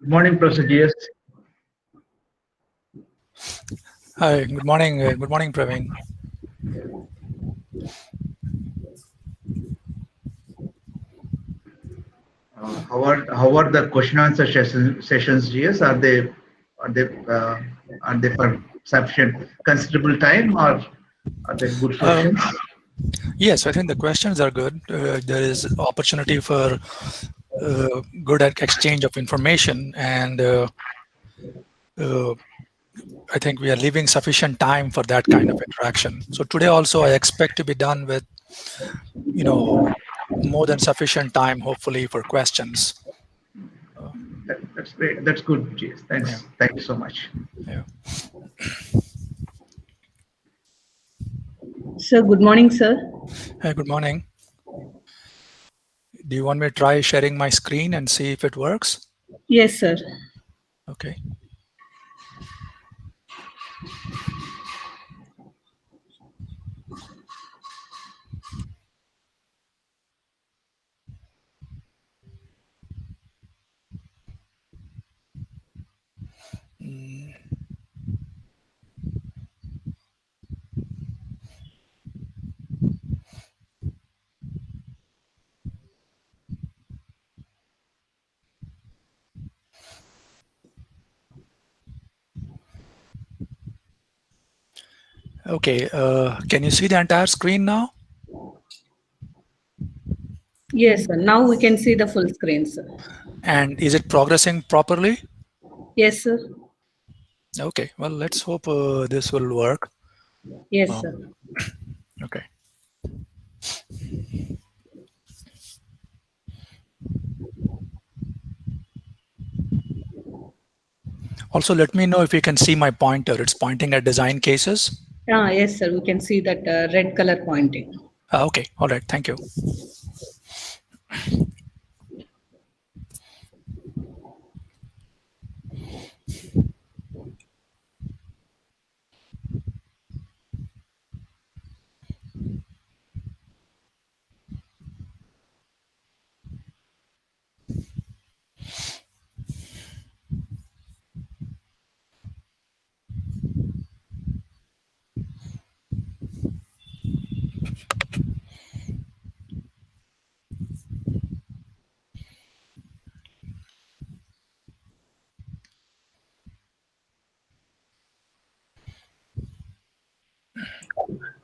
Good morning, Professor GS. Hi, good morning. Good morning, Praveen. How are the question answer sessions, GS? Are they for sufficient considerable time, or are they good questions? Yes, I think the questions are good. There is opportunity for good exchange of information, and I think we are leaving sufficient time for that kind of interaction. So today also I expect to be done with, more than sufficient time, hopefully, for questions. That's great. That's good, GS. Thanks. Yeah. Thank you so much. Yeah. Sir, good morning, sir. Hey, good morning. Do you want me to try sharing my screen and see if it works? Yes, sir. Okay. Okay. Can you see the entire screen now? Yes, sir. Now we can see the full screen, sir. And is it progressing properly? Yes, sir. Okay. Well, let's hope this will work. Yes, sir. Okay. Also, let me know if you can see my pointer. It's pointing at design cases. Yes, sir. We can see that red color pointing. Okay. All right. Thank you.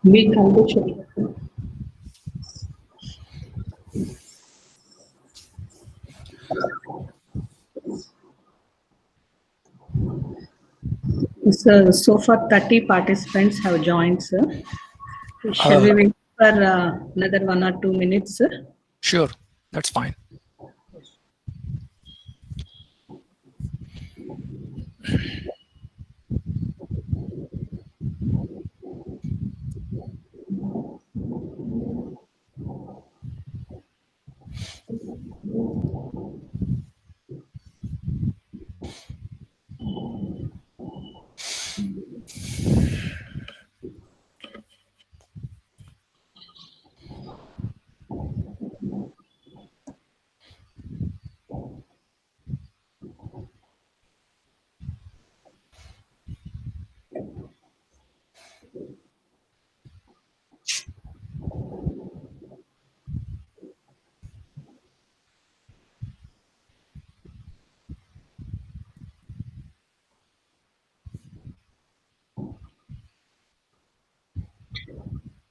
We can go check. Sir, so far 30 participants have joined, sir. Shall we wait for another 1 or 2 minutes, sir? Sure. That's fine.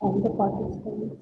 All the participants.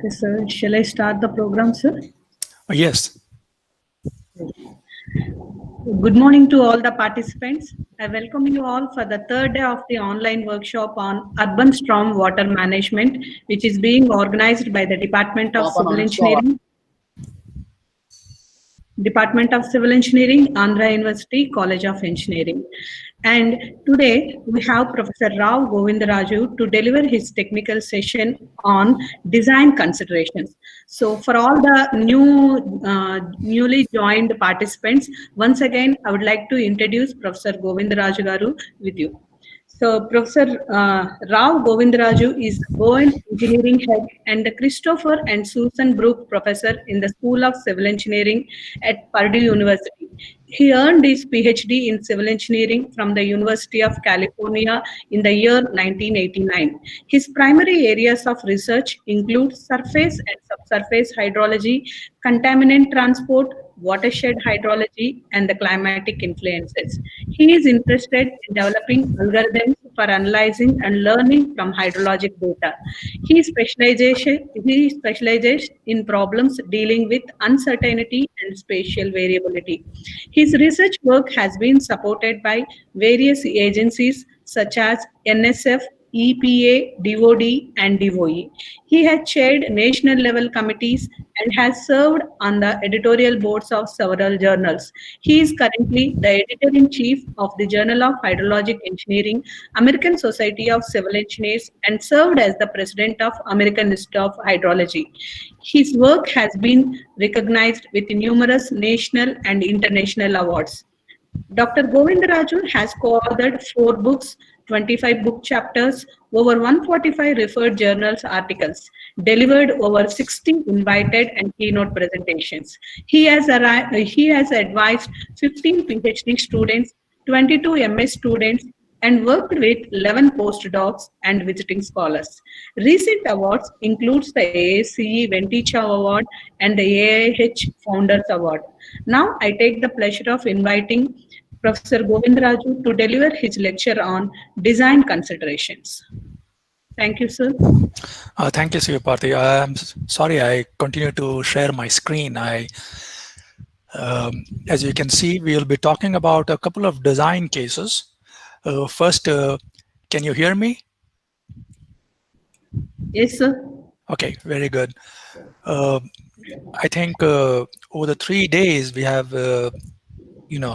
Okay, sir. Shall I start the program, sir? Yes. Good morning to all the participants. I welcome you all for the third day of the online workshop on urban storm water management, which is being organized by the Department of Civil Engineering, Andhra University College of Engineering. And today we have Professor Rao Govindaraju to deliver his technical session on design considerations. So for all the newly joined participants, once again, I would like to introduce Professor Govindaraju Garu with you. So Professor Rao Govindaraju is Bowen Engineering Head and the Christopher and Susan Brook Professor in the School of Civil Engineering at Purdue University. He earned his PhD in Civil Engineering from the University of California in the year 1989. His primary areas of research include surface and subsurface hydrology, contaminant transport, watershed hydrology, and the climatic influences. He is interested in developing algorithms for analyzing and learning from hydrologic data. He specializes in problems dealing with uncertainty and spatial variability. His research work has been supported by various agencies such as NSF, EPA, DOD, and DOE. He has chaired national level committees and has served on the editorial boards of several journals. He is currently the editor-in-chief of the Journal of Hydrologic Engineering, American Society of Civil Engineers, and served as the president of American Institute of Hydrology. His work has been recognized with numerous national and international awards. Dr. Govindaraju has co-authored 4 books, 25 book chapters, over 145 referred journals articles, delivered over 60 invited and keynote presentations. He has advised 15 PhD students, 22 MS students, and worked with 11 postdocs and visiting scholars. Recent awards includes the AACE Venticha Award and the AIH Founders Award. Now I take the pleasure of inviting Professor Govindaraju to deliver his lecture on design considerations. Thank you, sir. Thank you, Sivaparthi. I'm sorry, I continue to share my screen. As you can see, we'll be talking about a couple of design cases. First, can you hear me? Yes, sir. Okay, very good. I think over the 3 days we have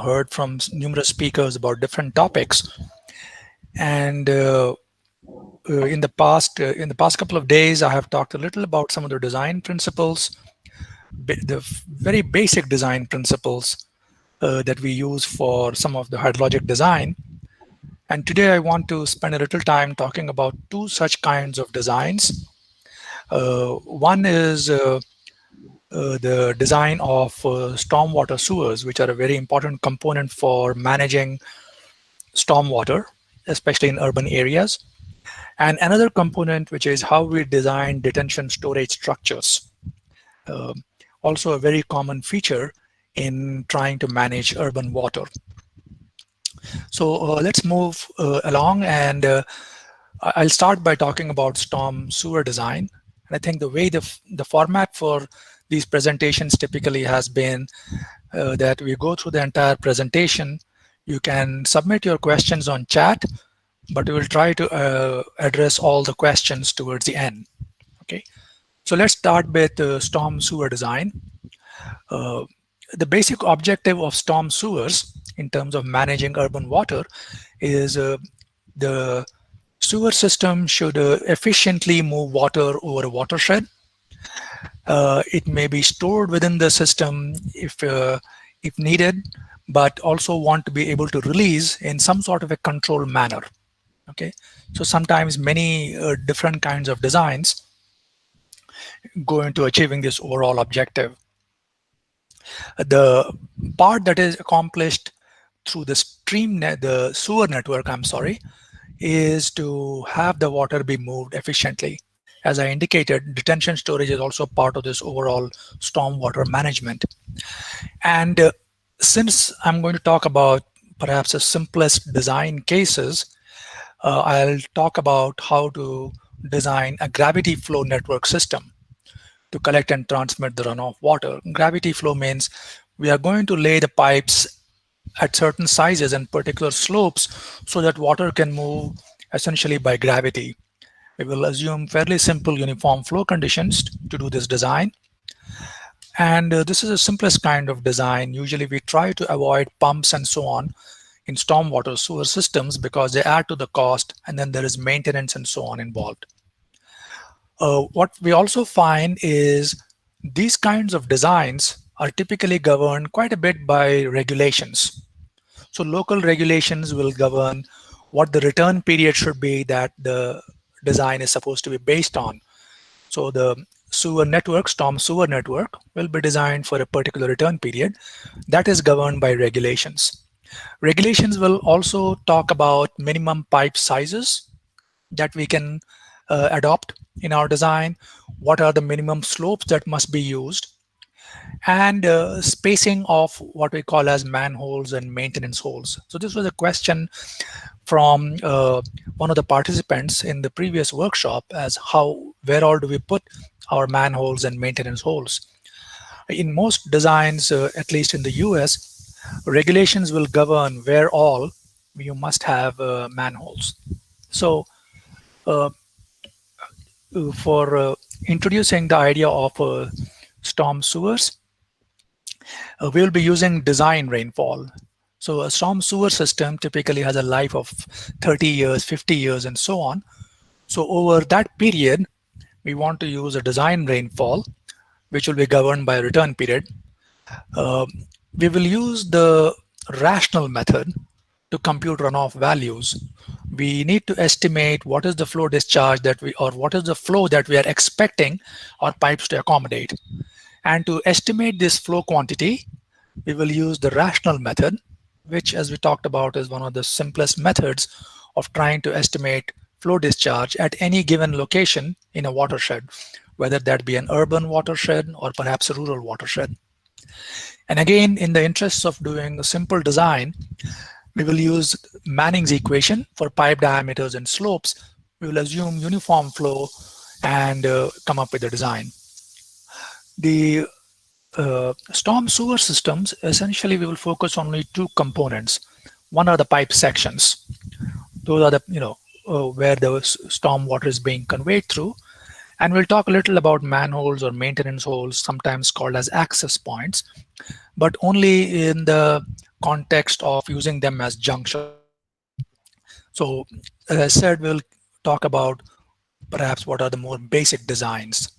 heard from numerous speakers about different topics, and in the past couple of days I have talked a little about some of the design principles, the very basic design principles that we use for some of the hydrologic design. And today I want to spend a little time talking about 2 such kinds of designs. One is the design of stormwater sewers, which are a very important component for managing stormwater, especially in urban areas. And another component, which is how we design detention storage structures. Also a very common feature in trying to manage urban water. So let's move along, and I'll start by talking about storm sewer design. And I think the way the format for these presentations typically has been that we go through the entire presentation. You can submit your questions on chat, but we will try to address all the questions towards the end. Okay, so let's start with storm sewer design. The basic objective of storm sewers in terms of managing urban water is the sewer system should efficiently move water over a watershed. It may be stored within the system if needed, but also want to be able to release in some sort of a controlled manner. Okay, so sometimes many different kinds of designs go into achieving this overall objective. The part that is accomplished through the the sewer network, is to have the water be moved efficiently. As I indicated, detention storage is also part of this overall stormwater management. And since I'm going to talk about perhaps the simplest design cases, I'll talk about how to design a gravity flow network system. to collect and transmit the runoff water. Gravity flow means we are going to lay the pipes at certain sizes and particular slopes so that water can move essentially by gravity. We will assume fairly simple uniform flow conditions to do this design. And this is the simplest kind of design. Usually we try to avoid pumps and so on in stormwater sewer systems because they add to the cost, and then there is maintenance and so on involved. What we also find is these kinds of designs are typically governed quite a bit by regulations. So local regulations will govern what the return period should be that the design is supposed to be based on. So the sewer network, storm sewer network, will be designed for a particular return period that is governed by regulations. Regulations will also talk about minimum pipe sizes that we can adopt in our design, what are the minimum slopes that must be used, and spacing of what we call as manholes and maintenance holes. So this was a question from one of the participants in the previous workshop as where all do we put our manholes and maintenance holes. In most designs, at least in the US, regulations will govern where all you must have manholes. So for introducing the idea of storm sewers, we will be using design rainfall. So a storm sewer system typically has a life of 30 years, 50 years, and so on. So over that period, we want to use a design rainfall, which will be governed by a return period. We will use the rational method to compute runoff values. We need to estimate what is the flow discharge or what is the flow that we are expecting our pipes to accommodate. And to estimate this flow quantity, we will use the rational method, which, as we talked about, is one of the simplest methods of trying to estimate flow discharge at any given location in a watershed, whether that be an urban watershed or perhaps a rural watershed. And again, in the interests of doing a simple design, we will use Manning's equation for pipe diameters and slopes. We will assume uniform flow and come up with a design. The storm sewer systems, essentially we will focus on only two components. One are the pipe sections. Those are the, where the storm water is being conveyed through. And we'll talk a little about manholes or maintenance holes, sometimes called as access points, but only in the context of using them as junctions. So as I said, we'll talk about perhaps what are the more basic designs.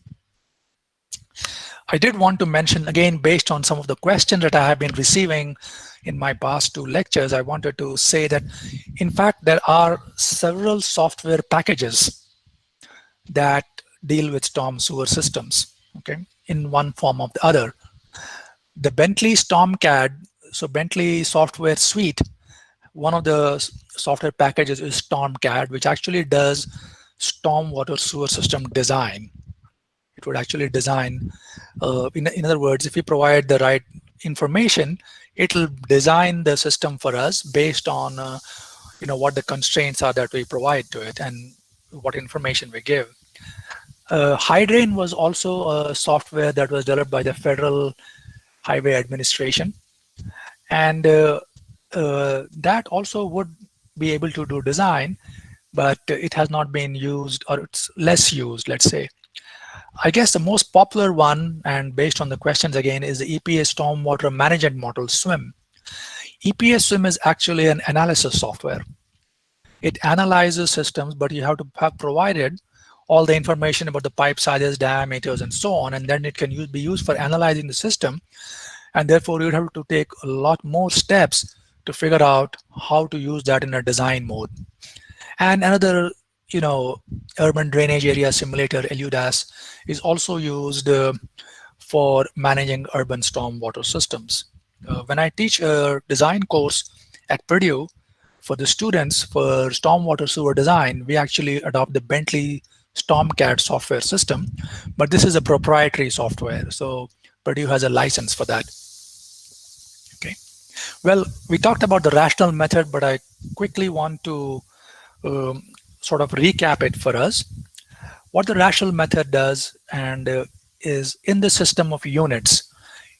I did want to mention, again, based on some of the questions that I have been receiving in my past two lectures, I wanted to say that, in fact, there are several software packages that deal with storm sewer systems, okay, in one form or the other. The Bentley StormCAD, so Bentley software suite, one of the software packages is StormCAD, which actually does stormwater sewer system design. It would actually design, in other words, if we provide the right information, it will design the system for us based on what the constraints are that we provide to it and what information we give. Hydrain was also a software that was developed by the Federal Highway Administration, and that also would be able to do design, but it has not been used, or it's less used, let's say. I guess the most popular one, and based on the questions again, is the EPA Stormwater Management Model, SWIM. EPA SWIM is actually an analysis software. It analyzes systems, but you have to have provided all the information about the pipe sizes, diameters, and so on, and then it can be used for analyzing the system. And therefore, you'd have to take a lot more steps to figure out how to use that in a design mode. And another, urban drainage area simulator, ELUDAS, is also used for managing urban stormwater systems. When I teach a design course at Purdue for the students for stormwater sewer design, we actually adopt the Bentley StormCAD software system, but this is a proprietary software, so Purdue has a license for that. Okay. Well, we talked about the rational method, but I quickly want to sort of recap it for us. What the rational method does, and is in the system of units.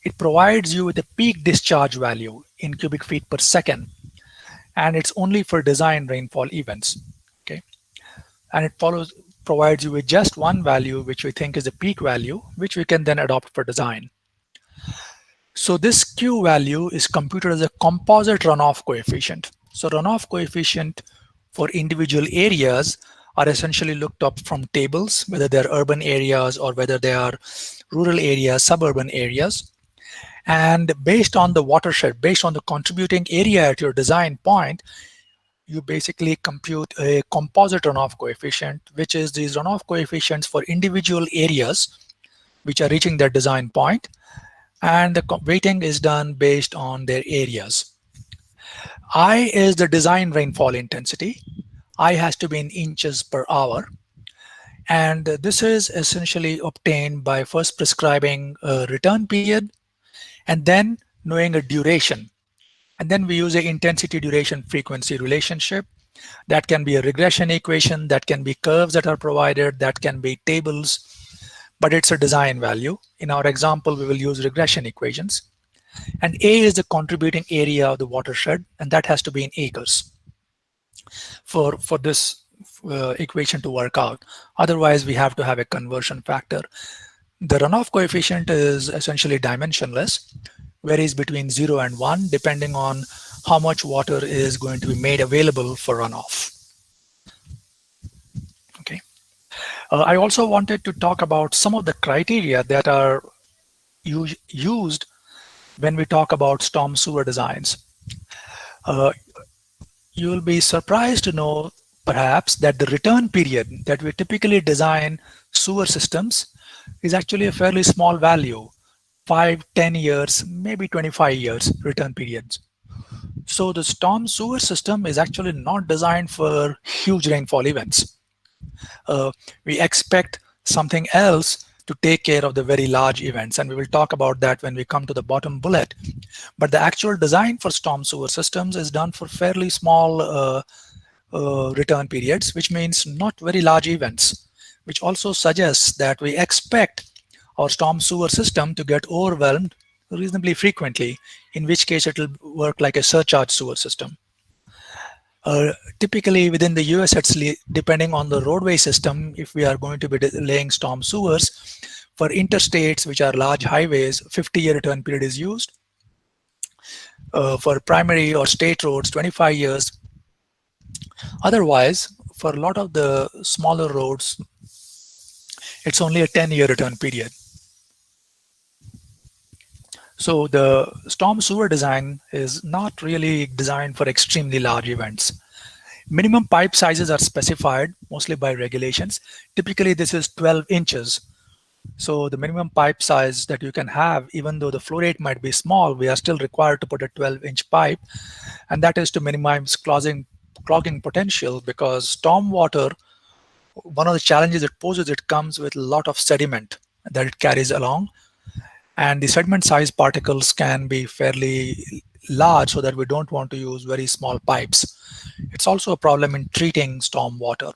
It provides you with a peak discharge value in cubic feet per second, and it's only for design rainfall events. Okay, and it provides you with just one value, which we think is the peak value, which we can then adopt for design. So this Q value is computed as a composite runoff coefficient. So runoff coefficient for individual areas are essentially looked up from tables, whether they're urban areas or whether they are rural areas, suburban areas. And based on the watershed, based on the contributing area at your design point, you basically compute a composite runoff coefficient, which is these runoff coefficients for individual areas which are reaching their design point, and the weighting is done based on their areas. I is the design rainfall intensity. I has to be in inches per hour. And this is essentially obtained by first prescribing a return period and then knowing a duration. And then we use an intensity duration frequency relationship. That can be a regression equation, that can be curves that are provided, that can be tables, but it's a design value. In our example, we will use regression equations. And A is the contributing area of the watershed, and that has to be in acres for this equation to work out. Otherwise, we have to have a conversion factor. The runoff coefficient is essentially dimensionless, varies between 0 and 1, depending on how much water is going to be made available for runoff. Okay. I also wanted to talk about some of the criteria that are used when we talk about storm sewer designs. You will be surprised to know, perhaps, that the return period that we typically design sewer systems is actually a fairly small value, 5, 10 years, maybe 25 years return periods. So the storm sewer system is actually not designed for huge rainfall events. We expect something else to take care of the very large events, and we will talk about that when we come to the bottom bullet. But the actual design for storm sewer systems is done for fairly small return periods, which means not very large events, which also suggests that we expect our storm sewer system to get overwhelmed reasonably frequently, in which case it will work like a surcharge sewer system. Typically within the US, it's depending on the roadway system, if we are going to be laying storm sewers. For interstates, which are large highways, 50-year return period is used. For primary or state roads, 25 years. Otherwise, for a lot of the smaller roads, it's only a 10-year return period. So the storm sewer design is not really designed for extremely large events. Minimum pipe sizes are specified mostly by regulations. Typically, this is 12 inches. So the minimum pipe size that you can have, even though the flow rate might be small, we are still required to put a 12-inch pipe. And that is to minimize clogging potential, because stormwater, one of the challenges it poses, it comes with a lot of sediment that it carries along. And the sediment size particles can be fairly large, so that we don't want to use very small pipes. It's also a problem in treating storm water.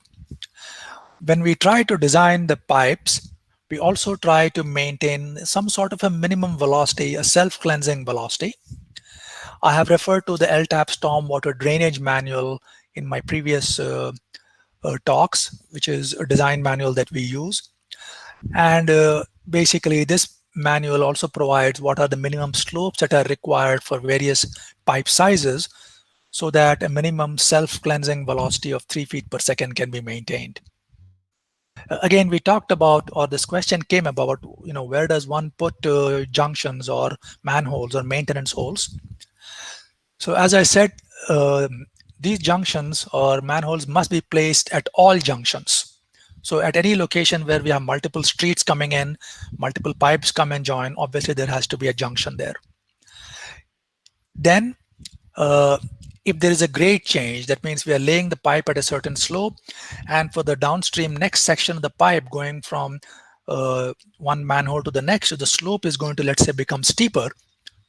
When we try to design the pipes, we also try to maintain some sort of a minimum velocity, a self-cleansing velocity. I have referred to the LTAP stormwater drainage manual in my previous talks, which is a design manual that we use. And basically, this manual also provides what are the minimum slopes that are required for various pipe sizes, so that a minimum self-cleansing velocity of 3 feet per second can be maintained. Again, we talked about, or this question came about, where does one put junctions or manholes or maintenance holes? So as I said, these junctions or manholes must be placed at all junctions. So at any location where we have multiple streets coming in, multiple pipes come and join, obviously there has to be a junction there. Then if there is a grade change, that means we are laying the pipe at a certain slope, and for the downstream next section of the pipe going from one manhole to the next, so the slope is going to, let's say, become steeper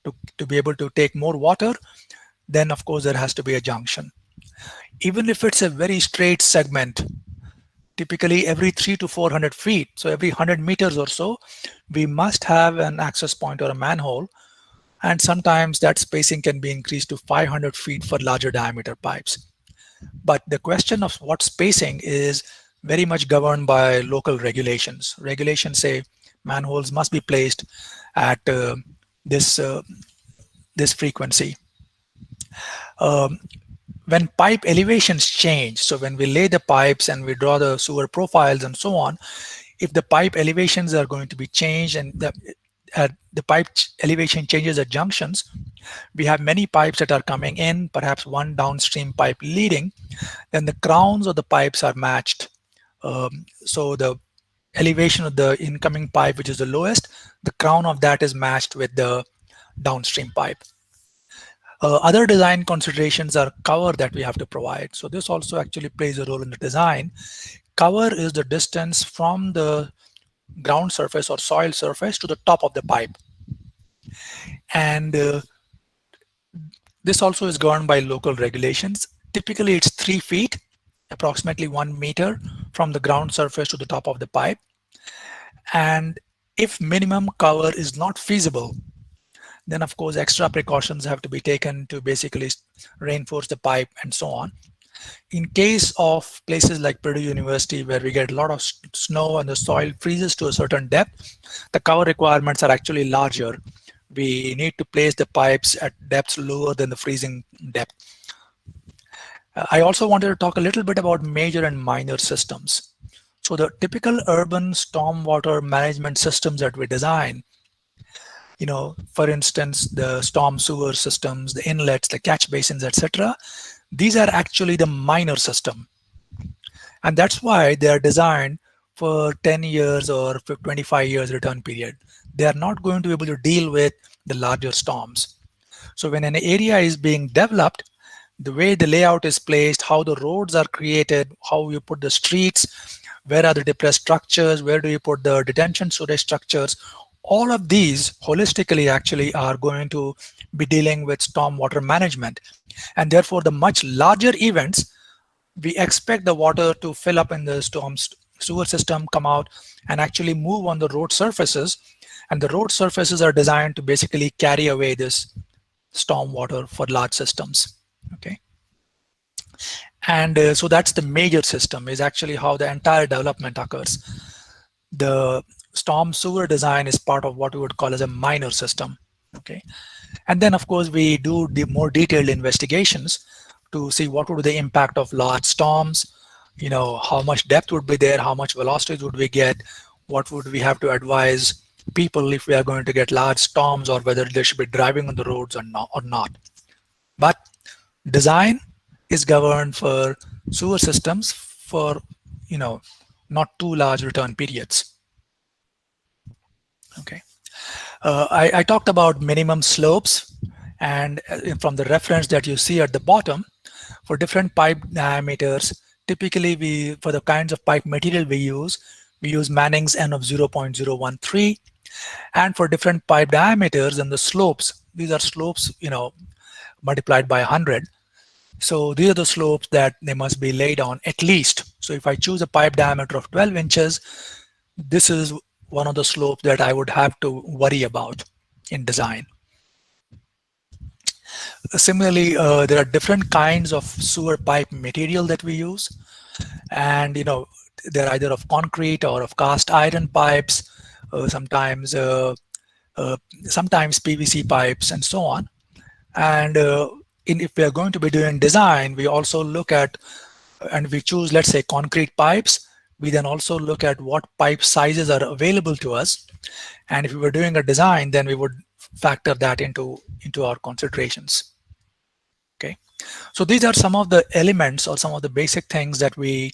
to be able to take more water, then of course there has to be a junction. Even if it's a very straight segment, typically every 300 to 400 feet, so every 100 meters or so, we must have an access point or a manhole. And sometimes that spacing can be increased to 500 feet for larger diameter pipes. But the question of what spacing is very much governed by local regulations. Regulations say manholes must be placed at this frequency. When pipe elevations change, so when we lay the pipes and we draw the sewer profiles and so on, if the pipe elevations are going to be changed and the pipe elevation changes at junctions, we have many pipes that are coming in, perhaps one downstream pipe leading, then the crowns of the pipes are matched. So the elevation of the incoming pipe, which is the lowest, the crown of that is matched with the downstream pipe. Other design considerations are cover that we have to provide. So this also actually plays a role in the design. Cover is the distance from the ground surface or soil surface to the top of the pipe. And this also is governed by local regulations. Typically it's 3 feet, approximately 1 meter from the ground surface to the top of the pipe. And if minimum cover is not feasible, then of course extra precautions have to be taken to basically reinforce the pipe and so on. In case of places like Purdue University, where we get a lot of snow and the soil freezes to a certain depth, the cover requirements are actually larger. We need to place the pipes at depths lower than the freezing depth. I also wanted to talk a little bit about major and minor systems. So the typical urban stormwater management systems that we design, for instance, the storm sewer systems, the inlets, the catch basins, etc., these are actually the minor system. And that's why they are designed for 10 years or 25 years return period. They are not going to be able to deal with the larger storms. So when an area is being developed, the way the layout is placed, how the roads are created, how you put the streets, where are the depressed structures, where do you put the detention storage structures, all of these holistically actually are going to be dealing with stormwater management. And therefore the much larger events, we expect the water to fill up in the storm sewer system, come out and actually move on the road surfaces. And the road surfaces are designed to basically carry away this stormwater for large systems. Okay. And so that's the major system, is actually how the entire development occurs. The storm sewer design is part of what we would call as a minor system. Okay. And then of course we do the more detailed investigations to see what would be the impact of large storms, how much depth would be there, how much velocity would we get, what would we have to advise people if we are going to get large storms, or whether they should be driving on the roads or not. But design is governed for sewer systems for, not too large return periods. Okay. I talked about minimum slopes, and from the reference that you see at the bottom, for different pipe diameters, typically for the kinds of pipe material we use Manning's N of 0.013, and for different pipe diameters and the slopes, these are slopes, multiplied by 100. So these are the slopes that they must be laid on at least. So if I choose a pipe diameter of 12 inches, this is one of the slopes that I would have to worry about in design. Similarly, there are different kinds of sewer pipe material that we use, and they're either of concrete or of cast iron pipes, sometimes PVC pipes and so on. And if we are going to be doing design, we also look at, and we choose, let's say, concrete pipes. We then also look at what pipe sizes are available to us. And if we were doing a design, then we would factor that into our considerations. Okay. So these are some of the elements or some of the basic things that we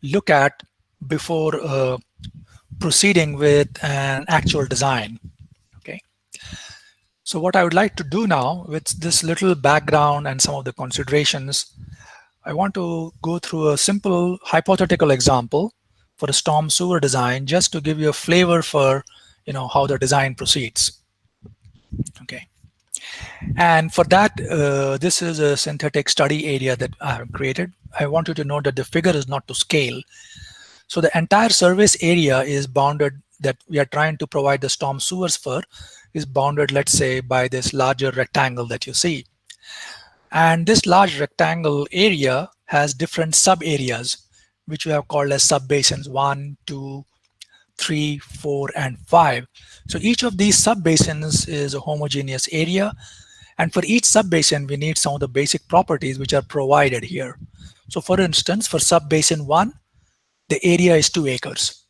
look at before proceeding with an actual design. Okay. So what I would like to do now, with this little background and some of the considerations, I want to go through a simple hypothetical example for a storm sewer design, just to give you a flavor for how the design proceeds. Okay. And for that, this is a synthetic study area that I have created. I want you to note that the figure is not to scale. So the entire service area is bounded, that we are trying to provide the storm sewers for, is bounded, let's say, by this larger rectangle that you see. And this large rectangle area has different sub areas, which we have called as sub basins 1, 2, 3, 4, and 5. So each of these sub basins is a homogeneous area. And for each sub basin, we need some of the basic properties which are provided here. So for instance, for sub basin 1, the area is 2 acres.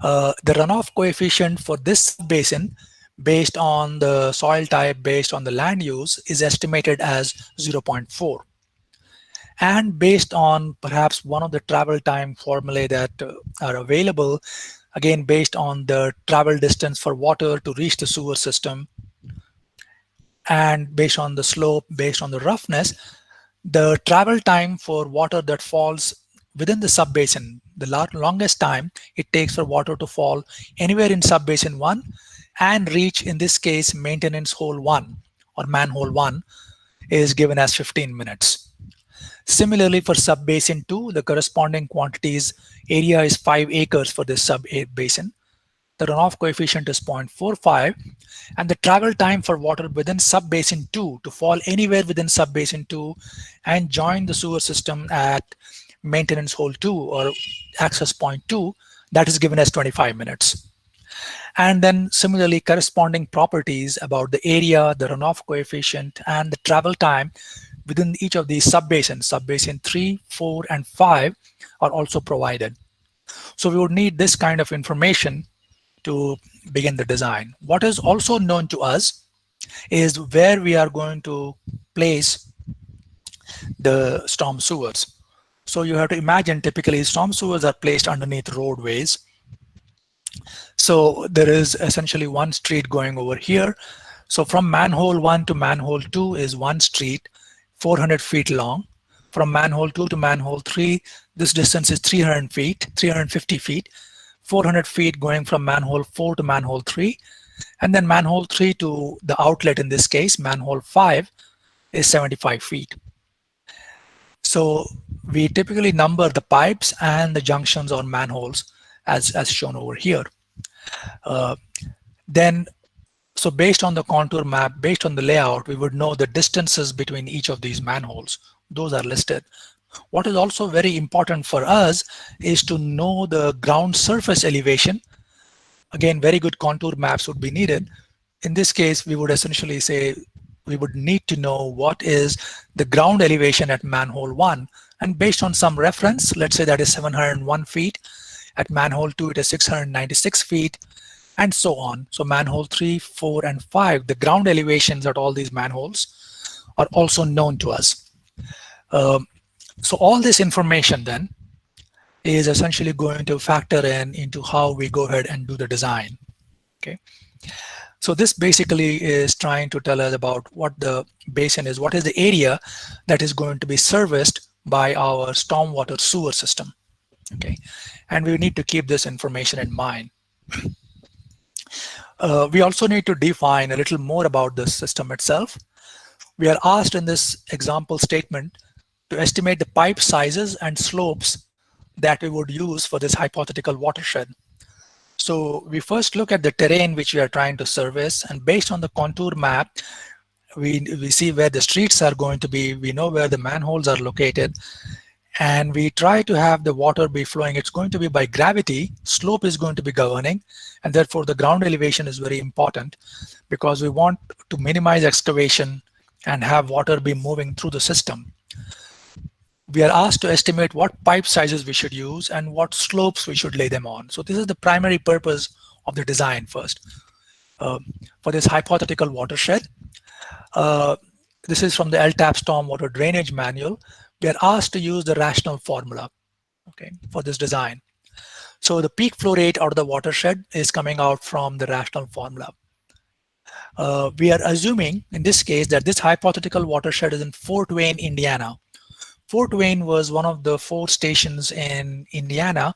The runoff coefficient for this basin, based on the soil type, based on the land use, is estimated as 0.4. And based on perhaps one of the travel time formulae that are available, again based on the travel distance for water to reach the sewer system, and based on the slope, based on the roughness, the travel time for water that falls within the sub-basin, the longest time it takes for water to fall anywhere in sub-basin 1 and reach, in this case, maintenance hole 1 or manhole 1, is given as 15 minutes. Similarly, for sub-basin 2, the corresponding quantities area is 5 acres for this sub-basin. The runoff coefficient is 0.45, and the travel time for water within sub-basin 2 to fall anywhere within sub-basin 2 and join the sewer system at maintenance hole 2 or access point 2, that is given as 25 minutes. And then similarly, corresponding properties about the area, the runoff coefficient, and the travel time within each of these sub-basins, sub-basin 3, 4, and 5, are also provided. So we would need this kind of information to begin the design. What is also known to us is where we are going to place the storm sewers. So you have to imagine, typically storm sewers are placed underneath roadways. So there is essentially one street going over here. So from manhole 1 to manhole 2 is one street, 400 feet long. From manhole 2 to manhole 3, this distance is 300 feet, 350 feet. 400 feet going from manhole 4 to manhole 3. And then manhole 3 to the outlet, in this case, manhole 5, is 75 feet. So we typically number the pipes and the junctions on manholes as shown over here. So based on the contour map, based on the layout, we would know the distances between each of these manholes. Those are listed. What is also very important for us is to know the ground surface elevation. Again, very good contour maps would be needed. In this case, we would essentially say we would need to know what is the ground elevation at manhole 1. And based on some reference, let's say that is 701 feet. At manhole 2, it is 696 feet, and so on. So manhole 3, 4, and 5, the ground elevations at all these manholes are also known to us. So all this information then is essentially going to factor into how we go ahead and do the design. Okay. So this basically is trying to tell us about what the basin is, what is the area that is going to be serviced by our stormwater sewer system. Okay. And we need to keep this information in mind. We also need to define a little more about the system itself. We are asked in this example statement to estimate the pipe sizes and slopes that we would use for this hypothetical watershed. So we first look at the terrain which we are trying to service, and based on the contour map, we see where the streets are going to be, we know where the manholes are located, and we try to have the water be flowing. It's going to be by gravity, slope is going to be governing, and therefore the ground elevation is very important because we want to minimize excavation and have water be moving through the system. We are asked to estimate what pipe sizes we should use and what slopes we should lay them on. So this is the primary purpose of the design first. For this hypothetical watershed, this is from the LTAP Stormwater Drainage Manual. We are asked to use the rational formula, okay, for this design. So the peak flow rate out of the watershed is coming out from the rational formula. We are assuming in this case that this hypothetical watershed is in Fort Wayne, Indiana. Fort Wayne was one of the 4 stations in Indiana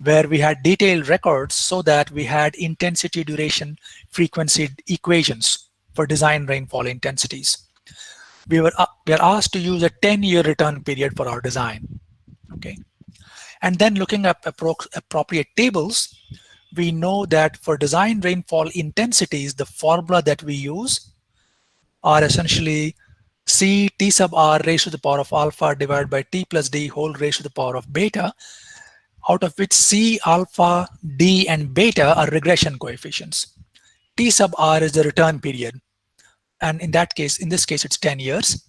where we had detailed records so that we had intensity, duration, frequency equations for design rainfall intensities. We are asked to use a 10-year return period for our design. Okay, And then looking at appropriate tables, we know that for design rainfall intensities, the formula that we use are essentially C T sub R raised to the power of alpha divided by T plus D whole raised to the power of beta, out of which C, alpha, D, and beta are regression coefficients. T sub R is the return period. And in this case, it's 10 years.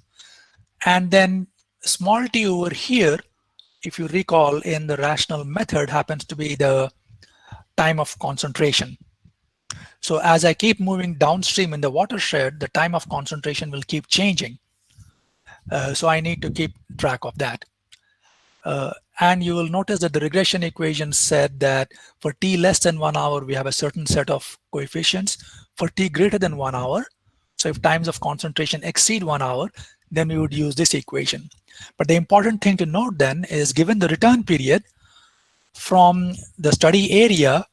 And then small t over here, if you recall in the rational method, happens to be the time of concentration. So as I keep moving downstream in the watershed, the time of concentration will keep changing. So I need to keep track of that. And you will notice that the regression equation said that for t less than 1 hour, we have a certain set of coefficients. For t greater than 1 hour, so if times of concentration exceed 1 hour, then we would use this equation. But the important thing to note then is, given the return period from the study area,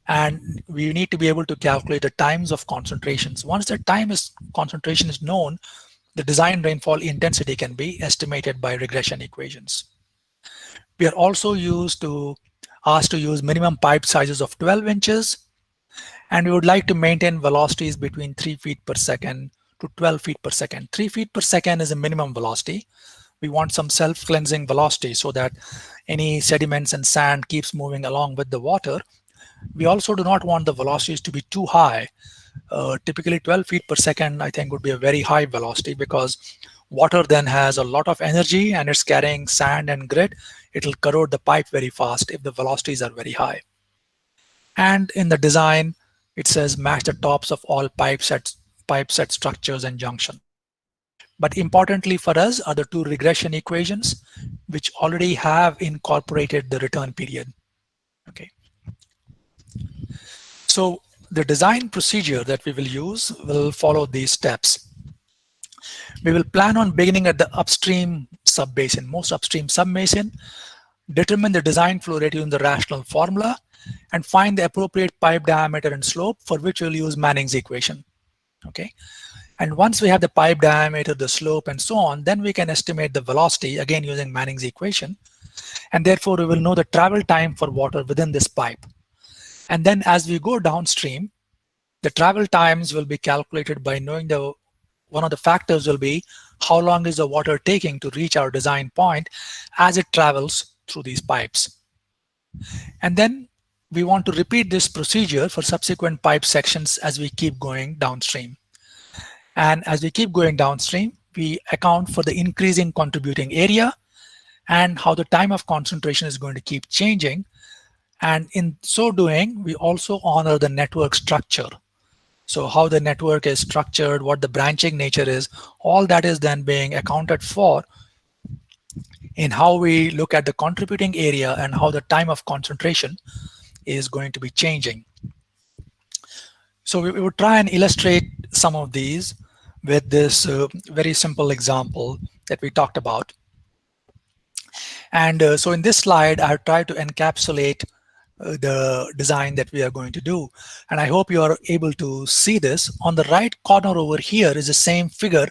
and we need to be able to calculate the times of concentrations. Once the concentration is known, the design rainfall intensity can be estimated by regression equations. We are also asked to use minimum pipe sizes of 12 inches, and we would like to maintain velocities between 3 feet per second to 12 feet per second. 3 feet per second is a minimum velocity. We want some self-cleansing velocity so that any sediments and sand keeps moving along with the water. We also do not want the velocities to be too high. Typically 12 feet per second, I think, would be a very high velocity, because water then has a lot of energy and it's carrying sand and grit. It'll corrode the pipe very fast if the velocities are very high. And in the design, it says match the tops of all pipe set structures and junction. But importantly for us are the two regression equations, which already have incorporated the return period. Okay. So the design procedure that we will use will follow these steps. We will plan on beginning at the upstream subbasin, most upstream subbasin, determine the design flow rate using the rational formula, and find the appropriate pipe diameter and slope, for which we'll use Manning's equation. Okay. And once we have the pipe diameter, the slope, and so on, then we can estimate the velocity, again using Manning's equation. And therefore, we will know the travel time for water within this pipe. And then as we go downstream, the travel times will be calculated by knowing one of the factors will be how long is the water taking to reach our design point as it travels through these pipes. And then we want to repeat this procedure for subsequent pipe sections as we keep going downstream. And as we keep going downstream, we account for the increasing contributing area and how the time of concentration is going to keep changing. And in so doing, we also honor the network structure. So how the network is structured, what the branching nature is, all that is then being accounted for in how we look at the contributing area and how the time of concentration is going to be changing. So we would try and illustrate some of these with this very simple example that we talked about. And so in this slide, I tried to encapsulate the design that we are going to do. And I hope you are able to see this. On the right corner over here is the same figure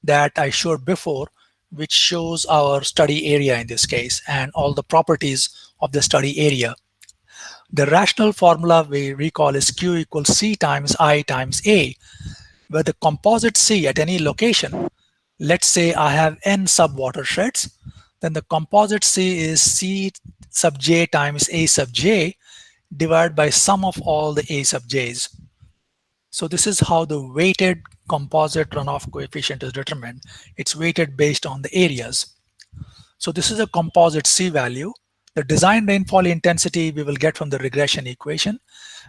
that I showed before, which shows our study area in this case and all the properties of the study area. The rational formula we recall is Q equals C times I times A, where the composite C at any location, let's say I have N sub-watersheds, then the composite C is C sub j times A sub j divided by sum of all the A sub j's. So this is how the weighted composite runoff coefficient is determined. It's weighted based on the areas. So this is a composite C value. The design rainfall intensity we will get from the regression equation.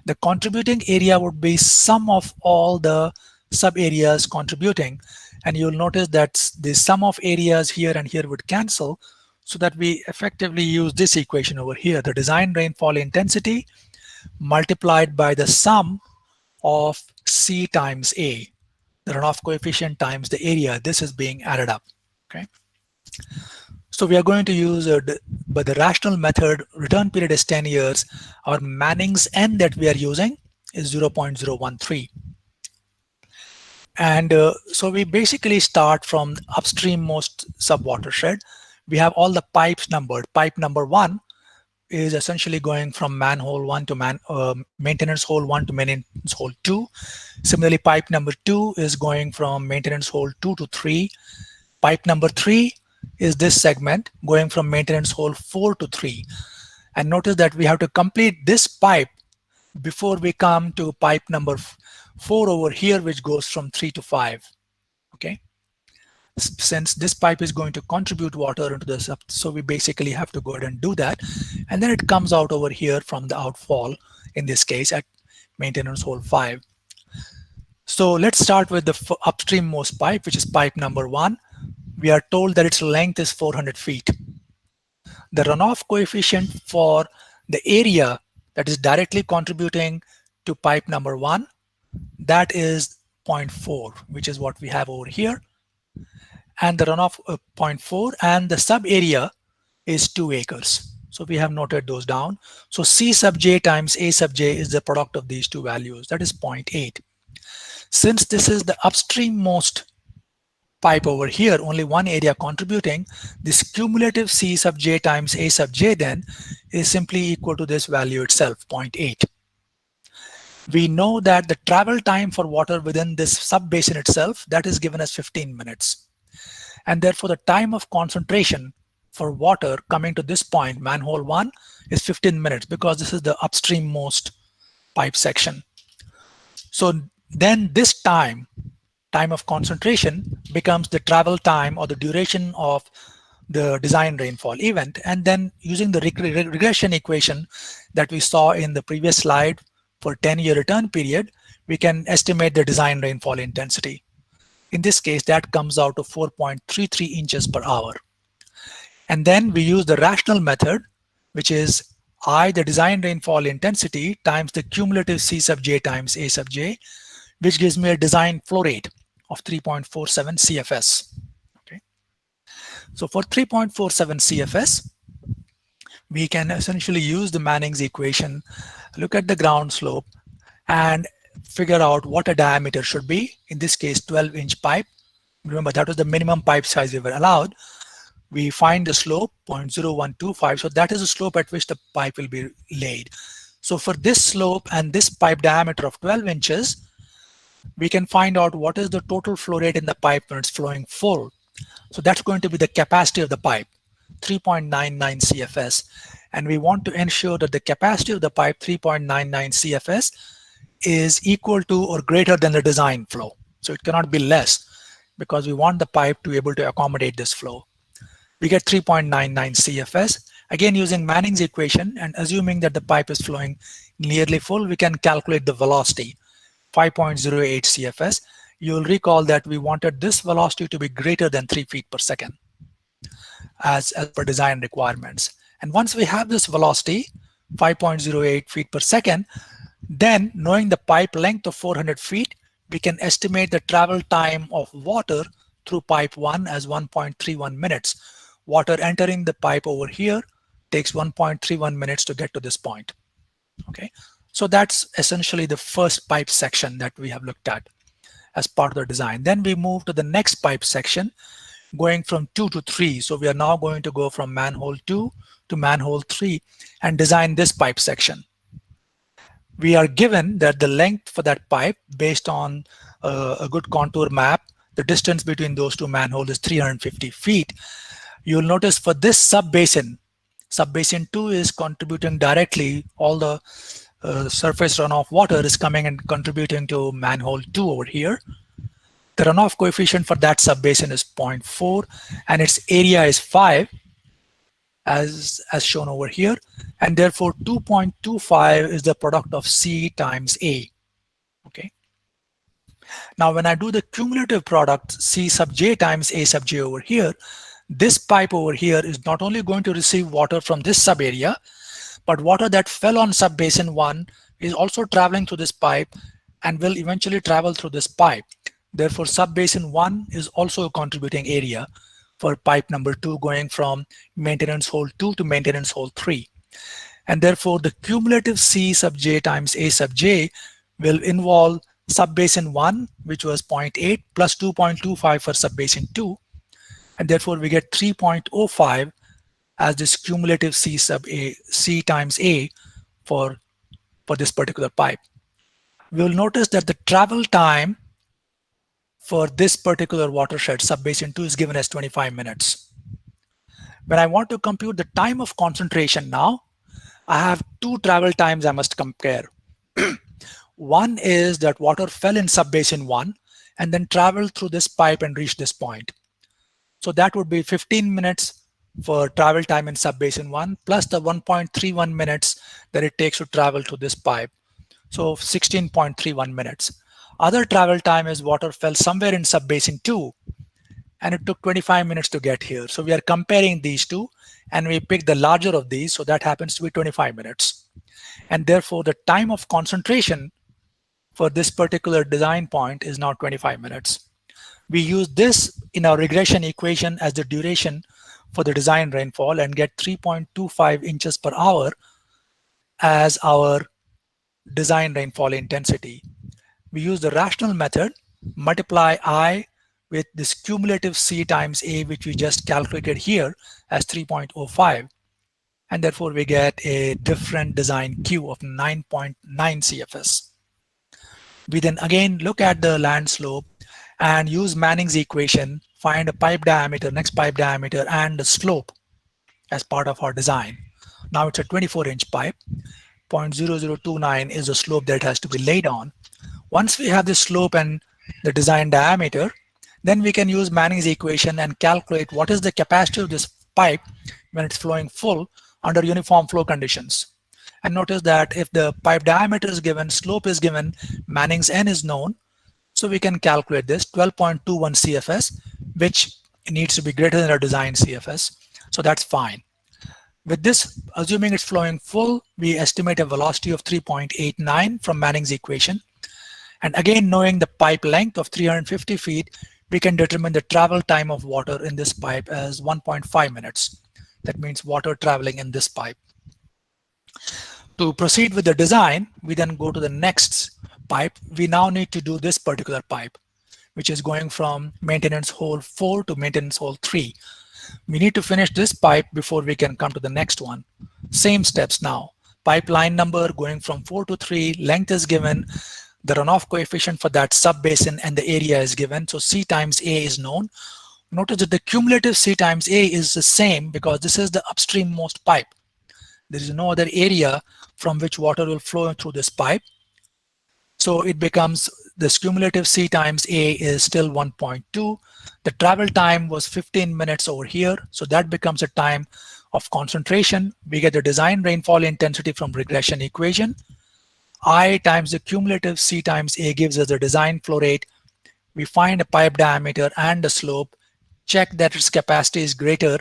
The contributing area would be sum of all the sub areas contributing. And you'll notice that the sum of areas here and here would cancel, so that we effectively use this equation over here, the design rainfall intensity multiplied by the sum of C times A, the runoff coefficient times the area. This is being added up. Okay. So we are going to use, but the rational method, return period is 10 years. Our Manning's N that we are using is 0.013. And so we basically start from upstream most sub-watershed. we have all the pipes numbered. Pipe number 1 is essentially going from manhole 1 to maintenance hole 1 to maintenance hole 2. Similarly, pipe number 2 is going from maintenance hole 2 to 3. Pipe number 3 is this segment going from maintenance hole 4 to 3. And notice that we have to complete this pipe before we come to pipe number 4 over here, which goes from 3 to 5. Okay. Since this pipe is going to contribute water into the so we basically have to go ahead and do that. And then it comes out over here from the outfall, in this case at maintenance hole 5. So let's start with the upstream most pipe, which is pipe number 1. We are told that its length is 400 feet. The runoff coefficient for the area that is directly contributing to pipe number 1, that is 0.4, which is what we have over here. And the runoff 0.4 and the sub area is 2 acres. So we have noted those down. So C sub j times A sub j is the product of these two values, that is 0.8. Since this is the upstream most pipe over here, only one area contributing, this cumulative C sub j times A sub j then is simply equal to this value itself, 0.8. We know that the travel time for water within this sub-basin itself, that is given as 15 minutes. And therefore the time of concentration for water coming to this point, manhole 1, is 15 minutes because this is the upstream most pipe section. So then this time of concentration becomes the travel time or the duration of the design rainfall event. And then using the regression equation that we saw in the previous slide for 10-year return period, we can estimate the design rainfall intensity. In this case, that comes out to 4.33 inches per hour. And then we use the rational method, which is I, the design rainfall intensity, times the cumulative C sub j times A sub j, which gives me a design flow rate of 3.47 CFS. Okay. So for 3.47 CFS, we can essentially use the Manning's equation, look at the ground slope, and figure out what a diameter should be. In this case, 12-inch pipe. Remember, that was the minimum pipe size we were allowed. We find the slope, 0.0125. So that is the slope at which the pipe will be laid. So for this slope and this pipe diameter of 12 inches, we can find out what is the total flow rate in the pipe when it's flowing full. So that's going to be the capacity of the pipe, 3.99 CFS. And we want to ensure that the capacity of the pipe, 3.99 CFS, is equal to or greater than the design flow. So it cannot be less because we want the pipe to be able to accommodate this flow. We get 3.99 CFS. Again, using Manning's equation and assuming that the pipe is flowing nearly full, we can calculate the velocity, 5.08 CFS. You'll recall that we wanted this velocity to be greater than 3 feet per second as per design requirements. And once we have this velocity, 5.08 feet per second, then knowing the pipe length of 400 feet, we can estimate the travel time of water through pipe 1 as 1.31 minutes. Water entering the pipe over here takes 1.31 minutes to get to this point. Okay, so that's essentially the first pipe section that we have looked at as part of the design. Then we move to the next pipe section, going from 2 to 3. So we are now going to go from manhole 2 to manhole 3 and design this pipe section. We are given that the length for that pipe, based on a good contour map, the distance between those two manholes is 350 feet. You'll notice for this sub-basin 2 is contributing directly, all the surface runoff water is coming and contributing to manhole 2 over here. The runoff coefficient for that sub-basin is 0.4 and its area is 5 as shown over here, and therefore 2.25 is the product of C times A. Okay. Now when I do the cumulative product C sub j times A sub j over here, this pipe over here is not only going to receive water from this sub area, but water that fell on sub-basin 1 is also traveling through this pipe and will eventually travel through this pipe. Therefore, sub-basin 1 is also a contributing area for pipe number 2 going from maintenance hole 2 to maintenance hole 3. And therefore, the cumulative C sub j times A sub j will involve sub-basin 1, which was 0.8 plus 2.25 for sub-basin 2. and therefore we get 3.05 as this cumulative C sub A, C times A for this particular pipe. We will notice that the travel time for this particular watershed, subbasin 2, is given as 25 minutes. When I want to compute the time of concentration now, I have two travel times I must compare. One is that water fell in subbasin 1 and then traveled through this pipe and reached this point. So that would be 15 minutes for travel time in subbasin 1 plus the 1.31 minutes that it takes to travel through this pipe. So 16.31 minutes. Other travel time is water fell somewhere in subbasin 2 and it took 25 minutes to get here. So we are comparing these two and we pick the larger of these, so that happens to be 25 minutes. And therefore the time of concentration for this particular design point is now 25 minutes. We use this in our regression equation as the duration for the design rainfall and get 3.25 inches per hour as our design rainfall intensity. We use the rational method, multiply I with this cumulative C times A, which we just calculated here as 3.05, and therefore we get a different design Q of 9.9 CFS. We then again look at the land slope and use Manning's equation, find a pipe diameter, next pipe diameter, and the slope as part of our design. Now it's a 24-inch pipe. 0.0029 is the slope that has to be laid on. Once we have the slope and the design diameter, then we can use Manning's equation and calculate what is the capacity of this pipe when it's flowing full under uniform flow conditions. And notice that if the pipe diameter is given, slope is given, Manning's N is known, so we can calculate this 12.21 CFS, which needs to be greater than our design CFS. So that's fine. With this, assuming it's flowing full, we estimate a velocity of 3.89 from Manning's equation. And again, knowing the pipe length of 350 feet, we can determine the travel time of water in this pipe as 1.5 minutes. That means water traveling in this pipe. To proceed with the design, we then go to the next pipe. We now need to do this particular pipe, which is going from maintenance hole 4 to maintenance hole 3. We need to finish this pipe before we can come to the next one. Same steps now. Pipeline number going from 4 to 3, length is given, the runoff coefficient for that sub-basin and the area is given. So C times A is known. Notice that the cumulative C times A is the same because this is the upstream-most pipe. There is no other area from which water will flow through this pipe. So it becomes this cumulative C times A is still 1.2. The travel time was 15 minutes over here. So that becomes a time of concentration. We get the design rainfall intensity from regression equation. I times the cumulative C times A gives us the design flow rate. We find a pipe diameter and the slope, check that its capacity is greater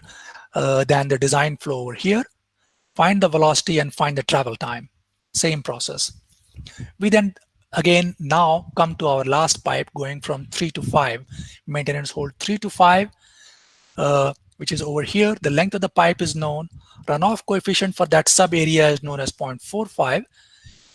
than the design flow over here, find the velocity and find the travel time. Same process. We then again now come to our last pipe going from 3 to 5, maintenance hole 3 to 5, which is over here. The length of the pipe is known. Runoff coefficient for that sub area is known as 0.45.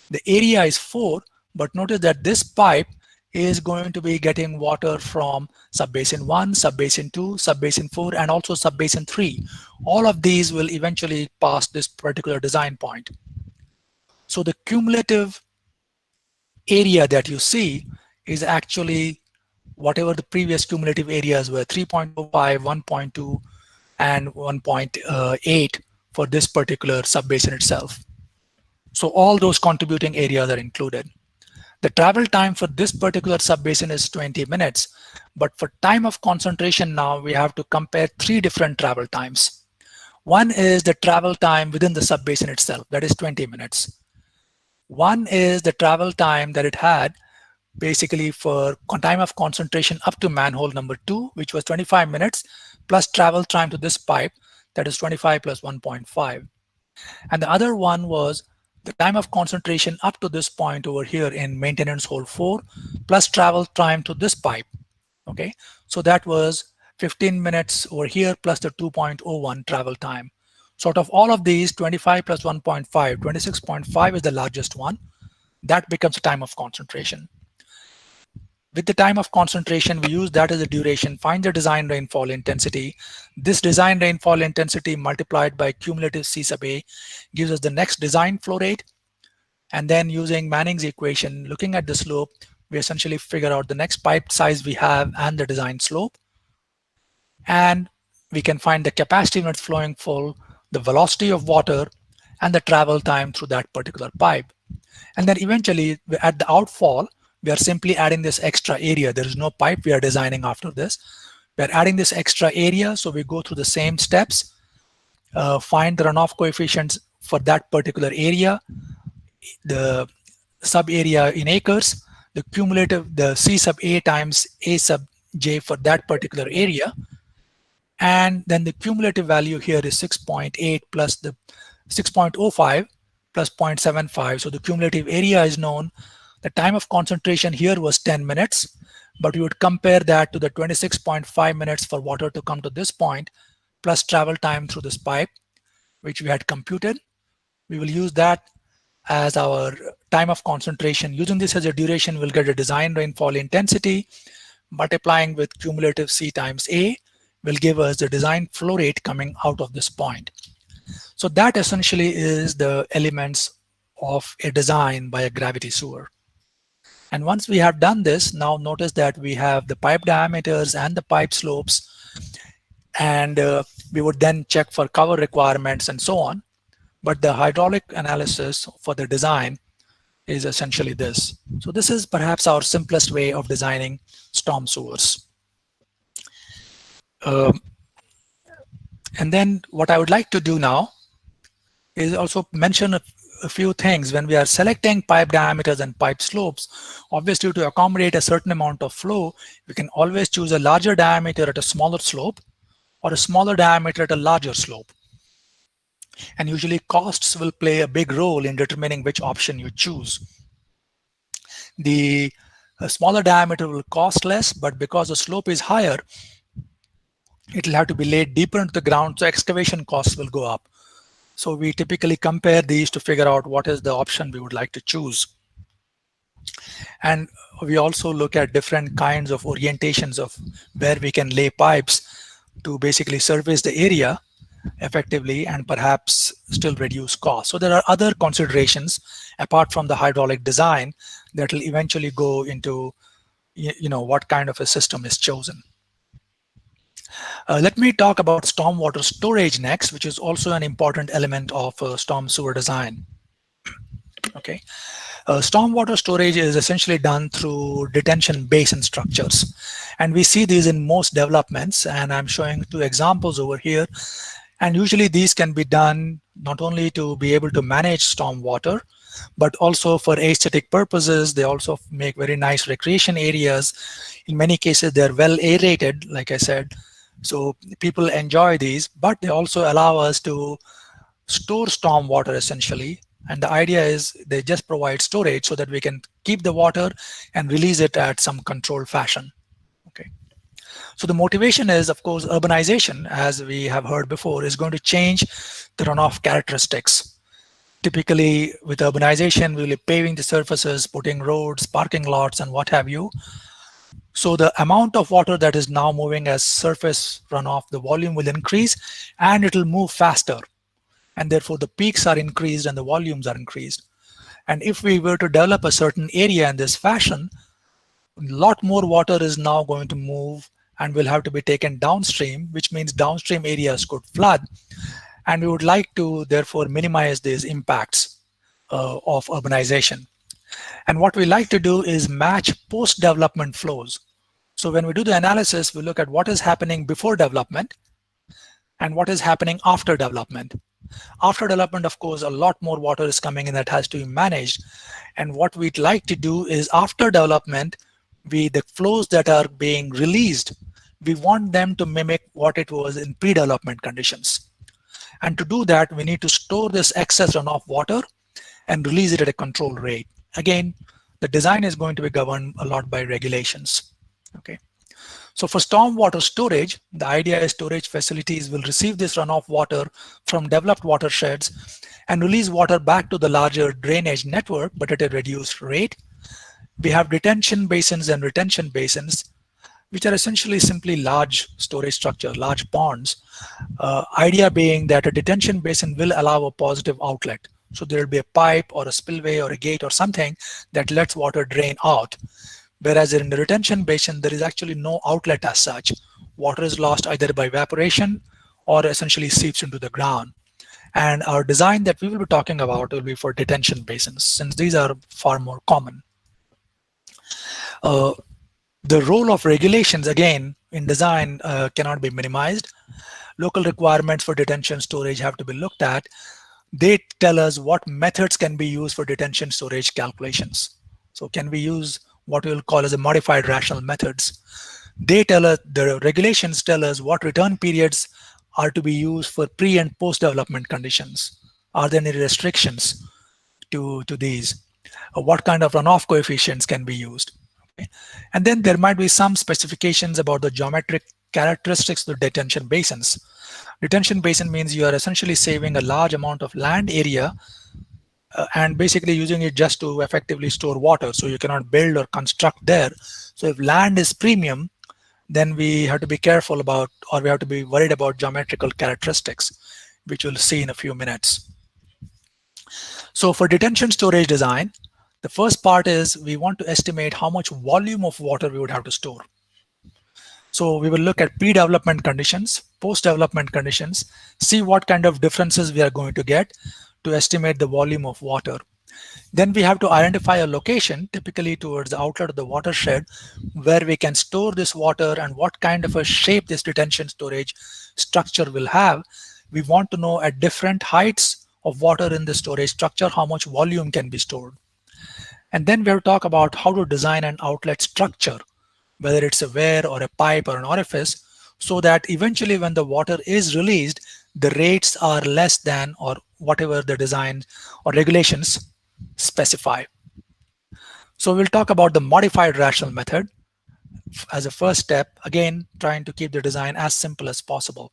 The area is 4, but notice that this pipe is going to be getting water from subbasin 1, subbasin 2, subbasin 4, and also subbasin 3. All of these will eventually pass this particular design point. So the cumulative area that you see is actually whatever the previous cumulative areas were, 3.05, 1.2, and 1.8 for this particular subbasin itself. So all those contributing areas are included. The travel time for this particular subbasin is 20 minutes, but for time of concentration now, we have to compare 3 different travel times. One is the travel time within the subbasin itself, that is 20 minutes. One is the travel time that it had basically for time of concentration up to manhole number 2, which was 25 minutes, plus travel time to this pipe, that is 25 plus 1.5. And the other one was the time of concentration up to this point over here in maintenance hole 4, plus travel time to this pipe. Okay, so that was 15 minutes over here plus the 2.01 travel time. So out of all of these, 25 plus 1.5, 26.5 is the largest one. That becomes the time of concentration. With the time of concentration, we use that as a duration, find the design rainfall intensity. This design rainfall intensity multiplied by cumulative C sub A gives us the next design flow rate. And then using Manning's equation, looking at the slope, we essentially figure out the next pipe size we have and the design slope. And we can find the capacity when it's flowing full, the velocity of water, and the travel time through that particular pipe. And then eventually at the outfall, we are simply adding this extra area. There is no pipe we are designing after this. We are adding this extra area, so we go through the same steps, find the runoff coefficients for that particular area, the sub area in acres, the cumulative, the C sub A times A sub J for that particular area. And then the cumulative value here is 6.8 plus the 6.05 plus 0.75. So the cumulative area is known. The time of concentration here was 10 minutes, but we would compare that to the 26.5 minutes for water to come to this point, plus travel time through this pipe, which we had computed. We will use that as our time of concentration. Using this as a duration, we'll get a design rainfall intensity. Multiplying with cumulative C times A will give us the design flow rate coming out of this point. So that essentially is the elements of a design by a gravity sewer. And once we have done this, now notice that we have the pipe diameters and the pipe slopes, and we would then check for cover requirements and so on. But the hydraulic analysis for the design is essentially this. So this is perhaps our simplest way of designing storm sewers. And then what I would like to do now is also mention a few things. When we are selecting pipe diameters and pipe slopes, obviously to accommodate a certain amount of flow, we can always choose a larger diameter at a smaller slope or a smaller diameter at a larger slope. And usually costs will play a big role in determining which option you choose. The smaller diameter will cost less, but because the slope is higher, it will have to be laid deeper into the ground, so excavation costs will go up. So we typically compare these to figure out what is the option we would like to choose. And we also look at different kinds of orientations of where we can lay pipes to basically service the area effectively and perhaps still reduce costs. So there are other considerations apart from the hydraulic design that will eventually go into what kind of a system is chosen. Let me talk about stormwater storage next, which is also an important element of storm sewer design. Okay, stormwater storage is essentially done through detention basin structures, and we see these in most developments, and I'm showing 2 examples over here. And usually these can be done not only to be able to manage stormwater, but also for aesthetic purposes. They also make very nice recreation areas. In many cases, they're well aerated, like I said. So people enjoy these, but they also allow us to store stormwater essentially. And the idea is they just provide storage so that we can keep the water and release it at some controlled fashion. Okay. So the motivation is, of course, urbanization, as we have heard before, is going to change the runoff characteristics. Typically, with urbanization, we'll be paving the surfaces, putting roads, parking lots, and what have you. So the amount of water that is now moving as surface runoff, the volume will increase and it will move faster. And therefore the peaks are increased and the volumes are increased. And if we were to develop a certain area in this fashion, a lot more water is now going to move and will have to be taken downstream, which means downstream areas could flood. And we would like to therefore minimize these impacts of urbanization. And what we like to do is match post-development flows. So when we do the analysis, we look at what is happening before development and what is happening after development. After development, of course, a lot more water is coming in that has to be managed. And what we'd like to do is after development, the flows that are being released, we want them to mimic what it was in pre-development conditions. And to do that, we need to store this excess runoff water and release it at a controlled rate. Again, the design is going to be governed a lot by regulations. Okay. So for stormwater storage, the idea is storage facilities will receive this runoff water from developed watersheds and release water back to the larger drainage network, but at a reduced rate. We have detention basins and retention basins, which are essentially simply large storage structure, large ponds. Idea being that a detention basin will allow a positive outlet. So there will be a pipe or a spillway or a gate or something that lets water drain out. Whereas in the retention basin, there is actually no outlet as such. Water is lost either by evaporation or essentially seeps into the ground. And our design that we will be talking about will be for detention basins, since these are far more common. The role of regulations, again, in design cannot be minimized. Local requirements for detention storage have to be looked at. They tell us what methods can be used for detention storage calculations. So can we use what we'll call as a modified rational methods? They tell us, the regulations tell us what return periods are to be used for pre and post development conditions. Are there any restrictions to these? What kind of runoff coefficients can be used? Okay. And then there might be some specifications about the geometric characteristics of the detention basins. Detention basin means you are essentially saving a large amount of land area and basically using it just to effectively store water. So you cannot build or construct there. So if land is premium, then we have to be careful about, or we have to be worried about geometrical characteristics, which we'll see in a few minutes. So for detention storage design, the first part is we want to estimate how much volume of water we would have to store. So we will look at pre-development conditions, post-development conditions, see what kind of differences we are going to get to estimate the volume of water. Then we have to identify a location, typically towards the outlet of the watershed, where we can store this water and what kind of a shape this detention storage structure will have. We want to know at different heights of water in the storage structure, how much volume can be stored. And then we'll talk about how to design an outlet structure, whether it's a weir or a pipe or an orifice, so that eventually when the water is released, the rates are less than or whatever the design or regulations specify. So we'll talk about the modified rational method as a first step, again, trying to keep the design as simple as possible.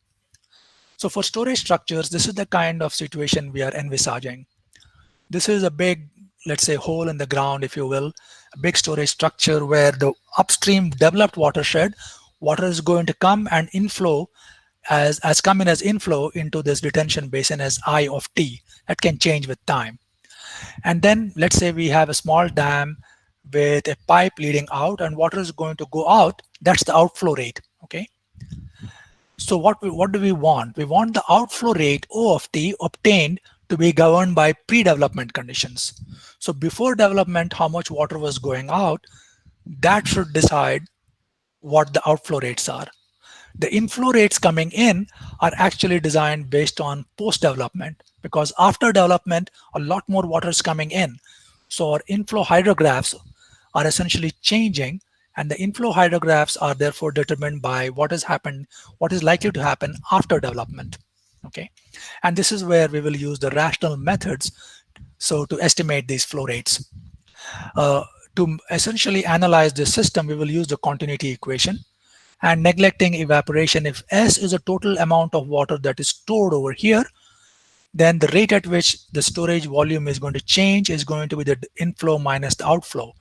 So for storage structures, this is the kind of situation we are envisaging. This is a big, let's say, hole in the ground, if you will, a big storage structure where the upstream developed watershed, water is going to come and inflow as come in as inflow into this detention basin as I of t. That can change with time. And then let's say we have a small dam with a pipe leading out and water is going to go out. That's the outflow rate. Okay. So what do we want? We want the outflow rate O of t obtained to be governed by pre-development conditions. So before development, how much water was going out, that should decide what the outflow rates are. The inflow rates coming in are actually designed based on post-development, because after development, a lot more water is coming in. So our inflow hydrographs are essentially changing, and the inflow hydrographs are therefore determined by what has happened, what is likely to happen after development. Okay, and this is where we will use the rational methods so to estimate these flow rates. To essentially analyze this system, we will use the continuity equation, and neglecting evaporation, if S is a total amount of water that is stored over here, then the rate at which the storage volume is going to change is going to be the inflow minus the outflow.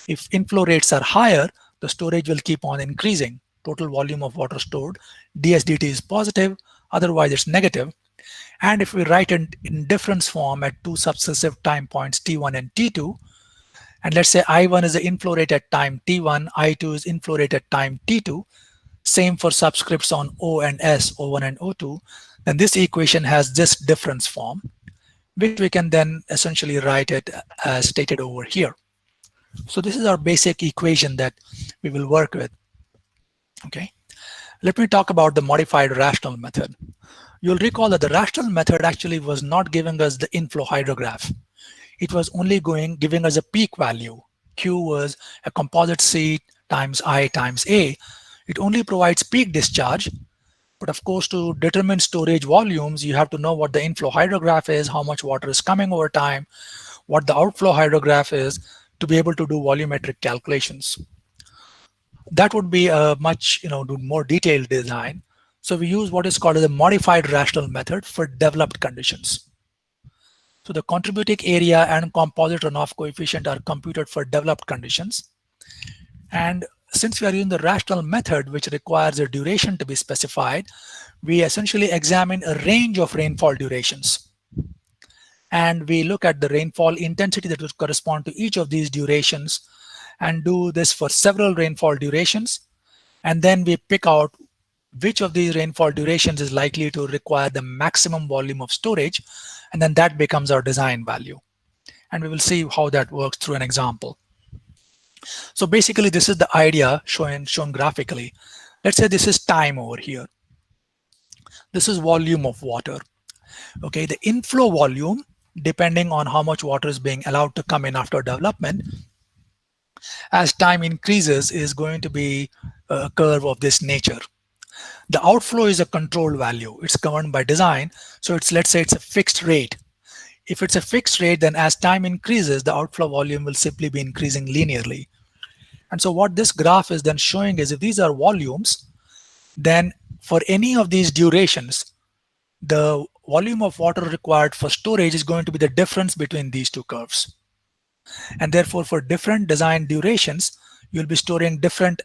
If inflow rates are higher, the storage will keep on increasing. Total volume of water stored, ds dt is positive, otherwise it's negative. And if we write it in difference form at two successive time points t1 and t2, and let's say I1 is the inflow rate at time t1, I2 is inflow rate at time t2, same for subscripts on O and S, O1 and O2, then this equation has this difference form, which we can then essentially write it as stated over here. So this is our basic equation that we will work with. Okay, let me talk about the modified rational method. You'll recall that the rational method actually was not giving us the inflow hydrograph. It was only giving us a peak value. Q was a composite C times I times A. It only provides peak discharge, but of course to determine storage volumes, you have to know what the inflow hydrograph is, how much water is coming over time, what the outflow hydrograph is, to be able to do volumetric calculations. That would be a much more detailed design. So we use what is called as a modified rational method for developed conditions. So the contributing area and composite runoff coefficient are computed for developed conditions. And since we are using the rational method, which requires a duration to be specified, we essentially examine a range of rainfall durations. And we look at the rainfall intensity that would correspond to each of these durations and do this for several rainfall durations. And then we pick out which of these rainfall durations is likely to require the maximum volume of storage. And then that becomes our design value. And we will see how that works through an example. So basically, this is the idea shown graphically. Let's say this is time over here. This is volume of water. Okay, the inflow volume, depending on how much water is being allowed to come in after development, as time increases, is going to be a curve of this nature. The outflow is a control value. It's governed by design. So it's, let's say it's a fixed rate. If it's a fixed rate, then as time increases, the outflow volume will simply be increasing linearly. And so what this graph is then showing is if these are volumes, then for any of these durations, the volume of water required for storage is going to be the difference between these two curves. And therefore, for different design durations, you'll be storing different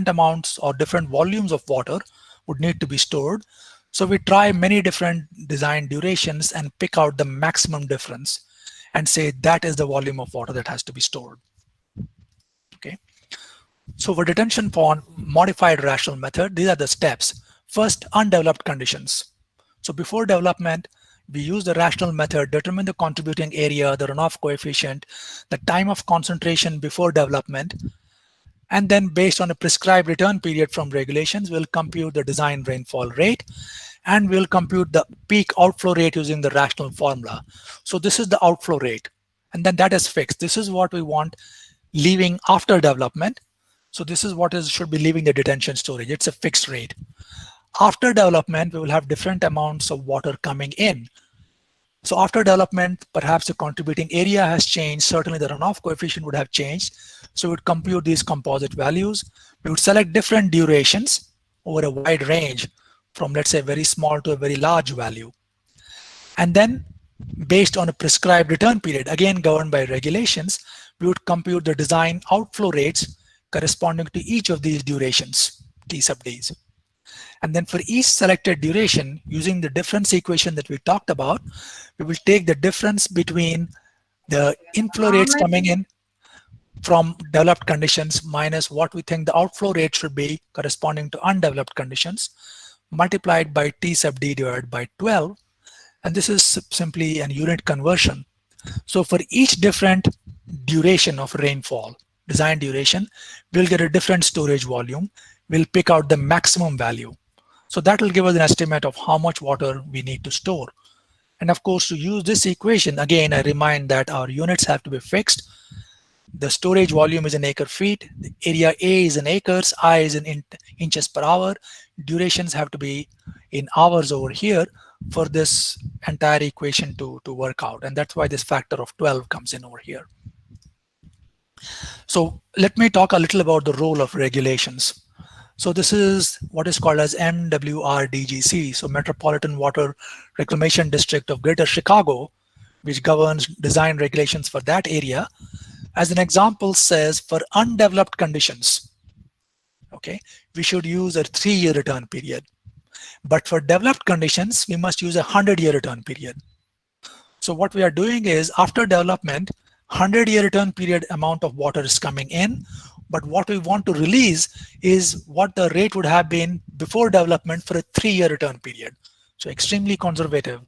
amounts or different volumes of water would need to be stored. So we try many different design durations and pick out the maximum difference and say that is the volume of water that has to be stored. Okay. So for detention pond modified rational method, these are the steps. First, undeveloped conditions. So before development, we use the rational method, determine the contributing area, the runoff coefficient, the time of concentration before development, and then based on a prescribed return period from regulations, we'll compute the design rainfall rate, and we'll compute the peak outflow rate using the rational formula. So this is the outflow rate, and then that is fixed. This is what we want leaving after development. So this is what should be leaving the detention storage. It's a fixed rate. After development, we will have different amounts of water coming in. So after development, perhaps the contributing area has changed. Certainly the runoff coefficient would have changed. So we would compute these composite values. We would select different durations over a wide range from, let's say, very small to a very large value. And then based on a prescribed return period, again governed by regulations, we would compute the design outflow rates corresponding to each of these durations, T sub Ds. And then for each selected duration, using the difference equation that we talked about, we will take the difference between the inflow rates coming in from developed conditions minus what we think the outflow rate should be corresponding to undeveloped conditions, multiplied by T sub D divided by 12. And this is simply an unit conversion. So for each different duration of rainfall, design duration, we'll get a different storage volume. We'll pick out the maximum value. So that will give us an estimate of how much water we need to store. And of course, to use this equation, again, I remind that our units have to be fixed. The storage volume is in acre feet. The area A is in acres. I is in inches per hour. Durations have to be in hours over here for this entire equation to work out. And that's why this factor of 12 comes in over here. So let me talk a little about the role of regulations. So this is what is called as MWRDGC, so Metropolitan Water Reclamation District of Greater Chicago, which governs design regulations for that area. As an example says, for undeveloped conditions, okay, we should use a 3-year return period. But for developed conditions, we must use a 100-year return period. So what we are doing is, after development, 100-year return period amount of water is coming in. But what we want to release is what the rate would have been before development for a 3-year return period. So extremely conservative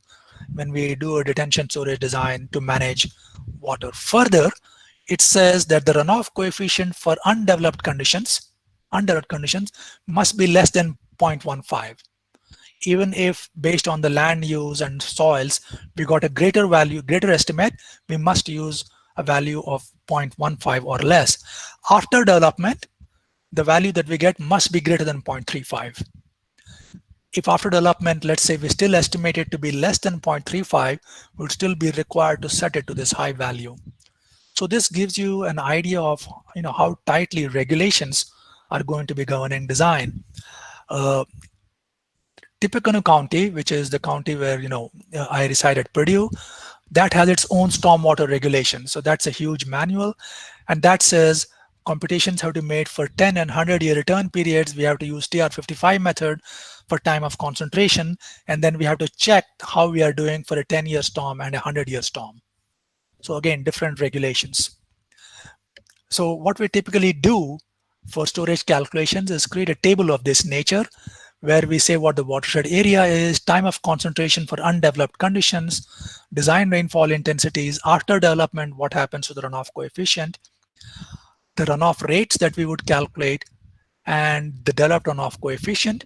when we do a detention storage design to manage water. Further, it says that the runoff coefficient for undeveloped conditions must be less than 0.15. Even if based on the land use and soils, we got a greater estimate, we must use a value of 0.15 or less. After development, the value that we get must be greater than 0.35. If after development, let's say we still estimate it to be less than 0.35, we'll still be required to set it to this high value. So this gives you an idea of how tightly regulations are going to be governing design. Tippecanoe County, which is the county where I reside at Purdue, that has its own stormwater regulation. So that's a huge manual, and that says computations have to be made for 10 and 100-year return periods. We have to use TR55 method for time of concentration, and then we have to check how we are doing for a 10-year storm and a 100-year storm. So again, different regulations. So what we typically do for storage calculations is create a table of this nature, where we say what the watershed area is, time of concentration for undeveloped conditions, design rainfall intensities, after development, what happens to the runoff coefficient, the runoff rates that we would calculate, and the developed runoff coefficient.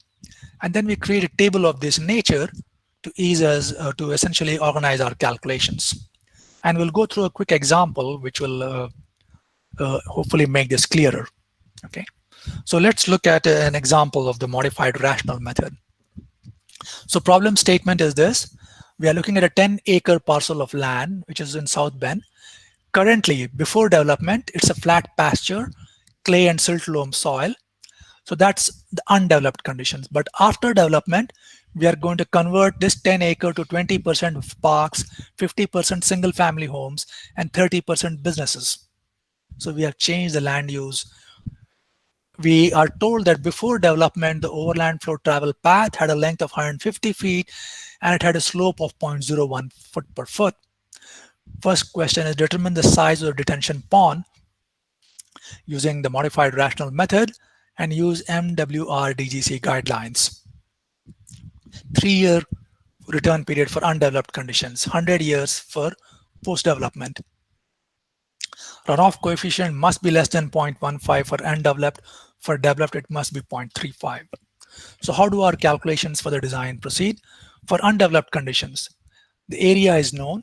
And then we create a table of this nature to ease us to essentially organize our calculations. And we'll go through a quick example, which will hopefully make this clearer. Okay. So let's look at an example of the modified rational method. So problem statement is this. We are looking at a 10-acre parcel of land, which is in South Bend. Currently, before development, it's a flat pasture, clay and silt loam soil. So that's the undeveloped conditions. But after development, we are going to convert this 10-acre to 20% of parks, 50% single-family homes, and 30% businesses. So we have changed the land use. We are told that before development, the overland flow travel path had a length of 150 feet and it had a slope of 0.01 foot per foot. First question is determine the size of the detention pond using the modified rational method and use MWRDGC guidelines. 3-year return period for undeveloped conditions, 100 years for post-development. Runoff coefficient must be less than 0.15 for undeveloped. For developed, it must be 0.35. So how do our calculations for the design proceed? For undeveloped conditions, the area is known.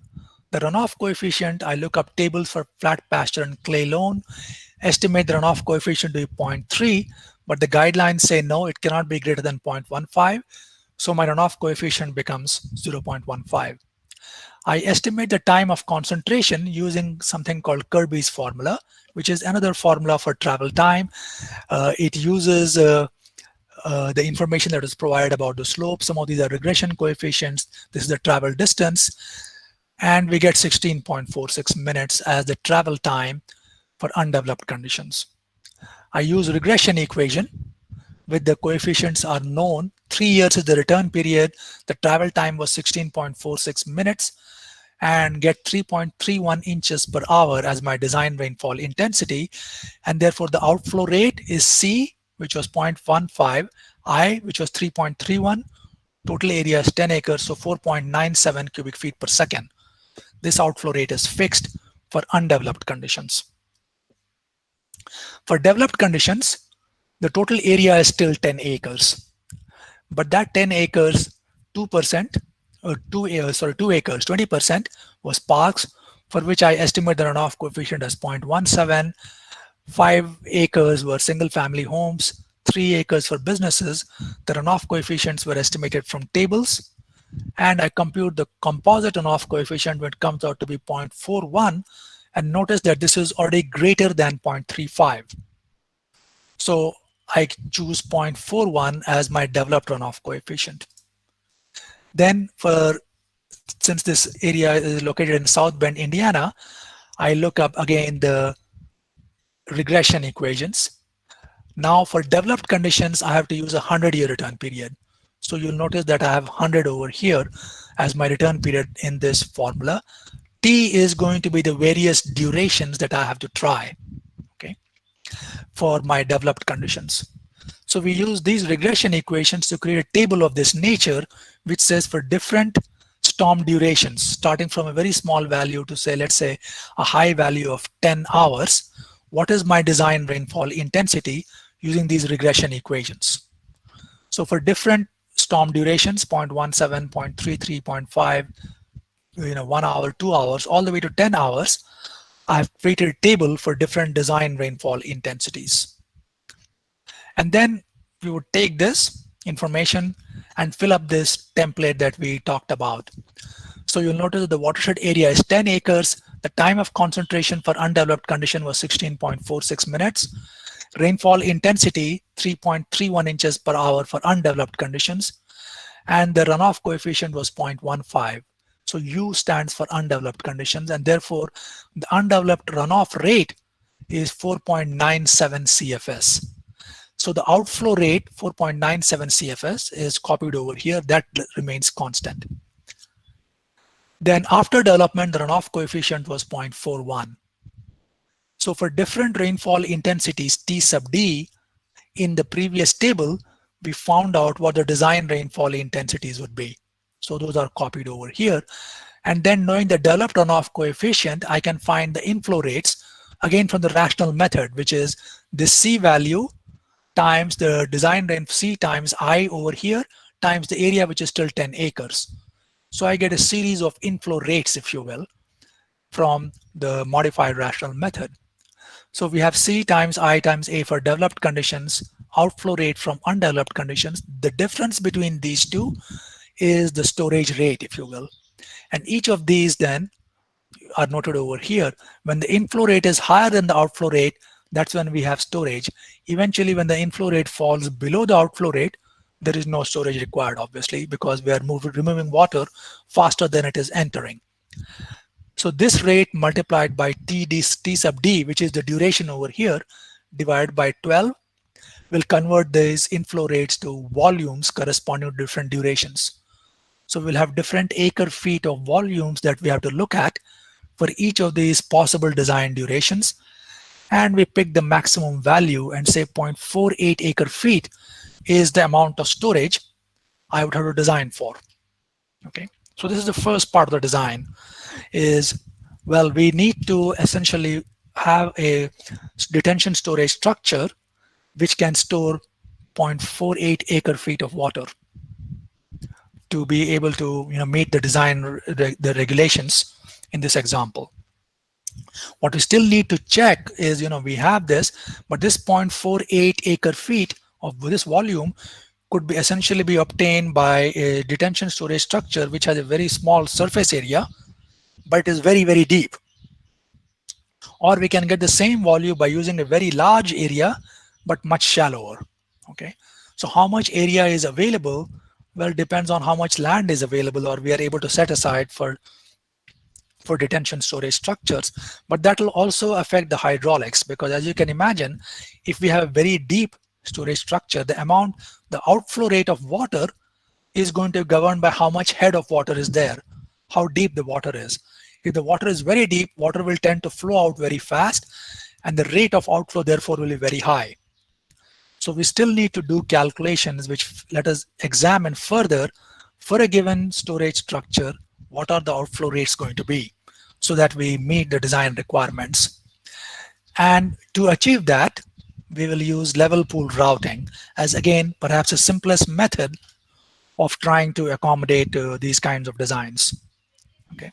The runoff coefficient, I look up tables for flat pasture and clay loam, estimate the runoff coefficient to be 0.3, but the guidelines say no, it cannot be greater than 0.15. So my runoff coefficient becomes 0.15. I estimate the time of concentration using something called Kirby's formula, which is another formula for travel time. It uses the information that is provided about the slope. Some of these are regression coefficients. This is the travel distance. And we get 16.46 minutes as the travel time for undeveloped conditions. I use regression equation with the coefficients are known. 3 years is the return period. The travel time was 16.46 minutes. And get 3.31 inches per hour as my design rainfall intensity. And therefore the outflow rate is C, which was 0.15, I, which was 3.31, total area is 10 acres, so 4.97 cubic feet per second. This outflow rate is fixed for undeveloped conditions. For developed conditions, the total area is still 10 acres. But that 10 acres, 2%, 2 acres, 20% was parks, for which I estimate the runoff coefficient as 0.17. 5 acres were single family homes, 3 acres for businesses. The runoff coefficients were estimated from tables, and I compute the composite runoff coefficient when it comes out to be 0.41, and notice that this is already greater than 0.35. So I choose 0.41 as my developed runoff coefficient. Then since this area is located in South Bend, Indiana, I look up again the regression equations. Now for developed conditions, I have to use a 100-year return period. So you'll notice that I have 100 over here as my return period in this formula. T is going to be the various durations that I have to try, okay, for my developed conditions. So we use these regression equations to create a table of this nature, which says for different storm durations, starting from a very small value to say, let's say a high value of 10 hours, what is my design rainfall intensity using these regression equations. So for different storm durations, 0.17, 0.33, 0.5, 1 hour, 2 hours, all the way to 10 hours, I've created a table for different design rainfall intensities. And then we would take this information and fill up this template that we talked about. So you'll notice that the watershed area is 10 acres. The time of concentration for undeveloped condition was 16.46 minutes. Rainfall intensity, 3.31 inches per hour for undeveloped conditions. And the runoff coefficient was 0.15. So U stands for undeveloped conditions, and therefore the undeveloped runoff rate is 4.97 CFS. So the outflow rate 4.97 CFS is copied over here. That remains constant. Then after development, the runoff coefficient was 0.41. So for different rainfall intensities T sub D in the previous table, we found out what the design rainfall intensities would be. So those are copied over here. And then knowing the developed runoff coefficient, I can find the inflow rates again from the rational method, which is this C value times the design rain C times I over here times the area, which is still 10 acres. So I get a series of inflow rates, if you will, from the modified rational method. So we have C times I times A for developed conditions, outflow rate from undeveloped conditions. The difference between these two is the storage rate, if you will. And each of these then are noted over here. When the inflow rate is higher than the outflow rate, that's when we have storage. Eventually, when the inflow rate falls below the outflow rate, there is no storage required, obviously, because we are removing water faster than it is entering. So this rate multiplied by T sub D, which is the duration over here, divided by 12, will convert these inflow rates to volumes corresponding to different durations. So we'll have different acre feet of volumes that we have to look at for each of these possible design durations. And we pick the maximum value and say 0.48 acre feet is the amount of storage I would have to design for. Okay, so this is the first part of the design is, well, we need to essentially have a detention storage structure which can store 0.48 acre feet of water to be able to meet the design the regulations in this example. What we still need to check is, we have this, but this 0.48 acre feet of this volume could be essentially be obtained by a detention storage structure which has a very small surface area, but it is very, very deep. Or we can get the same volume by using a very large area, but much shallower. Okay, so how much area is available? Well, depends on how much land is available or we are able to set aside for detention storage structures. But that will also affect the hydraulics, because as you can imagine, if we have a very deep storage structure, the outflow rate of water is going to be governed by how much head of water is there, how deep the water is. If the water is very deep, water will tend to flow out very fast, and the rate of outflow therefore will be very high. So we still need to do calculations which let us examine further for a given storage structure, what are the outflow rates going to be, so that we meet the design requirements. And to achieve that, we will use level pool routing as, again, perhaps the simplest method of trying to accommodate these kinds of designs. Okay.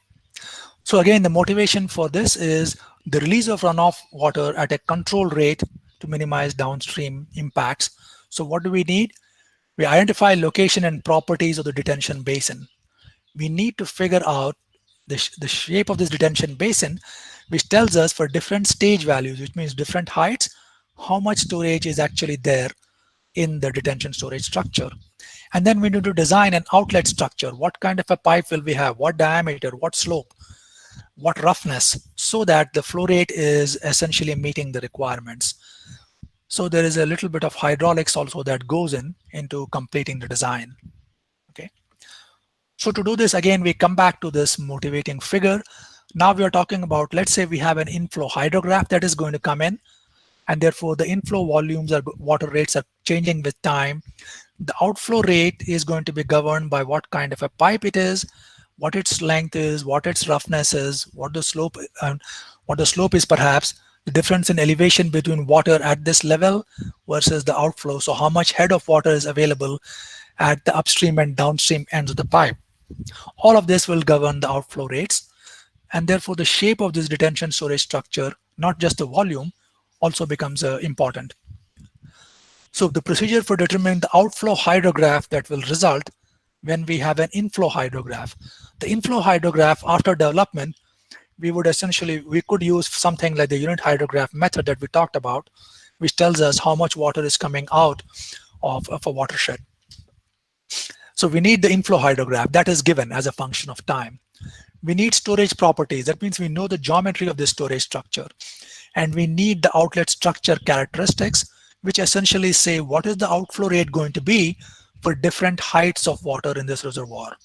So again, the motivation for this is the release of runoff water at a controlled rate to minimize downstream impacts. So what do we need? We identify location and properties of the detention basin. We need to figure out the shape of this detention basin, which tells us for different stage values, which means different heights, how much storage is actually there in the detention storage structure. And then we need to design an outlet structure. What kind of a pipe will we have? What diameter? What slope? What roughness? So that the flow rate is essentially meeting the requirements. So there is a little bit of hydraulics also that goes into completing the design. Okay. So to do this, again, we come back to this motivating figure. Now we are talking about, let's say we have an inflow hydrograph that is going to come in, and therefore the inflow volumes or water rates are changing with time. The outflow rate is going to be governed by what kind of a pipe it is, what its length is, what its roughness is, what the slope is, perhaps the difference in elevation between water at this level versus the outflow. So how much head of water is available at the upstream and downstream ends of the pipe. All of this will govern the outflow rates, and therefore the shape of this detention storage structure, not just the volume, also becomes important. So the procedure for determining the outflow hydrograph that will result when we have an inflow hydrograph. The inflow hydrograph after development, we could use something like the unit hydrograph method that we talked about, which tells us how much water is coming out of a watershed. So we need the inflow hydrograph that is given as a function of time. We need storage properties. That means we know the geometry of the storage structure. And we need the outlet structure characteristics, which essentially say what is the outflow rate going to be for different heights of water in this reservoir.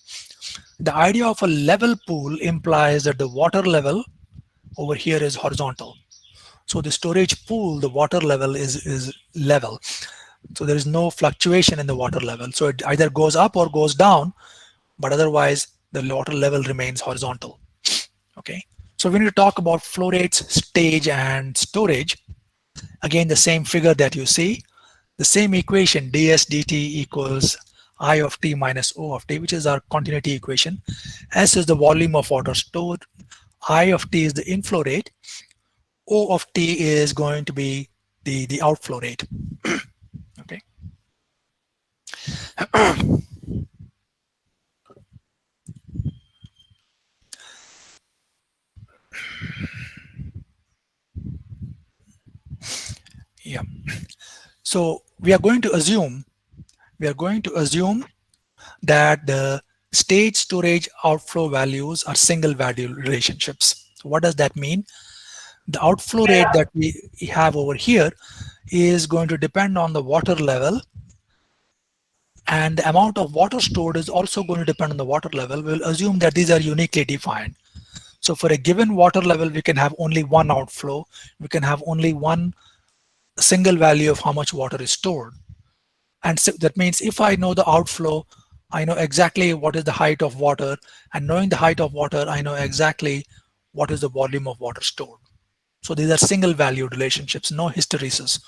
The idea of a level pool implies that the water level over here is horizontal. So the storage pool, the water level is level. So there is no fluctuation in the water level. So it either goes up or goes down, but otherwise the water level remains horizontal. Okay. So we need to talk about flow rates, stage, and storage. Again, the same figure that you see, the same equation, ds dt equals I of t minus O of t, which is our continuity equation. S is the volume of water stored. I of t is the inflow rate. O of t is going to be the outflow rate. Okay. Yeah. So we are going to assume that the stage, storage, outflow values are single value relationships. So what does that mean? The outflow rate that we have over here is going to depend on the water level, and the amount of water stored is also going to depend on the water level. We'll assume that these are uniquely defined. So for a given water level, we can have only one outflow. We can have only one single value of how much water is stored. And so that means if I know the outflow, I know exactly what is the height of water, and knowing the height of water, I know exactly what is the volume of water stored. So these are single valued relationships, no hysteresis.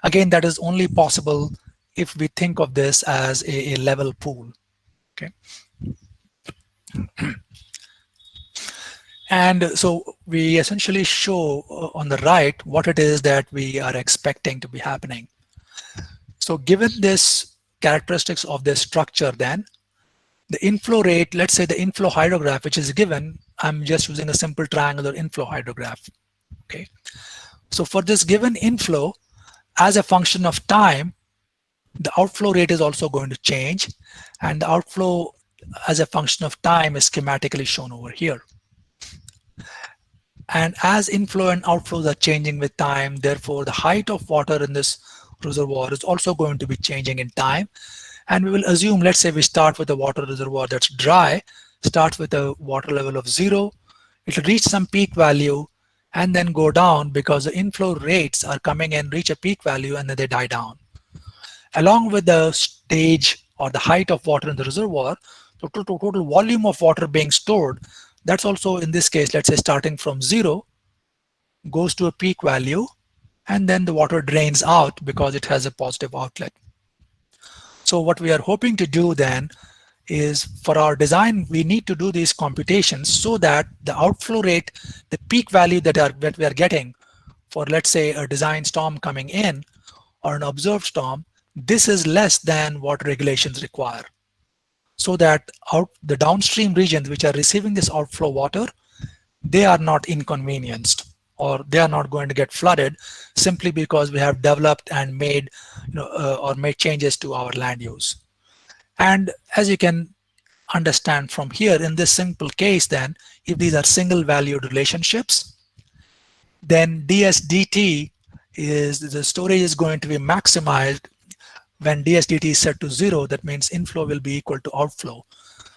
Again, that is only possible if we think of this as a level pool. Okay. And so we essentially show on the right what it is that we are expecting to be happening. So given this characteristics of this structure, then the inflow rate, let's say the inflow hydrograph, which is given, I'm just using a simple triangular inflow hydrograph. Okay. So for this given inflow, as a function of time, the outflow rate is also going to change, and the outflow as a function of time is schematically shown over here. And as inflow and outflows are changing with time, therefore the height of water in this reservoir is also going to be changing in time. And we will assume, let's say we start with a water reservoir that's dry, starts with a water level of 0, it will reach some peak value and then go down because the inflow rates are coming in, reach a peak value, and then they die down. Along with the stage or the height of water in the reservoir, the total volume of water being stored, that's also in this case, let's say starting from 0, goes to a peak value, and then the water drains out because it has a positive outlet. So what we are hoping to do then is, for our design, we need to do these computations so that the outflow rate, the peak value that we are getting for, let's say, a design storm coming in or an observed storm, this is less than what regulations require, so that the downstream regions which are receiving this outflow water, they are not inconvenienced, or they are not going to get flooded simply because we have developed and made, or made changes to our land use. And as you can understand from here, in this simple case, then if these are single valued relationships, then ds dt is, the storage is going to be maximized when ds dt is set to 0. That means inflow will be equal to outflow.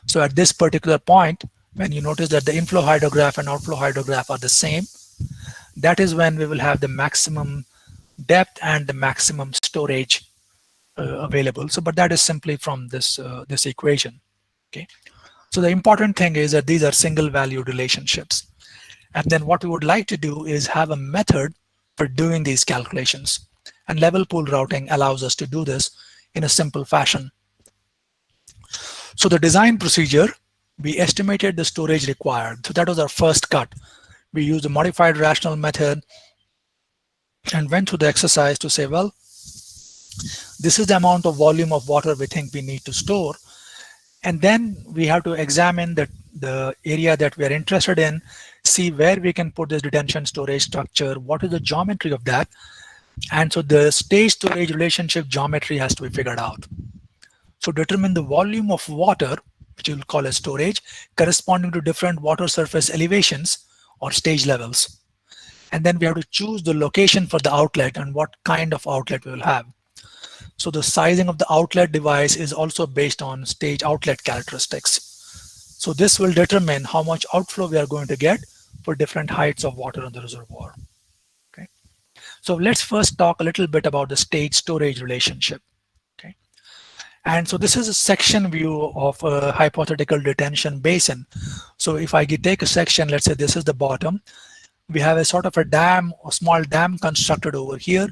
So at this particular point, when you notice that the inflow hydrograph and outflow hydrograph are the same, that is when we will have the maximum depth and the maximum storage available. So, but that is simply from this this equation. Okay. So the important thing is that these are single value relationships. And then what we would like to do is have a method for doing these calculations. And level pool routing allows us to do this in a simple fashion. So the design procedure, we estimated the storage required. So that was our first cut. We used a modified rational method and went through the exercise to say, well, this is the amount of volume of water we think we need to store. And then we have to examine the area that we are interested in, see where we can put this detention storage structure, what is the geometry of that. And so the stage storage relationship geometry has to be figured out. to determine the volume of water, which we'll call as storage, corresponding to different water surface elevations or stage levels. And then we have to choose the location for the outlet and what kind of outlet we will have. So the sizing of the outlet device is also based on stage outlet characteristics. So this will determine how much outflow we are going to get for different heights of water in the reservoir. Okay. So let's first talk a little bit about the stage storage relationship. Okay. And so this is a section view of a hypothetical detention basin. So if I take a section, let's say this is the bottom, we have a sort of a dam or small dam constructed over here,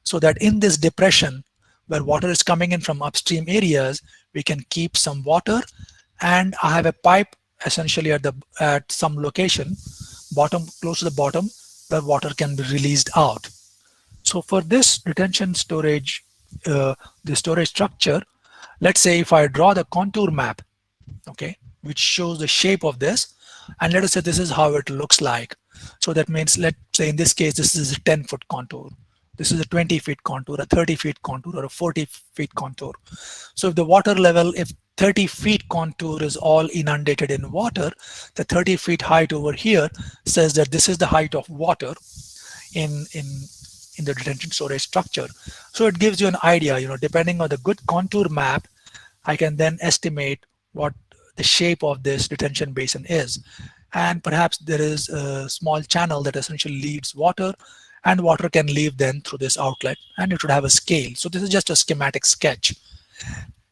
so that in this depression where water is coming in from upstream areas, we can keep some water, and I have a pipe essentially at some location, close to the bottom, where water can be released out. So for this detention storage, the storage structure, let's say if I draw the contour map, okay, which shows the shape of this, and let us say this is how it looks like. So that means, let's say in this case, this is a 10-foot contour. This is a 20-feet contour, a 30-feet contour, or a 40-feet contour. So if the water level, if 30-feet contour is all inundated in water, the 30-feet height over here says that this is the height of water in the detention storage structure. So it gives you an idea, depending on the good contour map, I can then estimate what the shape of this detention basin is. And perhaps there is a small channel that essentially leads water, and water can leave then through this outlet, and it would have a scale. So this is just a schematic sketch.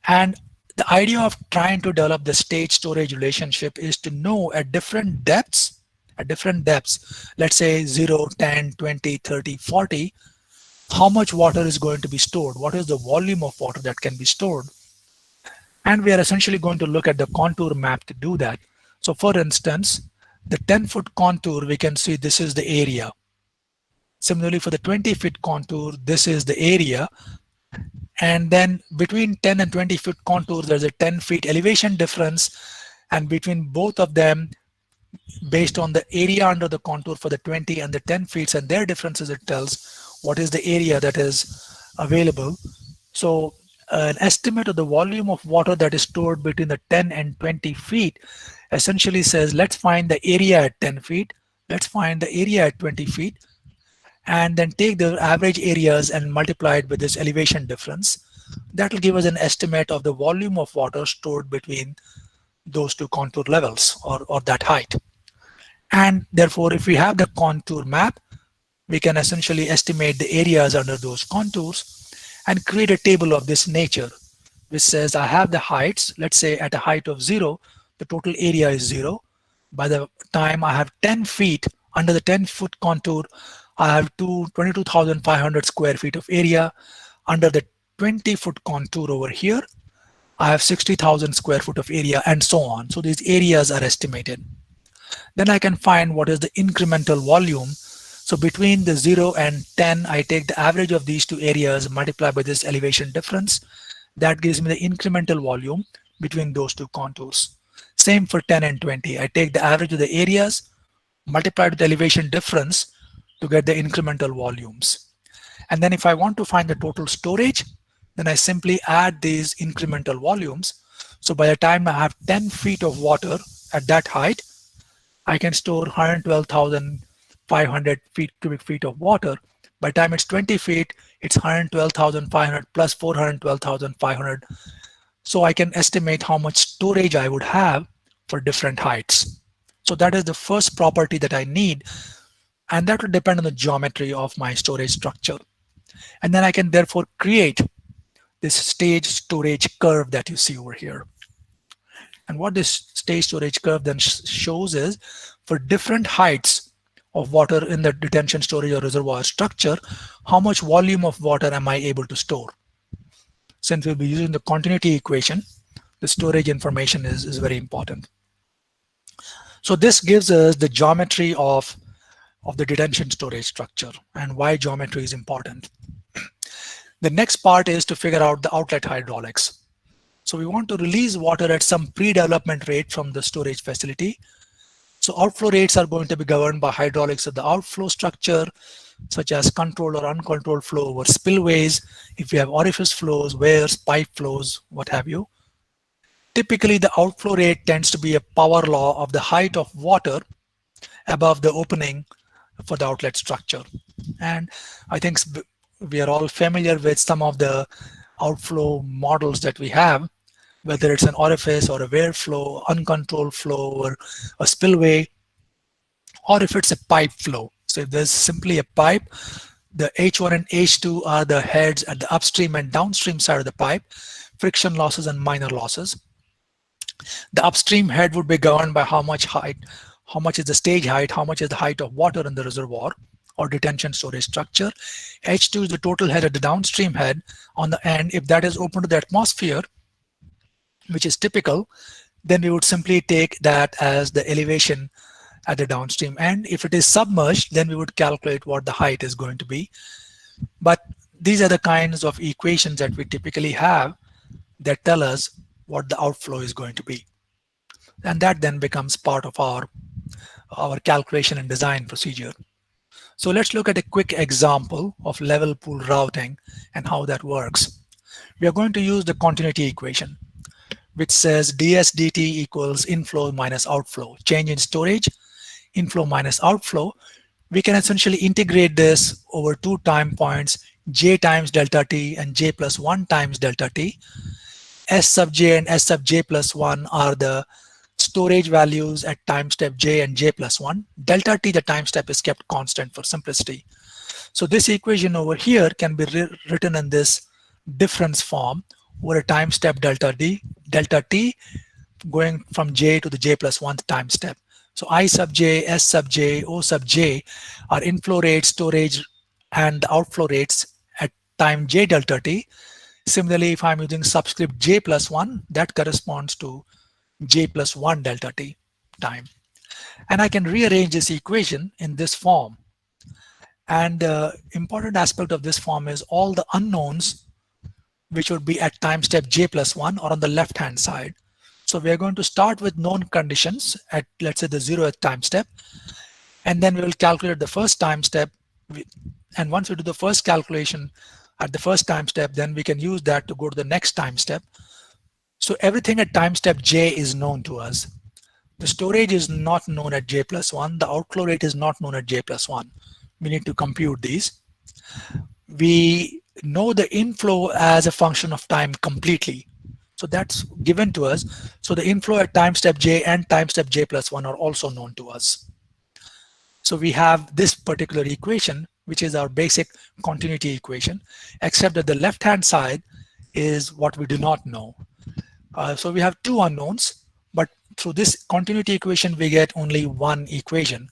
And the idea of trying to develop the stage storage relationship is to know at different depths, let's say 0, 10, 20, 30, 40, how much water is going to be stored, what is the volume of water that can be stored. And we are essentially going to look at the contour map to do that. So for instance, the 10-foot contour, we can see this is the area. Similarly, for the 20-foot contour, this is the area. And then between 10 and 20-foot contour, there's a 10-feet elevation difference. And between both of them, based on the area under the contour for the 20 and the 10 feet and their differences, it tells what is the area that is available. So an estimate of the volume of water that is stored between the 10 and 20 feet essentially says, let's find the area at 10 feet, let's find the area at 20 feet, and then take the average areas and multiply it with this elevation difference. That will give us an estimate of the volume of water stored between those two contour levels or that height. And therefore, if we have the contour map, we can essentially estimate the areas under those contours and create a table of this nature, which says I have the heights. Let's say at a height of 0, the total area is 0. By the time I have 10 feet under the 10-foot contour, I have 22,500 square feet of area. Under the 20-foot contour over here, I have 60,000 square foot of area, and so on. So these areas are estimated. Then I can find what is the incremental volume. So between the 0 and 10, I take the average of these two areas, multiply by this elevation difference. That gives me the incremental volume between those two contours. Same for 10 and 20. I take the average of the areas, multiply with the elevation difference to get the incremental volumes. And then if I want to find the total storage, then I simply add these incremental volumes. So by the time I have 10 feet of water at that height, I can store 112,500 cubic feet of water. By the time it's 20 feet, it's 112,500 plus 412,500. So I can estimate how much storage I would have for different heights. So that is the first property that I need. And that will depend on the geometry of my storage structure. And then I can therefore create this stage storage curve that you see over here. And what this stage storage curve then shows is, for different heights of water in the detention storage or reservoir structure, how much volume of water am I able to store? Since we'll be using the continuity equation, the storage information is very important. So this gives us the geometry of the detention storage structure and why geometry is important. The next part is to figure out the outlet hydraulics. So we want to release water at some pre-development rate from the storage facility. So outflow rates are going to be governed by hydraulics of the outflow structure, such as controlled or uncontrolled flow over spillways, if you have orifice flows, wears, pipe flows, what have you. Typically, the outflow rate tends to be a power law of the height of water above the opening for the outlet structure. And I think we are all familiar with some of the outflow models that we have, whether it's an orifice or a wear flow, uncontrolled flow, or a spillway, or if it's a pipe flow. So if there's simply a pipe, the H1 and H2 are the heads at the upstream and downstream side of the pipe, friction losses and minor losses. The upstream head would be governed by how much height, how much is the stage height, how much is the height of water in the reservoir or detention storage structure. H2 is the total head at the downstream head on the end. If that is open to the atmosphere, which is typical, then we would simply take that as the elevation at the downstream end. If it is submerged, then we would calculate what the height is going to be. But these are the kinds of equations that we typically have that tell us what the outflow is going to be. And that then becomes part of our calculation and design procedure. So let's look at a quick example of level pool routing and how that works. We are going to use the continuity equation, which says ds dt equals inflow minus outflow, change in storage, inflow minus outflow. We can essentially integrate this over two time points, j times delta t and j plus 1 times delta t. S sub j and S sub j plus 1 are the storage values at time step j and j plus 1. Delta t, the time step, is kept constant for simplicity. So this equation over here can be written in this difference form, where a time step delta t going from j to the j plus 1th time step. So I sub j, S sub j, O sub j are inflow rates, storage, and the outflow rates at time j delta t. Similarly, if I'm using subscript j plus 1, that corresponds to j plus 1 delta t time. And I can rearrange this equation in this form. And the important aspect of this form is all the unknowns, which would be at time step j plus 1, or on the left hand side. So we're going to start with known conditions at, let's say, the 0th time step, and then we will calculate the first time step. And once we do the first calculation at the first time step, then we can use that to go to the next time step. So everything at time step j is known to us. The storage is not known at j plus 1. The outflow rate is not known at j plus 1. We need to compute these. We know the inflow as a function of time completely. So that's given to us. So the inflow at time step j and time step j plus 1 are also known to us. So we have this particular equation, which is our basic continuity equation, except that the left-hand side is what we do not know. So we have two unknowns, but through this continuity equation, we get only one equation.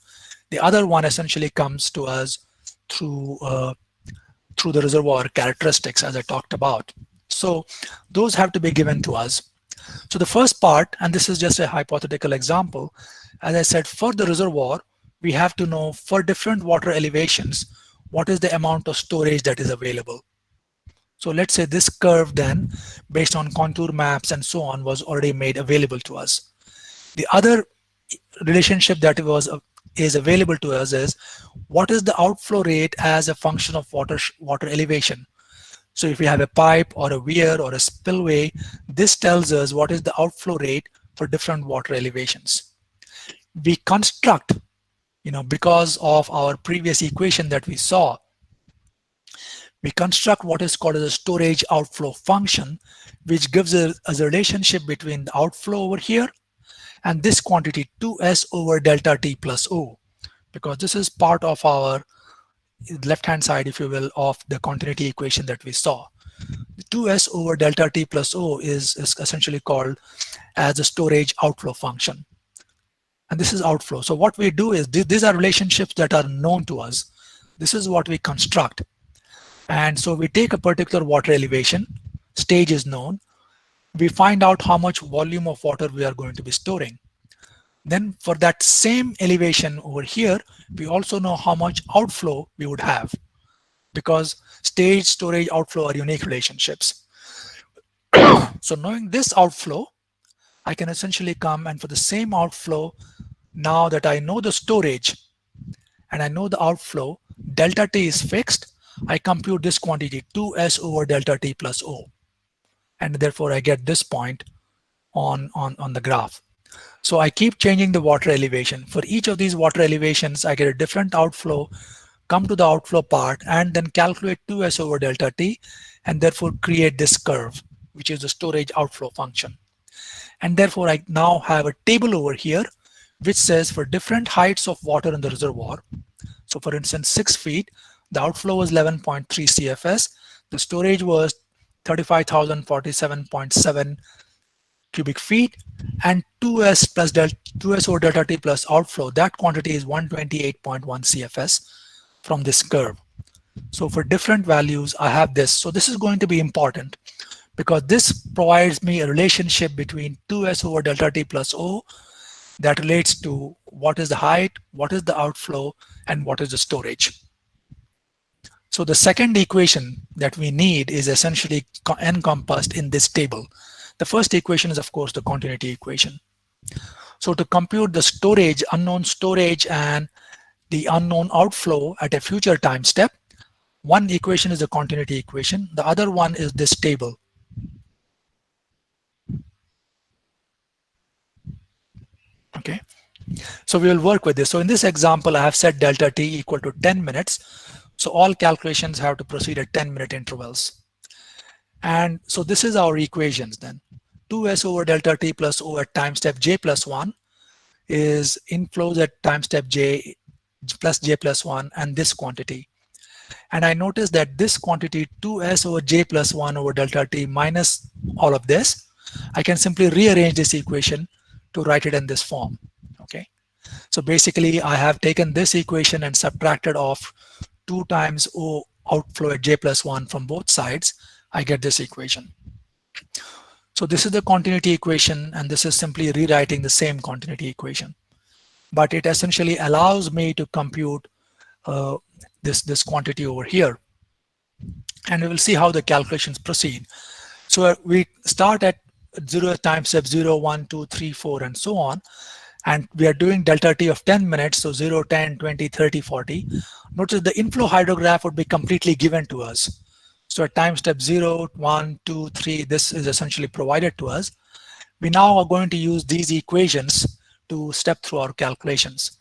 The other one essentially comes to us through the reservoir characteristics, as I talked about. So those have to be given to us. So the first part, and this is just a hypothetical example, as I said, for the reservoir, we have to know for different water elevations, what is the amount of storage that is available. So let's say this curve then, based on contour maps and so on, was already made available to us. The other relationship that is available to us is what is the outflow rate as a function of water elevation. So if we have a pipe or a weir or a spillway, this tells us what is the outflow rate for different water elevations. We construct, because of our previous equation that we saw, we construct what is called as a storage outflow function, which gives us a relationship between the outflow over here and this quantity 2s over delta t plus o, because this is part of our left-hand side, if you will, of the continuity equation that we saw. 2s over delta t plus o is essentially called as a storage outflow function. And this is outflow. So what we do is, these are relationships that are known to us. This is what we construct. And so we take a particular water elevation, stage is known. We find out how much volume of water we are going to be storing. Then for that same elevation over here, we also know how much outflow we would have, because stage, storage, outflow are unique relationships. So knowing this outflow, I can essentially come and for the same outflow, Now that I know the storage and I know the outflow, delta T is fixed. I compute this quantity 2S over delta T plus O. And therefore I get this point on the graph. So I keep changing the water elevation. For each of these water elevations, I get a different outflow, come to the outflow part, and then calculate 2S over delta T, and therefore create this curve, which is the storage outflow function. And therefore I now have a table over here, which says for different heights of water in the reservoir. So for instance, 6 feet, the outflow was 11.3 CFS, the storage was 35,047.7 cubic feet, and 2S plus 2S over delta T plus outflow, that quantity is 128.1 CFS from this curve. So for different values, I have this. So this is going to be important because this provides me a relationship between 2S over delta T plus O that relates to what is the height, what is the outflow, and what is the storage. So the second equation that we need is essentially encompassed in this table. The first equation is, of course, the continuity equation. So to compute the storage, unknown storage, and the unknown outflow at a future time step, one equation is the continuity equation. The other one is this table. Okay, so we will work with this. So in this example, I have set delta T equal to 10 minutes. So all calculations have to proceed at 10-minute intervals. And so this is our equations then. 2S over delta T plus O at time step J plus 1 is inflows at time step J plus J plus 1 and this quantity. And I notice that this quantity 2S over J plus 1 over delta T minus all of this, I can simply rearrange this equation to write it in this form. Okay, so basically I have taken this equation and subtracted off 2 times O outflow at J plus 1 from both sides. I get this equation. So this is the continuity equation, and this is simply rewriting the same continuity equation. But it essentially allows me to compute this quantity over here. And we will see how the calculations proceed. So we start at 0 time step 0, 1, 2, 3, 4, and so on. And we are doing delta T of 10 minutes, so 0, 10, 20, 30, 40. Notice the inflow hydrograph would be completely given to us. So at time step 0, 1, 2, 3, this is essentially provided to us. We now are going to use these equations to step through our calculations.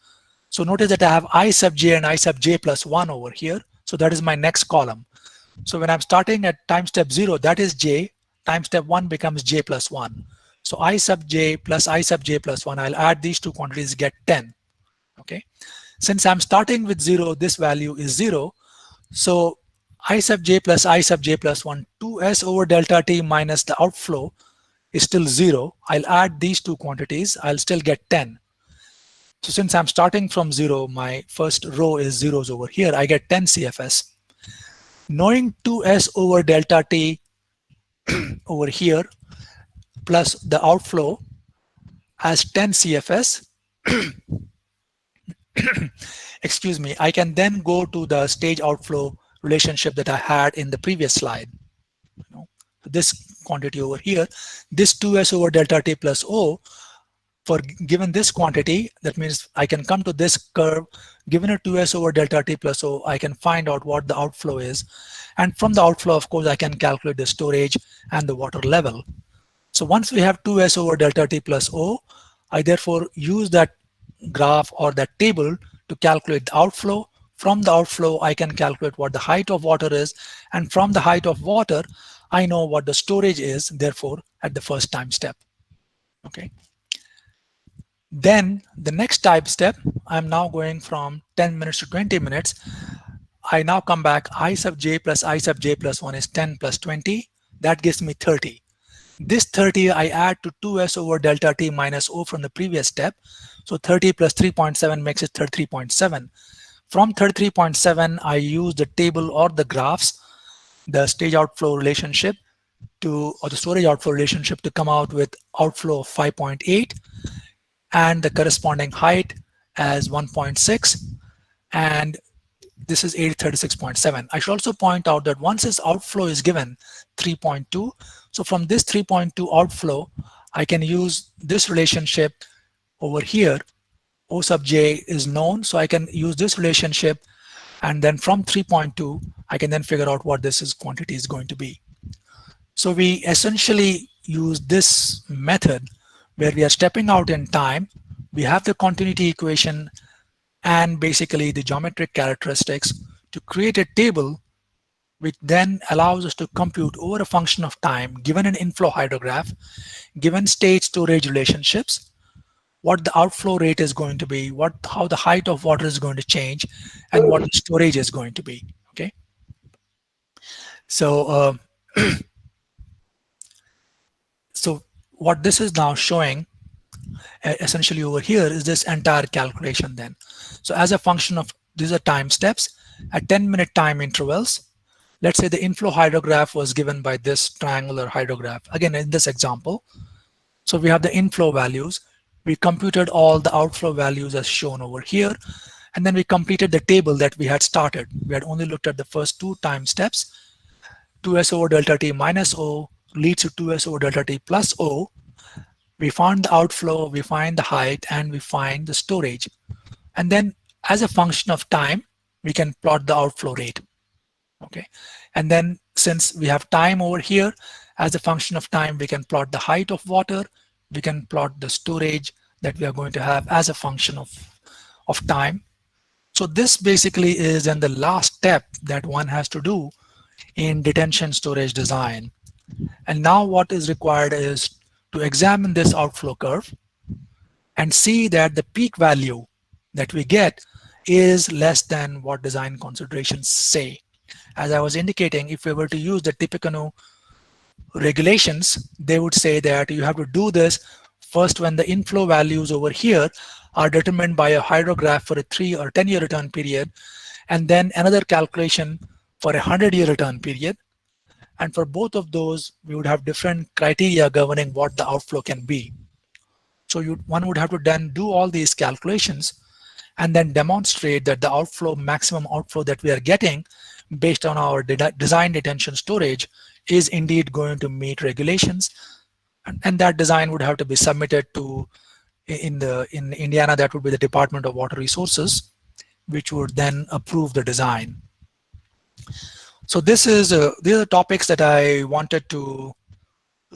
So notice that I have I sub j and I sub j plus 1 over here. So that is my next column. So when I'm starting at time step 0, that is j. Time step 1 becomes j plus 1. So I sub j plus I sub j plus 1, I'll add these two quantities, get 10. Okay. Since I'm starting with 0, this value is 0. So I sub j plus 1, 2s over delta t minus the outflow is still 0. I'll add these two quantities. I'll still get 10. So since I'm starting from 0, my first row is zeros over here. I get 10 CFS. Knowing 2s over delta t over here plus the outflow as 10 CFS, excuse me, I can then go to the stage outflow relationship that I had in the previous slide. This quantity over here, this 2s over delta t plus O, for given this quantity, that means I can come to this curve, given a 2s over delta t plus O, I can find out what the outflow is. And from the outflow, of course, I can calculate the storage and the water level. So once we have 2s over delta t plus O, I therefore use that graph or that table to calculate the outflow. From the outflow, I can calculate what the height of water is. And from the height of water, I know what the storage is, therefore, at the first time step. Okay. Then the next time step, I'm now going from 10 minutes to 20 minutes. I now come back, I sub j plus 1 is 10 plus 20. That gives me 30. This 30 I add to 2s over delta t minus O from the previous step. So 30 plus 3.7 makes it 33.7. From 33.7, I use the table or the graphs, the stage outflow relationship or the storage outflow relationship to come out with outflow of 5.8 and the corresponding height as 1.6. And this is 836.7. I should also point out that once this outflow is given 3.2, so from this 3.2 outflow, I can use this relationship over here O sub j is known, so I can use this relationship, and then from 3.2 I can then figure out what this quantity is going to be. So we essentially use this method where we are stepping out in time. We have the continuity equation and basically the geometric characteristics to create a table which then allows us to compute over a function of time, given an inflow hydrograph, given state storage relationships, what the outflow rate is going to be, how the height of water is going to change, and what the storage is going to be. Okay. So so what this is now showing essentially over here is this entire calculation then. So as a function of, these are time steps at 10-minute time intervals. Let's say the inflow hydrograph was given by this triangular hydrograph. Again, in this example, so we have the inflow values. We computed all the outflow values as shown over here. And then we completed the table that we had started. We had only looked at the first two time steps. 2s over delta t minus O leads to 2s over delta t plus O. We find the outflow, we find the height, and we find the storage. And then as a function of time, we can plot the outflow rate. Okay. And then since we have time over here, as a function of time, we can plot the height of water. We can plot the storage that we are going to have as a function of time. So this basically is then the last step that one has to do in detention storage design. And now what is required is to examine this outflow curve and see that the peak value that we get is less than what design considerations say. As I was indicating, if we were to use the Tippecanoe regulations, they would say that you have to do this first when the inflow values over here are determined by a hydrograph for a 3 or 10-year return period, and then another calculation for a 100-year return period. And for both of those, we would have different criteria governing what the outflow can be. So one would have to then do all these calculations and then demonstrate that the outflow, maximum outflow that we are getting based on our design detention storage is indeed going to meet regulations. And that design would have to be submitted to, in Indiana, that would be the Department of Water Resources, which would then approve the design. So these are the topics that I wanted to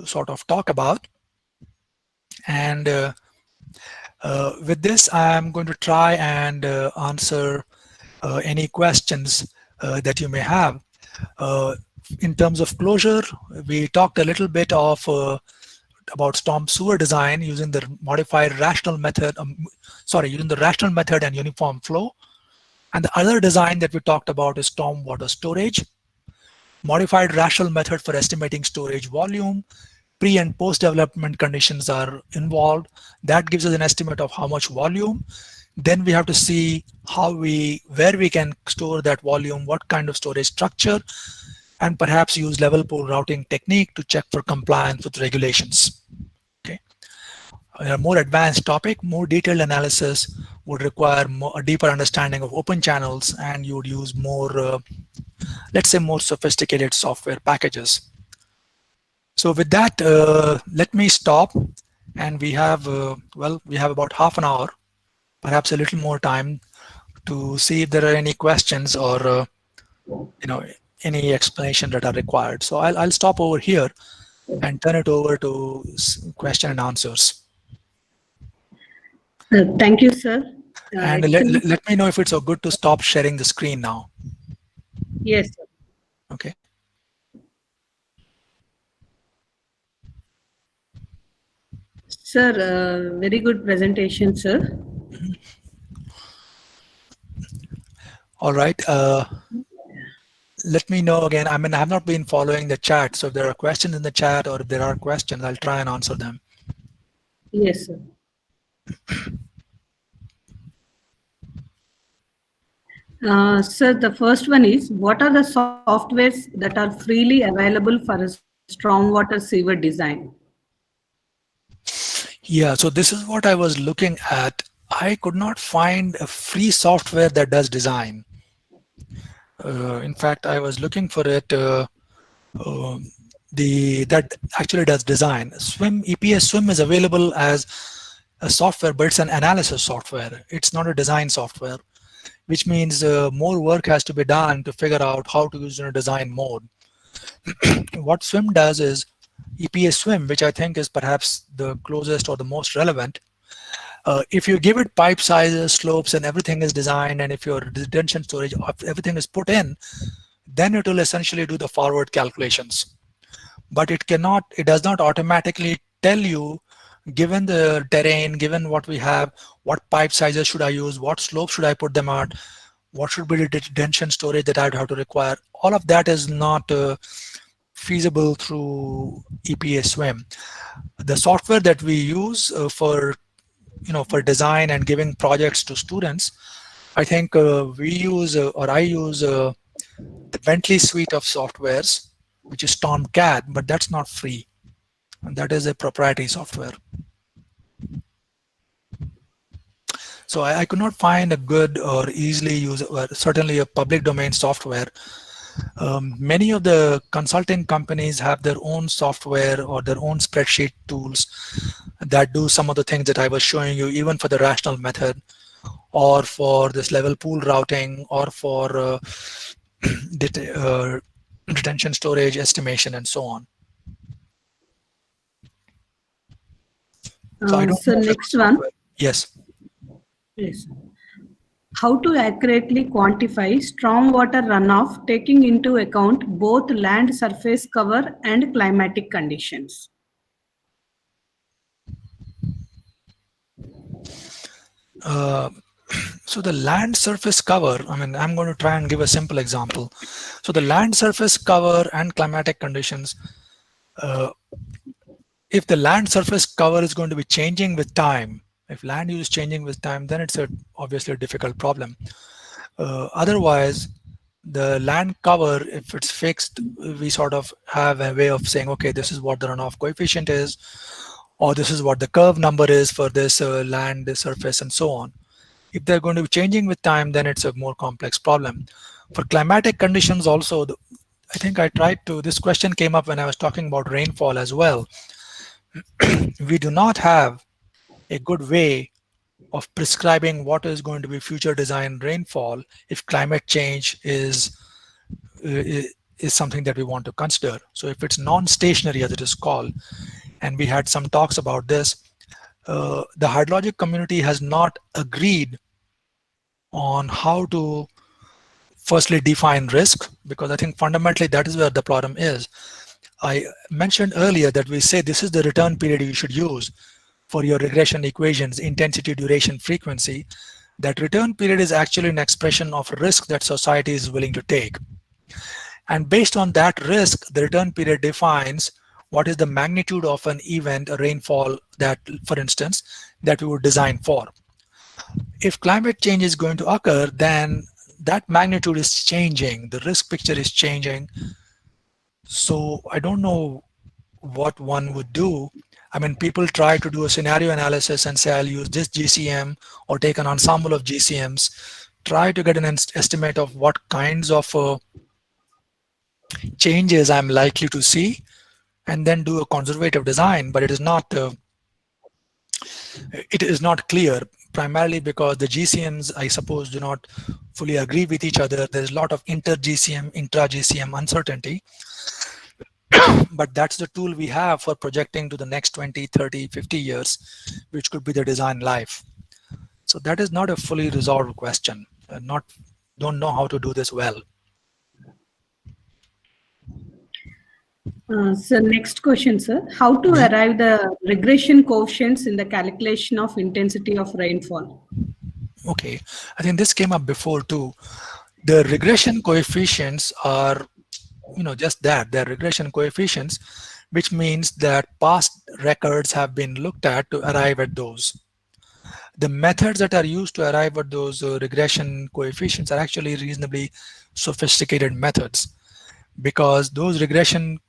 sort of talk about. And with this, I'm going to try and answer any questions that you may have. In terms of closure, we talked a little bit of about storm sewer design using the modified rational method, using the rational method and uniform flow. And the other design that we talked about is stormwater storage. Modified rational method for estimating storage volume. Pre and post development conditions are involved. That gives us an estimate of how much volume. Then we have to see where we can store that volume, what kind of storage structure, and perhaps use level pool routing technique to check for compliance with regulations. Okay. A more advanced topic, more detailed analysis would require a deeper understanding of open channels, and you would use more, let's say, more sophisticated software packages. So with that, let me stop, and we have about half an hour, perhaps a little more time, to see if there are any questions or any explanation that are required. So I'll stop over here and turn it over to question and answers. Thank you, sir. And let me know if it's so good to stop sharing the screen now. Yes, sir. Okay. Sir, very good presentation, sir. Mm-hmm. All right. Let me know again. I mean, I have not been following the chat, so if there are questions in the chat or if there are questions, I'll try and answer them. Yes, sir. Sir, the first one is, what are the softwares that are freely available for a stormwater sewer design? Yeah, so this is what I was looking at. I could not find a free software that does design. In fact, I was looking for it, that actually does design. EPS Swim is available as a software, but it's an analysis software. It's not a design software, which means more work has to be done to figure out how to use in a design mode. What Swim does is EPA Swim, which I think is perhaps the closest or the most relevant. If you give it pipe sizes, slopes, and everything is designed, and if your detention storage, everything is put in, then it will essentially do the forward calculations. But it does not automatically tell you, given the terrain, given what we have, what pipe sizes should I use, what slope should I put them at, what should be the detention storage that I'd have to require. All of that is not feasible through EPA Swim. The software that we use for design and giving projects to students, I think we use or I use the Bentley suite of softwares, which is STORMCAD, but that's not free. And that is a proprietary software. So I could not find a good or easily use, or certainly a public domain software. Many of the consulting companies have their own software or their own spreadsheet tools that do some of the things that I was showing you, even for the rational method, or for this level pool routing, or for detention storage estimation, and so on. So I don't know next one. Yes. Yes. How to accurately quantify stormwater runoff, taking into account both land surface cover and climatic conditions? So the land surface cover, I mean, I'm going to try and give a simple example. So the land surface cover and climatic conditions, if the land surface cover is going to be changing with time, if land use is changing with time, then it's obviously a difficult problem. Otherwise, the land cover, if it's fixed, we sort of have a way of saying, okay, this is what the runoff coefficient is, or this is what the curve number is for this land surface, and so on. If they're going to be changing with time, then it's a more complex problem. For climatic conditions also, I think I tried to, this question came up when I was talking about rainfall as well. We do not have a good way of prescribing what is going to be future design rainfall if climate change is something that we want to consider. So if it's non-stationary, as it is called, and we had some talks about this, the hydrologic community has not agreed on how to firstly define risk, because I think fundamentally that is where the problem is. I mentioned earlier that we say this is the return period you should use for your regression equations, intensity, duration, frequency. That return period is actually an expression of risk that society is willing to take. And based on that risk, the return period defines what is the magnitude of an event, a rainfall that, for instance, that we would design for. If climate change is going to occur, then that magnitude is changing, the risk picture is changing. So I don't know what one would do. I mean, people try to do a scenario analysis and say, I'll use this GCM or take an ensemble of GCMs, try to get an estimate of what kinds of changes I'm likely to see, and then do a conservative design. But it is not clear, primarily because the GCMs, I suppose, do not fully agree with each other. There's a lot of inter-GCM, intra-GCM uncertainty. But that's the tool we have for projecting to the next 20, 30, 50 years, which could be the design life. So that is not a fully resolved question. Don't know how to do this well. So next question, sir. How to arrive the regression coefficients in the calculation of intensity of rainfall? Okay, I think this came up before too. The regression coefficients are, just that, they're regression coefficients, which means that past records have been looked at to arrive at those. The methods that are used to arrive at those regression coefficients are actually reasonably sophisticated methods, because those regression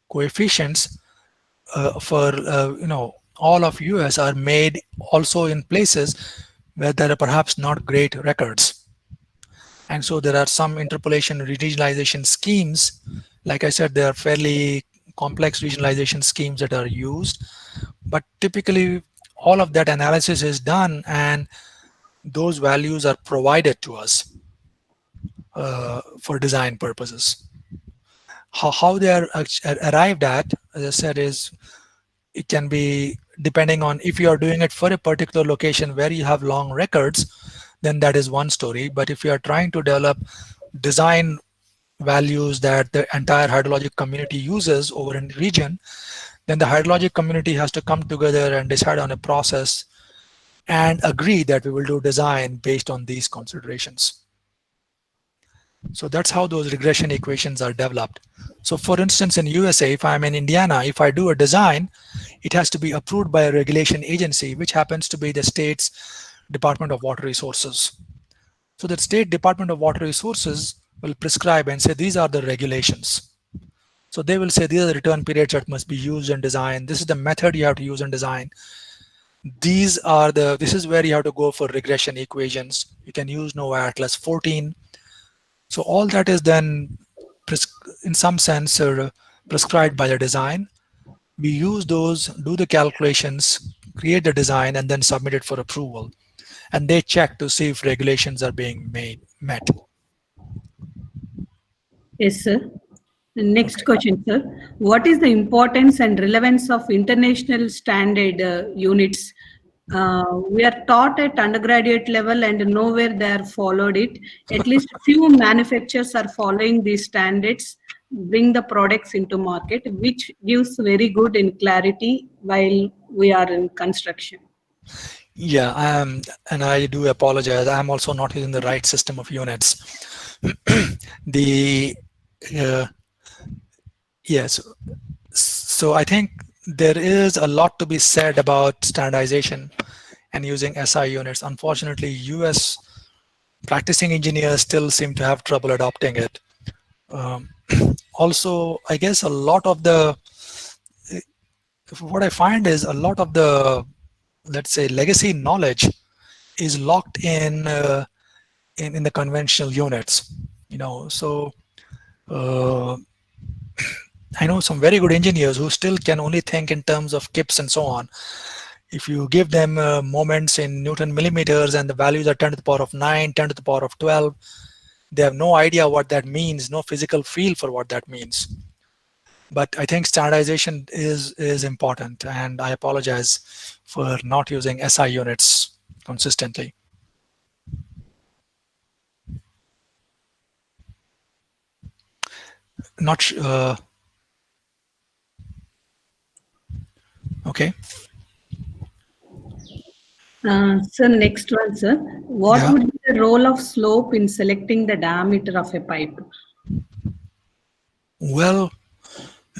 coefficients for all of US are made also in places where there are perhaps not great records. And so there are some interpolation regionalization schemes. Like I said, there are fairly complex regionalization schemes that are used, but typically all of that analysis is done, and those values are provided to us for design purposes. How they are arrived at, as I said, is it can be depending on if you are doing it for a particular location where you have long records, then that is one story. But if you are trying to develop design values that the entire hydrologic community uses over a region, then the hydrologic community has to come together and decide on a process and agree that we will do design based on these considerations. So that's how those regression equations are developed. So for instance, in USA, if I'm in Indiana, if I do a design, it has to be approved by a regulation agency, which happens to be the state's Department of Water Resources. So the state Department of Water Resources will prescribe and say, these are the regulations. So they will say, these are the return periods that must be used in design. This is the method you have to use in design. This is where you have to go for regression equations. You can use NOAA Atlas 14. So all that is then, in some sense, prescribed by the design. We use those, do the calculations, create the design, and then submit it for approval. And they check to see if regulations are being met. Yes, sir. The next question, sir. What is the importance and relevance of international standard units? We are taught at undergraduate level and nowhere they are followed it. At least few manufacturers are following these standards, bring the products into market, which gives very good in clarity while we are in construction. Yeah, and I do apologize. I'm also not using the right system of units. Yes. So I think there is a lot to be said about standardization and using SI units. Unfortunately, US practicing engineers still seem to have trouble adopting it. Also, I guess what I find is a lot of the, let's say, legacy knowledge is locked in the conventional units. So I know some very good engineers who still can only think in terms of kips and so on. If you give them moments in Newton millimeters and the values are 10 to the power of 9, 10 to the power of 12, they have no idea what that means, no physical feel for what that means. But I think standardization is important, and I apologize for not using SI units consistently. Not okay. So next one, sir. What would be the role of slope in selecting the diameter of a pipe? Well,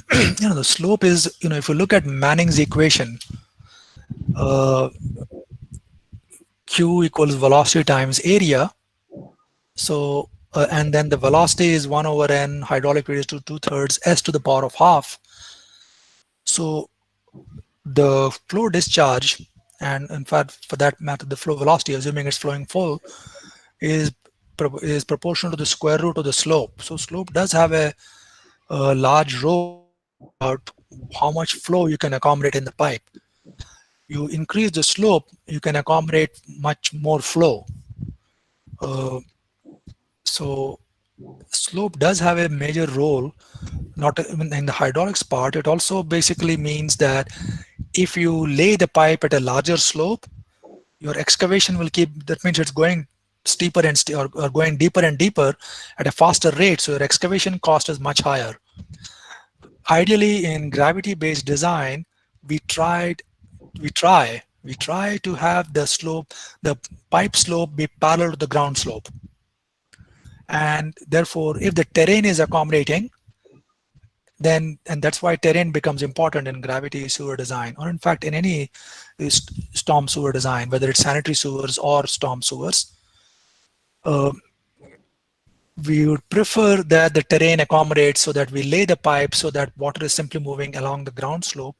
the slope is, if you look at Manning's equation, Q equals velocity times area. So, and then the velocity is 1 over n, hydraulic radius to 2/3, s to the power of half. So the flow discharge, and in fact, for that matter, the flow velocity, assuming it's flowing full, is proportional to the square root of the slope. So slope does have a large role about how much flow you can accommodate in the pipe. You increase the slope, you can accommodate much more flow. So slope does have a major role, not even in the hydraulics part. It also basically means that if you lay the pipe at a larger slope, your excavation will that means it's going steeper and or going deeper and deeper at a faster rate. So your excavation cost is much higher. Ideally, in gravity-based design, we try to have the pipe slope be parallel to the ground slope. And therefore, if the terrain is accommodating, and that's why terrain becomes important in gravity sewer design, or in fact in any storm sewer design, whether it's sanitary sewers or storm sewers. We would prefer that the terrain accommodates so that we lay the pipe so that water is simply moving along the ground slope,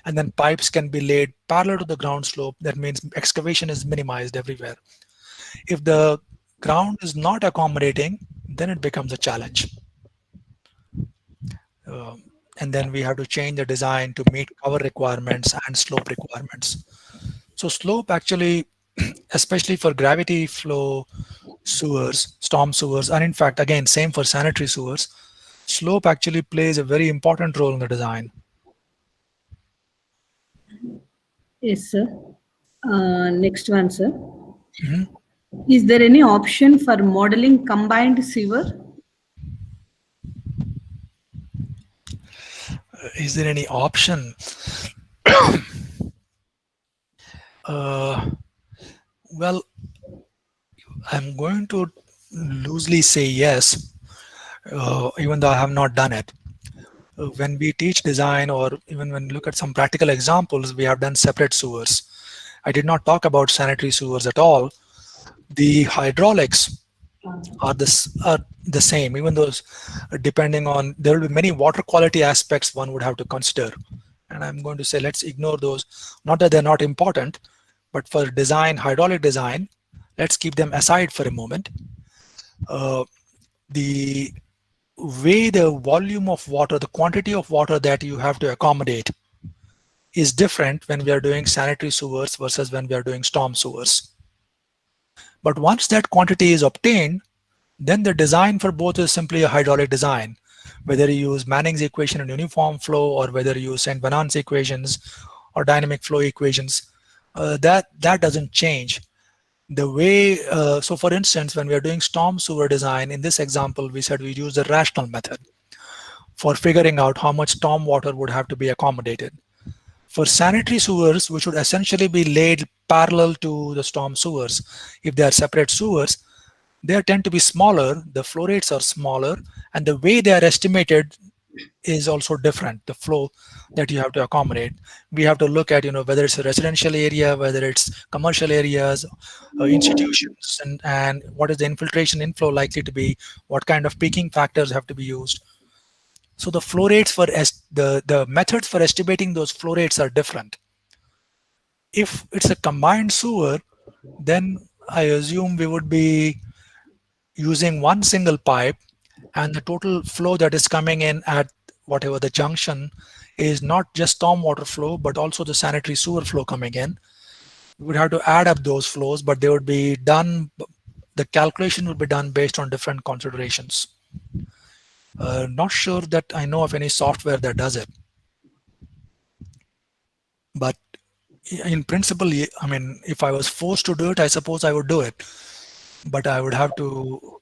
and then pipes can be laid parallel to the ground slope. That means excavation is minimized everywhere. If the ground is not accommodating, then it becomes a challenge. And then we have to change the design to meet cover requirements and slope requirements. So slope actually, especially for gravity flow sewers, storm sewers, and in fact, again, same for sanitary sewers, slope actually plays a very important role in the design. Yes, sir. Next one, sir. Mhm. Is there any option for modeling combined sewer? Is there any option? Well, I'm going to loosely say yes, even though I have not done it. When we teach design, or even when we look at some practical examples, we have done separate sewers. I did not talk about sanitary sewers at all. The hydraulics are the same, even though depending on, there will be many water quality aspects one would have to consider. And I'm going to say, let's ignore those. Not that they're not important, but for design, hydraulic design, let's keep them aside for a moment. The way the volume of water, the quantity of water that you have to accommodate is different when we are doing sanitary sewers versus when we are doing storm sewers. But once that quantity is obtained, then the design for both is simply a hydraulic design. Whether you use Manning's equation and uniform flow, or whether you use St. Venant's equations or dynamic flow equations, that doesn't change. The way, so for instance, when we are doing storm sewer design, in this example, we said we use the rational method for figuring out how much storm water would have to be accommodated. For sanitary sewers, which would essentially be laid parallel to the storm sewers, if they are separate sewers, they tend to be smaller, the flow rates are smaller, and the way they are estimated is also different, the flow that you have to accommodate. We have to look at, whether it's a residential area, whether it's commercial areas, institutions, and what is the infiltration inflow likely to be, what kind of peaking factors have to be used. So the flow rates for the methods for estimating those flow rates are different. If it's a combined sewer, then I assume we would be using one single pipe, and the total flow that is coming in at whatever the junction is not just stormwater flow, but also the sanitary sewer flow coming in. We would have to add up those flows, but they would be done, the calculation would be done based on different considerations. Not sure that I know of any software that does it. But in principle, I mean, if I was forced to do it, I suppose I would do it. But I would have to,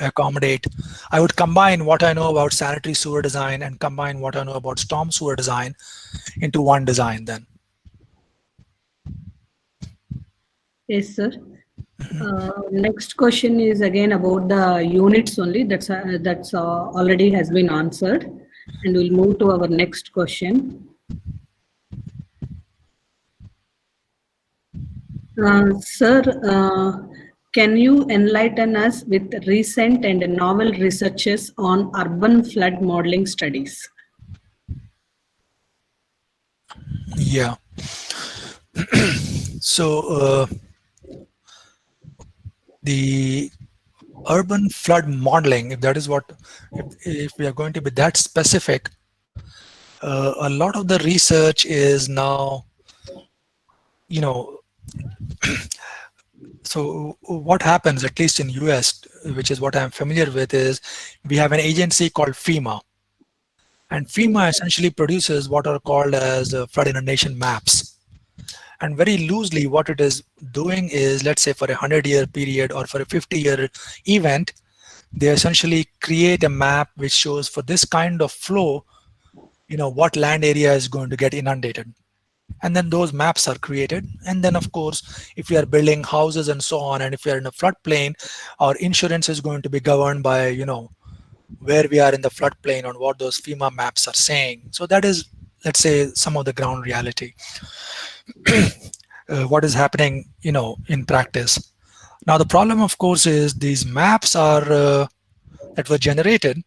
accommodate. I would combine what I know about sanitary sewer design and combine what I know about storm sewer design into one design then. Yes, sir. Next question is again about the units only. That's already has been answered, and we'll move to our next question. Sir, can you enlighten us with recent and novel researches on urban flood modeling studies? Yeah. So the urban flood modeling, if that is what, if we are going to be that specific, a lot of the research is now, so what happens, at least in US, which is what I'm familiar with, is we have an agency called FEMA. And FEMA essentially produces what are called as flood inundation maps. And very loosely, what it is doing is, let's say for a 100-year period or for a 50-year event, they essentially create a map which shows for this kind of flow, what land area is going to get inundated. And then those maps are created. And then, of course, if we are building houses and so on, and if we are in a floodplain, our insurance is going to be governed by, where we are in the floodplain on what those FEMA maps are saying. So that is, let's say, some of the ground reality. What is happening, in practice. Now, the problem, of course, is these maps are that were generated.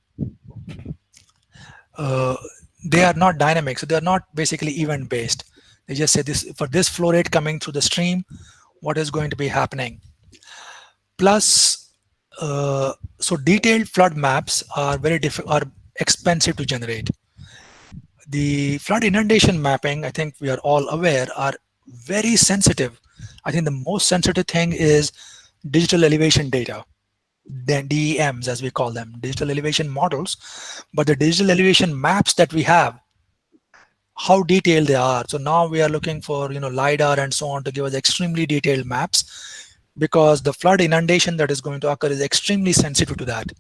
They are not dynamic, so they are not basically event based. They just say this for this flow rate coming through the stream, what is going to be happening. Plus, so detailed flood maps are are expensive to generate. The flood inundation mapping, I think we are all aware, are very sensitive. I think the most sensitive thing is digital elevation data, then DEMs as we call them, digital elevation models. But the digital elevation maps that we have, how detailed they are. So now we are looking for LiDAR and so on to give us extremely detailed maps, because the flood inundation that is going to occur is extremely sensitive to that.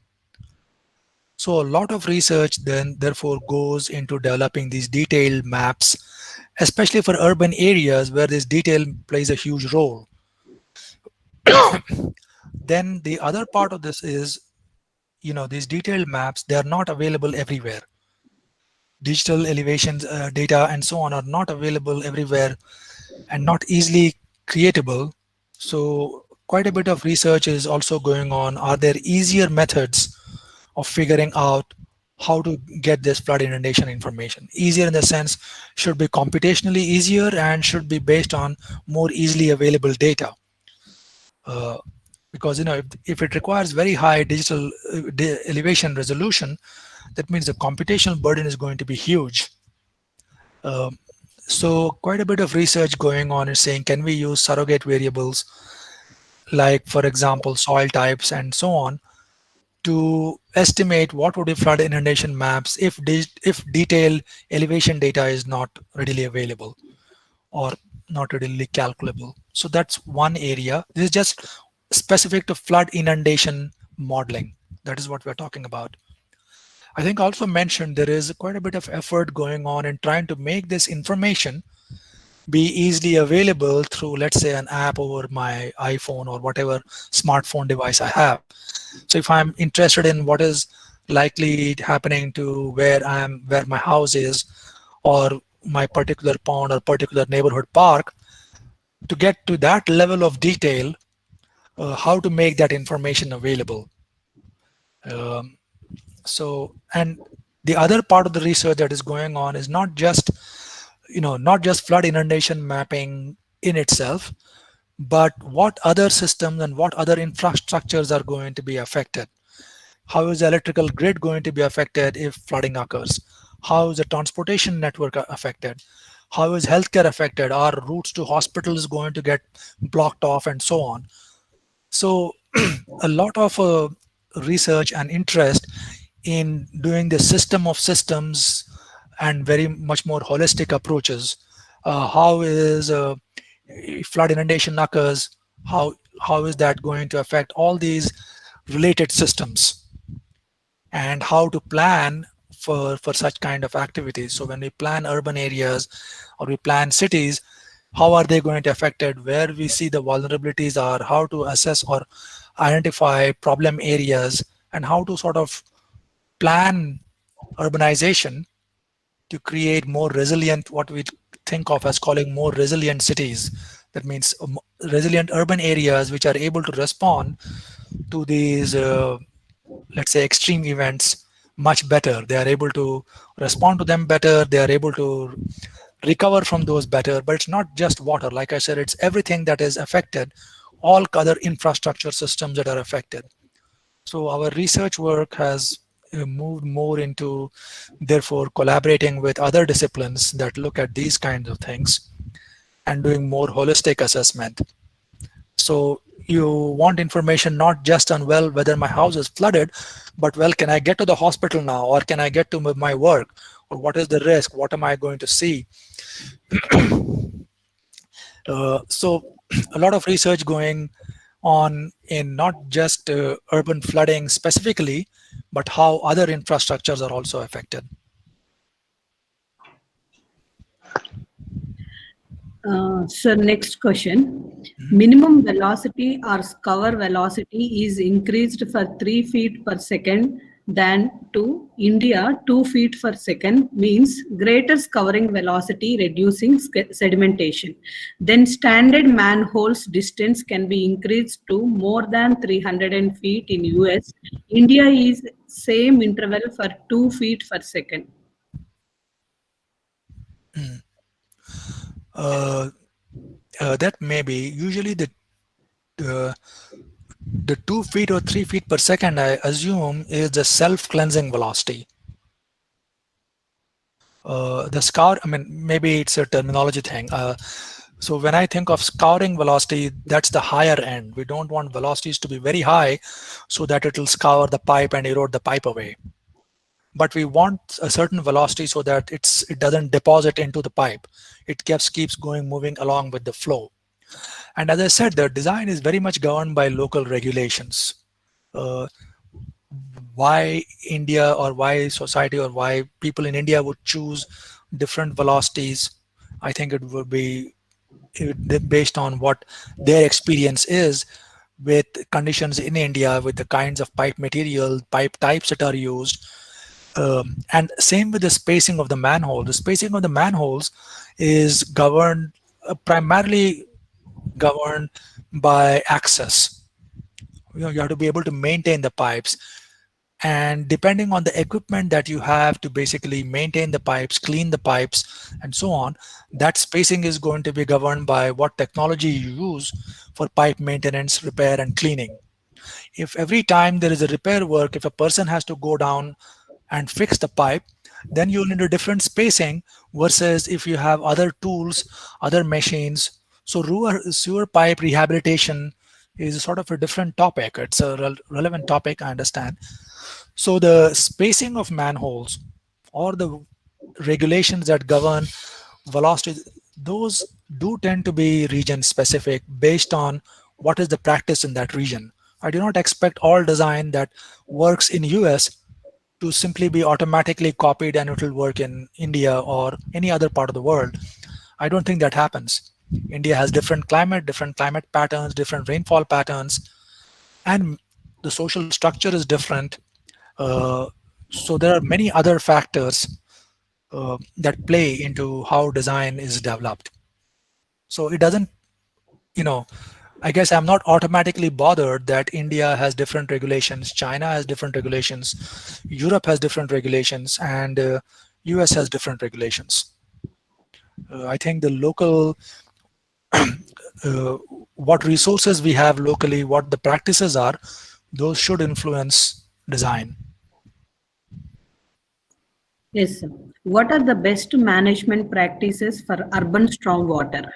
So a lot of research then therefore goes into developing these detailed maps, especially for urban areas where this detail plays a huge role. Then the other part of this is, these detailed maps, they are not available everywhere. Digital elevations data and so on are not available everywhere and not easily creatable. So quite a bit of research is also going on. Are there easier methods of figuring out how to get this flood inundation information? Easier in the sense, should be computationally easier and should be based on more easily available data. Because if it requires very high digital elevation resolution, that means the computational burden is going to be huge. So quite a bit of research going on is saying, can we use surrogate variables like, for example, soil types and so on, to estimate what would be flood inundation maps if detailed elevation data is not readily available or not readily calculable. So that's one area. This is just specific to flood inundation modeling. That is what we're talking about. I think also mentioned there is quite a bit of effort going on in trying to make this information be easily available through, let's say, an app over my iPhone or whatever smartphone device I have. So if I'm interested in what is likely happening to where my house is, or my particular pond or particular neighborhood park, to get to that level of detail, how to make that information available. And the other part of the research that is going on is not just flood inundation mapping in itself, but what other systems and what other infrastructures are going to be affected. How is the electrical grid going to be affected if flooding occurs? How is the transportation network affected? How is healthcare affected? Are routes to hospitals going to get blocked off and so on? So a lot of research and interest in doing the system of systems and very much more holistic approaches. How is if flood inundation occurs, how is that going to affect all these related systems, and how to plan for such kind of activities. So when we plan urban areas or we plan cities, how are they going to affect it, where we see the vulnerabilities are, how to assess or identify problem areas, and how to sort of plan urbanization to create more resilient, what we think of as calling more resilient cities. That means resilient urban areas which are able to respond to these, let's say, extreme events much better. They are able to respond to them better. They are able to recover from those better. But it's not just water. Like I said, it's everything that is affected, all other infrastructure systems that are affected. So our research work has moved more into, therefore, collaborating with other disciplines that look at these kinds of things and doing more holistic assessment. So you want information not just on, well, whether my house is flooded, but, well, can I get to the hospital now, or can I get to my work, or what is the risk, what am I going to see? So a lot of research going on in not just urban flooding specifically, but how other infrastructures are also affected. Sir, next question. Minimum velocity or cover velocity is increased for 3 feet per second than to India 2 feet per second, means greater covering velocity reducing sedimentation. Then standard manholes distance can be increased to more than 300 feet in US. India is same interval for 2 feet per second. That may be usually the 2 feet or 3 feet per second, I assume, is the self-cleansing velocity. The scour, I mean, maybe it's a terminology thing. So when I think of scouring velocity, that's the higher end. We don't want velocities to be very high so that it will scour the pipe and erode the pipe away. But we want a certain velocity so that it doesn't deposit into the pipe. It keeps going moving along with the flow. And as I said, the design is very much governed by local regulations. Uh, why India or why society or why people in India would choose different velocities, I think it would be based on what their experience is with conditions in India, with the kinds of pipe material, pipe types that are used. And same with the spacing of the manhole. The spacing of the manholes is governed, primarily governed by access. You have to be able to maintain the pipes. And depending on the equipment that you have to basically maintain the pipes, clean the pipes, and so on, that spacing is going to be governed by what technology you use for pipe maintenance, repair, and cleaning. If every time there is a repair work, if a person has to go down and fix the pipe, then you'll need a different spacing versus if you have other tools, other machines. So sewer pipe rehabilitation is sort of a different topic. It's a relevant topic, I understand. So the spacing of manholes or the regulations that govern velocity, those do tend to be region specific based on what is the practice in that region. I do not expect all design that works in US to simply be automatically copied and it will work in India or any other part of the world. I don't think that happens. India has different climate patterns, different rainfall patterns, and the social structure is different. So there are many other factors that play into how design is developed. So it doesn't, I guess I'm not automatically bothered that India has different regulations, China has different regulations, Europe has different regulations, and US has different regulations. I think the local, what resources we have locally, what the practices are, those should influence design. Yes, sir. What are the best management practices for urban stormwater?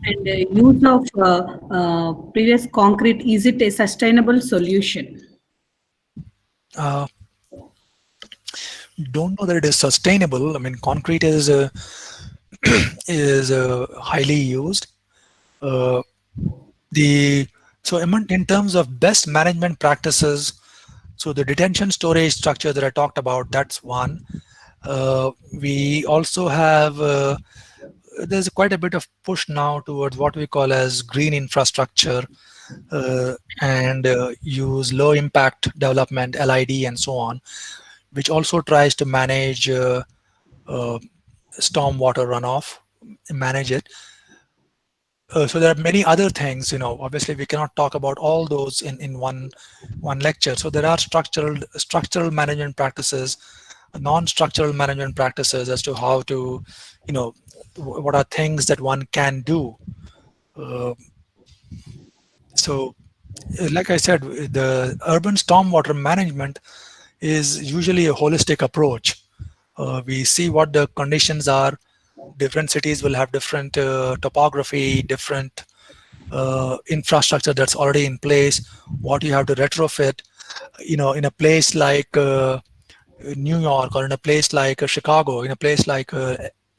And use of previous concrete, is it a sustainable solution? Don't know that it is sustainable. I mean, concrete is highly used. So in terms of best management practices, so the detention storage structure that I talked about, that's one. We also have there's quite a bit of push now towards what we call as green infrastructure and use low impact development, LID, and so on, which also tries to manage stormwater runoff, manage it. So there are many other things, obviously we cannot talk about all those in one lecture. So there are structural management practices, non-structural management practices as to how to, what are things that one can do. So like I said, the urban stormwater management is usually a holistic approach. We see what the conditions are. Different cities will have different topography, different infrastructure that's already in place, what you have to retrofit. In a place like New York, or in a place like Chicago, in a place like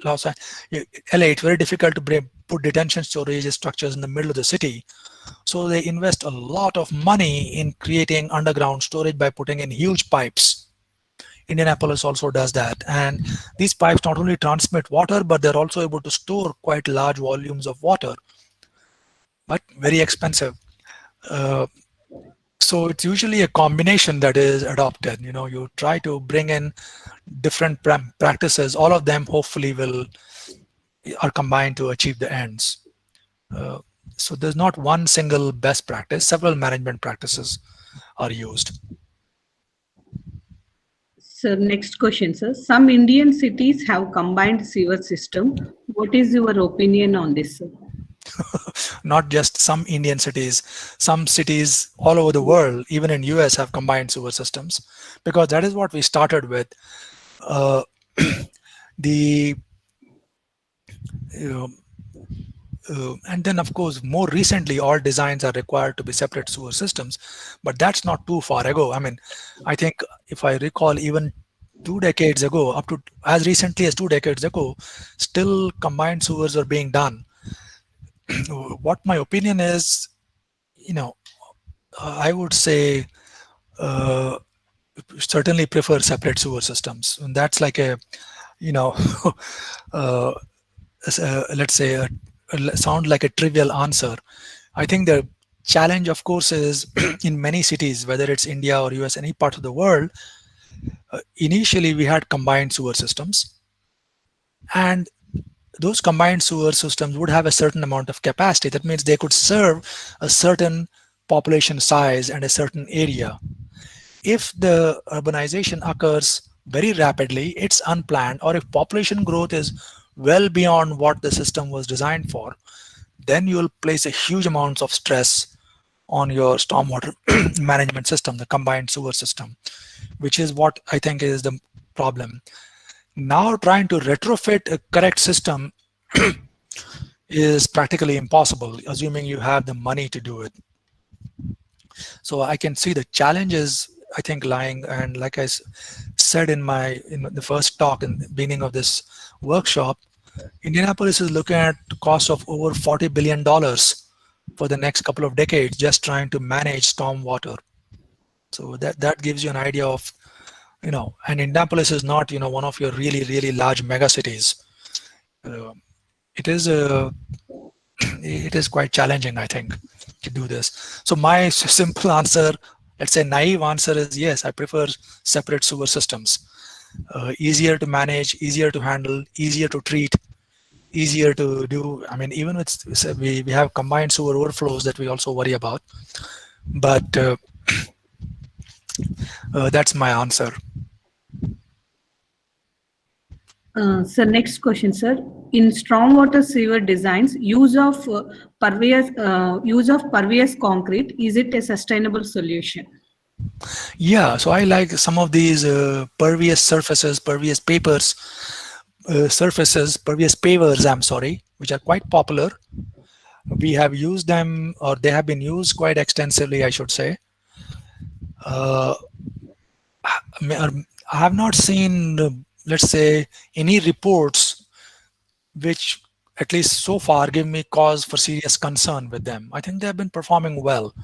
Los Angeles, LA, it's very difficult to put detention storage structures in the middle of the city. So they invest a lot of money in creating underground storage by putting in huge pipes. Indianapolis also does that, and these pipes not only transmit water, but they're also able to store quite large volumes of water, but very expensive. So it's usually a combination that is adopted. You try to bring in different practices. All of them hopefully are combined to achieve the ends. So there's not one single best practice. Several management practices are used. So next question, sir. Some Indian cities have combined sewer system. What is your opinion on this, sir? Not just some Indian cities, some cities all over the world, even in US, have combined sewer systems, because that is what we started with. The And then, of course, more recently, all designs are required to be separate sewer systems, but that's not too far ago. I mean, I think if I recall, even 2 decades ago, up to as recently as 2 decades ago, still combined sewers are being done. What my opinion is, I would say uh, certainly prefer separate sewer systems. And that's like a, uh, let's say, sound like a trivial answer. I think the challenge, of course, is in many cities, whether it's India or US, any part of the world, initially we had combined sewer systems. And those combined sewer systems would have a certain amount of capacity. That means they could serve a certain population size and a certain area. If the urbanization occurs very rapidly, it's unplanned, or if population growth is well beyond what the system was designed for, then you'll place a huge amounts of stress on your stormwater management system, the combined sewer system, which is what I think is the problem. Now trying to retrofit a correct system is practically impossible, assuming you have the money to do it. So I can see the challenges, I think, lying, and like I said in the first talk in the beginning of this workshop, Indianapolis is looking at the cost of over $40 billion for the next couple of decades just trying to manage stormwater. So that gives you an idea of, and Indianapolis is not, one of your really, really large mega cities. It is quite challenging, I think, to do this. So my simple answer, let's say naive answer, is yes, I prefer separate sewer systems. Easier to manage, easier to handle, easier to treat, easier to do. I mean, even with we have combined sewer overflows that we also worry about, but that's my answer. So next question, sir. In stormwater sewer designs, use of pervious concrete, is it a sustainable solution? Yeah, so I like some of these pervious surfaces, pervious pavers, I'm sorry, which are quite popular. We have used them, or they have been used quite extensively, I should say. I have not seen, let's say, any reports which, at least so far, give me cause for serious concern with them. I think they have been performing well.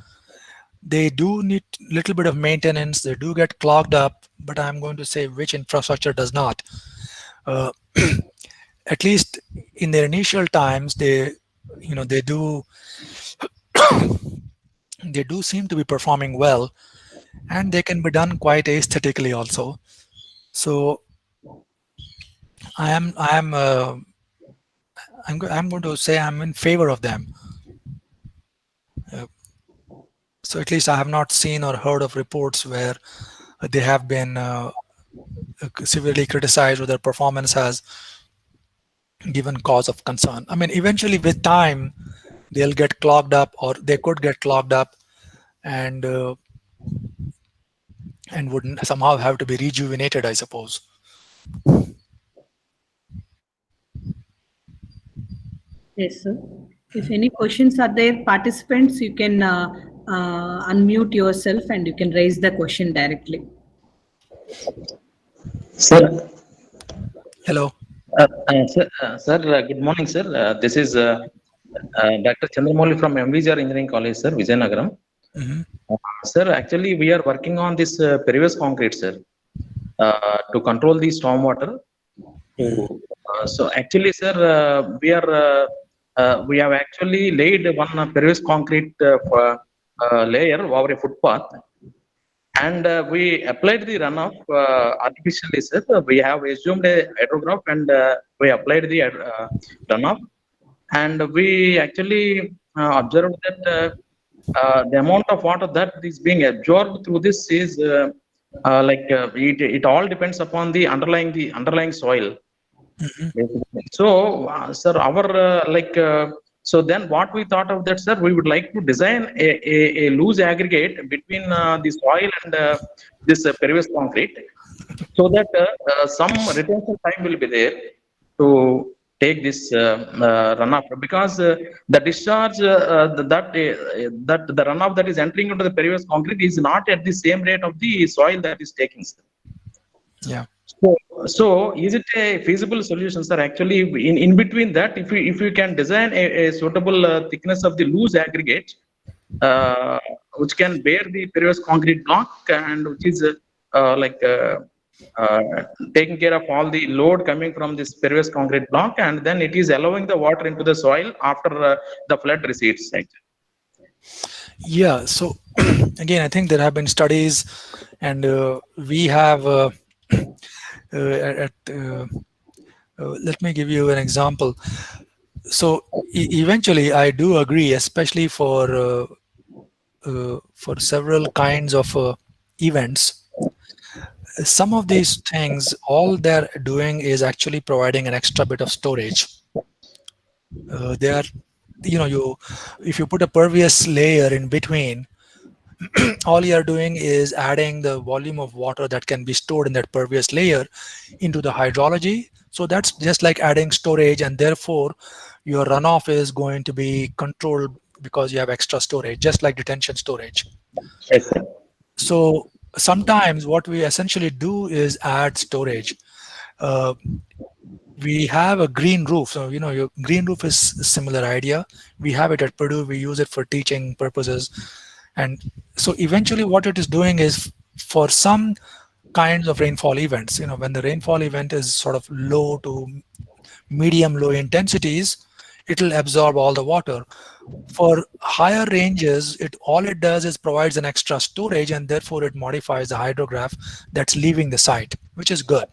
They do need a little bit of maintenance. They do get clogged up, but I'm going to say which infrastructure does not. At least in their initial times, they do seem to be performing well, and they can be done quite aesthetically also. So I'm going to say I'm in favor of them. So at least I have not seen or heard of reports where they have been severely criticized or their performance has given cause of concern. I mean, eventually with time, they'll get clogged up, or they could get clogged up and would somehow have to be rejuvenated, I suppose. Yes, sir. If any questions are there, participants, you can unmute yourself and you can raise the question directly. Sir. Hello. Sir, good morning, sir. This is Dr. Chandramouli from MWRDGC Engineering College, sir, Vizianagaram. Sir, actually, we are working on this pervious concrete, sir, to control the stormwater. So actually, sir, we have actually laid one pervious concrete layer over a footpath, and we applied the runoff artificially, sir. We have assumed a hydrograph and we applied the runoff, and we actually observed that the amount of water that is being absorbed through this is it all depends upon the underlying soil. So, sir, our so then what we thought of that, sir, we would like to design a loose aggregate between the soil and this pervious concrete, so that some retention time will be there to take this runoff, because the discharge that the runoff that is entering into the pervious concrete is not at the same rate of the soil that is taking, sir. Yeah. So is it a feasible solution, sir? Actually, in between that, if you can design a suitable thickness of the loose aggregate, which can bear the pervious concrete block, and which is uh, taking care of all the load coming from this pervious concrete block, and then it is allowing the water into the soil after the flood recedes. Actually. Yeah. So again, I think there have been studies, and we have let me give you an example. So eventually, I do agree, especially for several kinds of events. Some of these things, all they're doing is actually providing an extra bit of storage. They are, if you put a pervious layer in between, all you're doing is adding the volume of water that can be stored in that pervious layer into the hydrology. So that's just like adding storage, and therefore your runoff is going to be controlled because you have extra storage, just like detention storage. Yes, sir. So sometimes what we essentially do is add storage. We have a green roof. So, your green roof is a similar idea. We have it at Purdue. We use it for teaching purposes. And so eventually what it is doing is, for some kinds of rainfall events, when the rainfall event is sort of low to medium low intensities, it will absorb all the water. For higher ranges, all it does is provides an extra storage, and therefore it modifies the hydrograph that's leaving the site, which is good.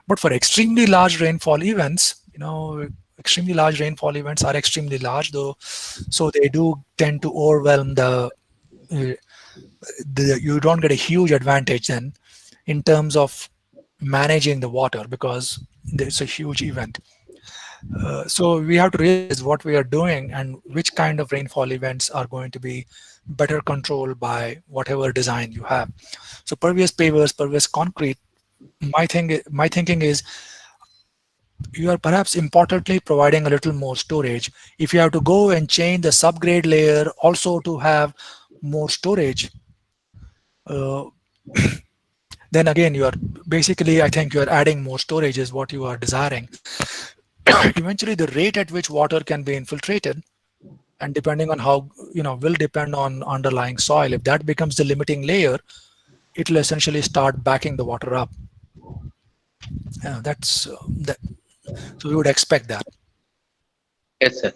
But for extremely large rainfall events, extremely large rainfall events are extremely large, though, so they do tend to overwhelm you don't get a huge advantage then in terms of managing the water, because it's a huge event. So we have to realize what we are doing and which kind of rainfall events are going to be better controlled by whatever design you have. So pervious pavers, pervious concrete, my thinking is, you are perhaps importantly providing a little more storage. If you have to go and change the subgrade layer also to have more storage, then again, you are basically, I think you are adding more storage is what you are desiring. Eventually, the rate at which water can be infiltrated, and depending on how, will depend on underlying soil. If that becomes the limiting layer, it will essentially start backing the water up. That's that. So we would expect that. Yes, sir.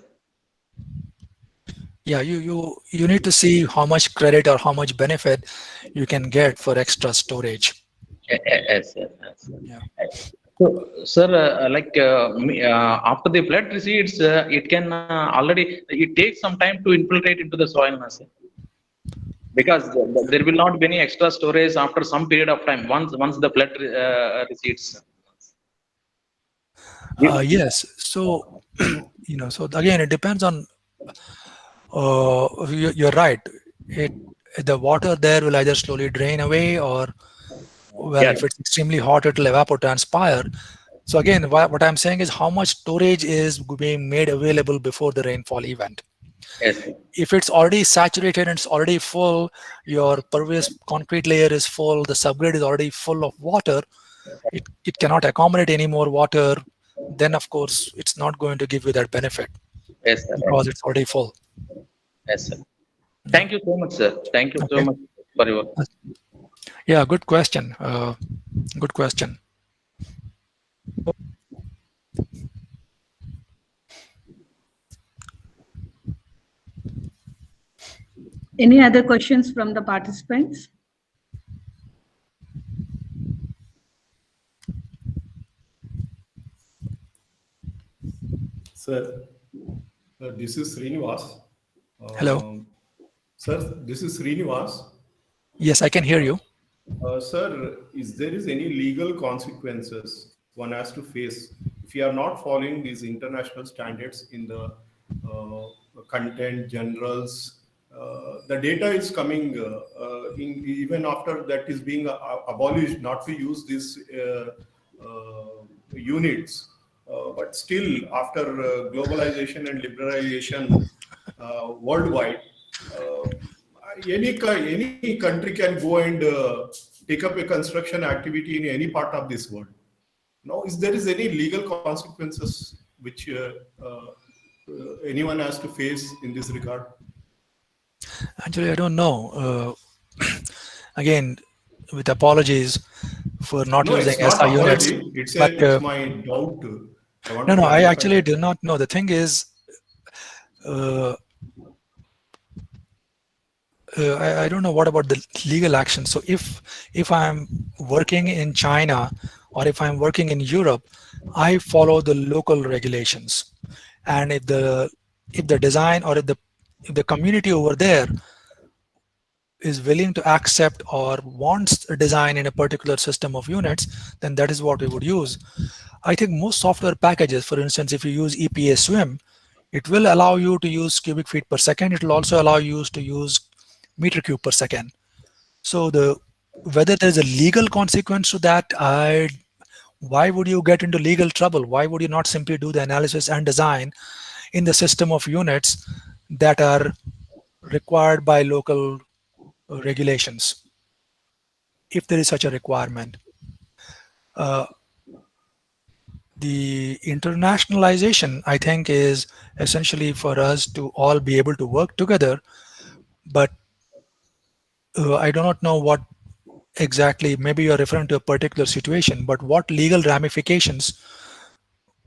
Yeah, you need to see how much credit or how much benefit you can get for extra storage. Yes, sir. Yes, sir. Yeah. So, sir, after the flood recedes, it can it takes some time to infiltrate into the soil, sir. Because there will not be any extra storage after some period of time once the flood recedes. Yes. So, so again, it depends on. You're right. The water there will either slowly drain away, or, well, if it's extremely hot, it will evapotranspire. So again, what I'm saying is how much storage is being made available before the rainfall event. Yes. If it's already saturated and it's already full, your pervious concrete layer is full, the subgrade is already full of water, it cannot accommodate any more water, then of course it's not going to give you that benefit. Yes, sir. Because it's already full. Yes, sir. Thank you so much, sir. Thank you so much for your. Yeah, good question. Good question. Any other questions from the participants? Sir, this is Srinivas. Hello. Sir, this is Srinivas. Yes, I can hear you. Sir, is there any legal consequences one has to face if you are not following these international standards in the content generals? The data is coming even after that is being abolished, not to use these units. But still, after globalization and liberalization worldwide, any country can go and take up a construction activity in any part of this world. Now, is there any legal consequences which anyone has to face in this regard? Actually, I don't know. Again, with apologies for not No, using it's not SI units. apology. It's But my doubt. I want no, to I clarify actually that. do not know. The thing is, I don't know what about the legal action. So if I'm working in China or if I'm working in Europe, I follow the local regulations. And if the design or if the community over there is willing to accept or wants a design in a particular system of units, then that is what we would use. I think most software packages, for instance, if you use EPA Swim, it will allow you to use cubic feet per second. It will also allow you to use meter cube per second. So whether there's a legal consequence to that, why would you get into legal trouble? Why would you not simply do the analysis and design in the system of units that are required by local regulations, if there is such a requirement? The internationalization, I think, is essentially for us to all be able to work together. But I do not know what exactly, maybe you're referring to a particular situation, but what legal ramifications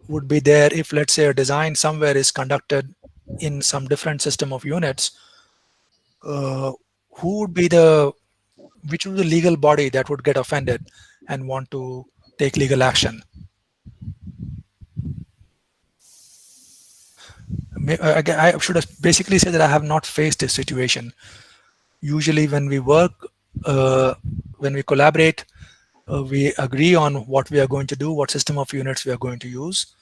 would be there if, let's say, a design somewhere is conducted in some different system of units? Who would be which would be the legal body that would get offended and want to take legal action? I should basically say that I have not faced this situation. Usually when we work, when we collaborate, we agree on what we are going to do, what system of units we are going to use.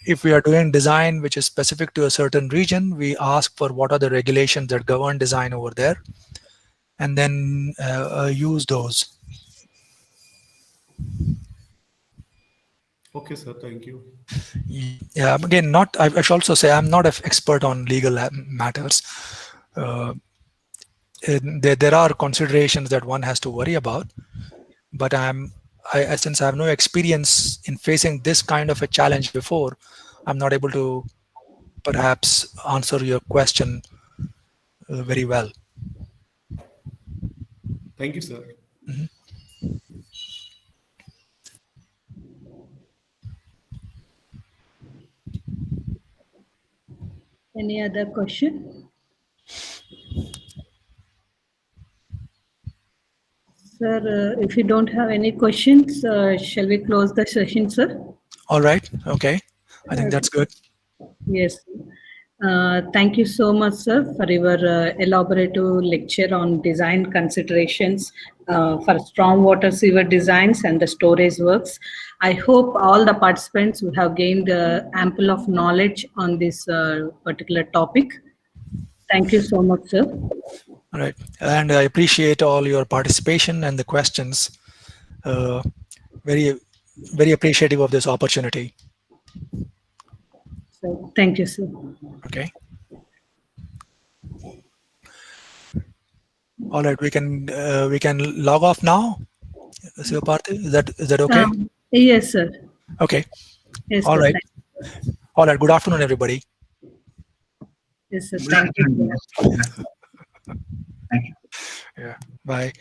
If we are doing design which is specific to a certain region, we ask for what are the regulations that govern design over there, and then use those. Okay, sir. Thank you. Yeah, again, I should also say I'm not an expert on legal matters. There are considerations that one has to worry about, but since I have no experience in facing this kind of a challenge before, I'm not able to perhaps answer your question very well. Thank you, sir. Any other question? Sir, if you don't have any questions, shall we close the session, sir? All right. Okay. I think that's good. Yes. Thank you so much, sir, for your elaborative lecture on design considerations for stormwater sewer designs and the storage works. I hope all the participants would have gained ample of knowledge on this particular topic. Thank you so much, sir. All right. And I appreciate all your participation and the questions. Very, very appreciative of this opportunity. So, thank you, sir. Okay. All right. We can log off now. Sivaparthi, is that okay? Yes, sir. Okay. Yes, All sir. right. All right. Good afternoon, everybody. Yes, sir. Thank you. Thank you. Yeah. Bye.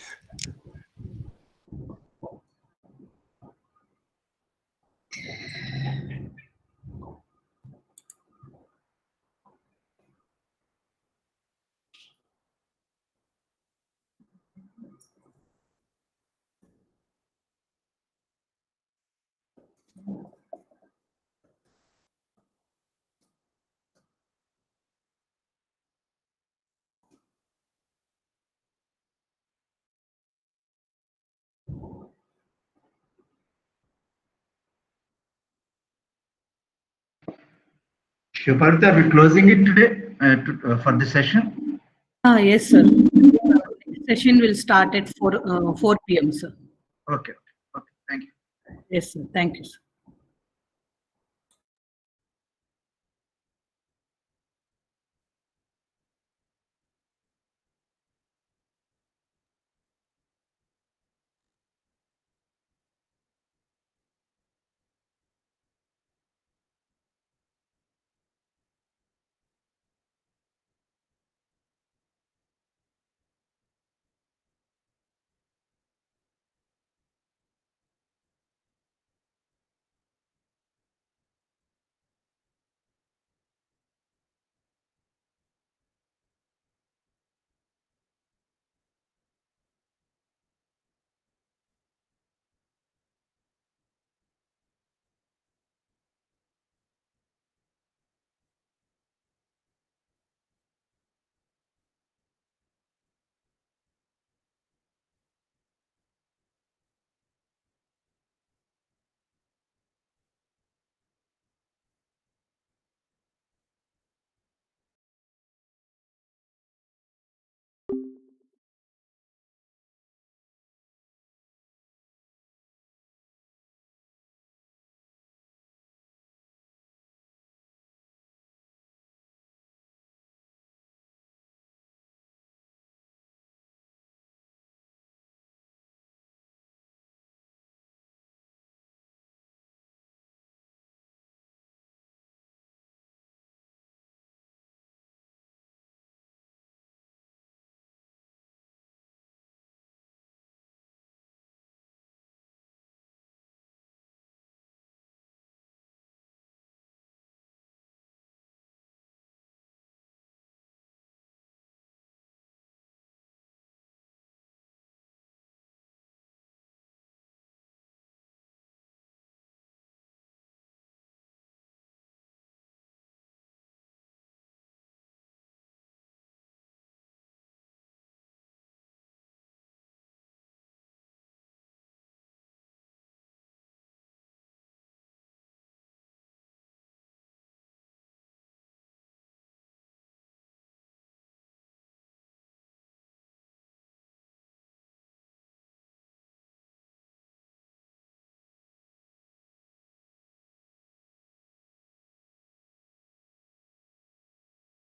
Shivaparthi, are we closing it today for the session? Yes, sir. Session will start at 4 p.m., sir. Okay. Okay. Thank you. Yes, sir. Thank you, sir. you.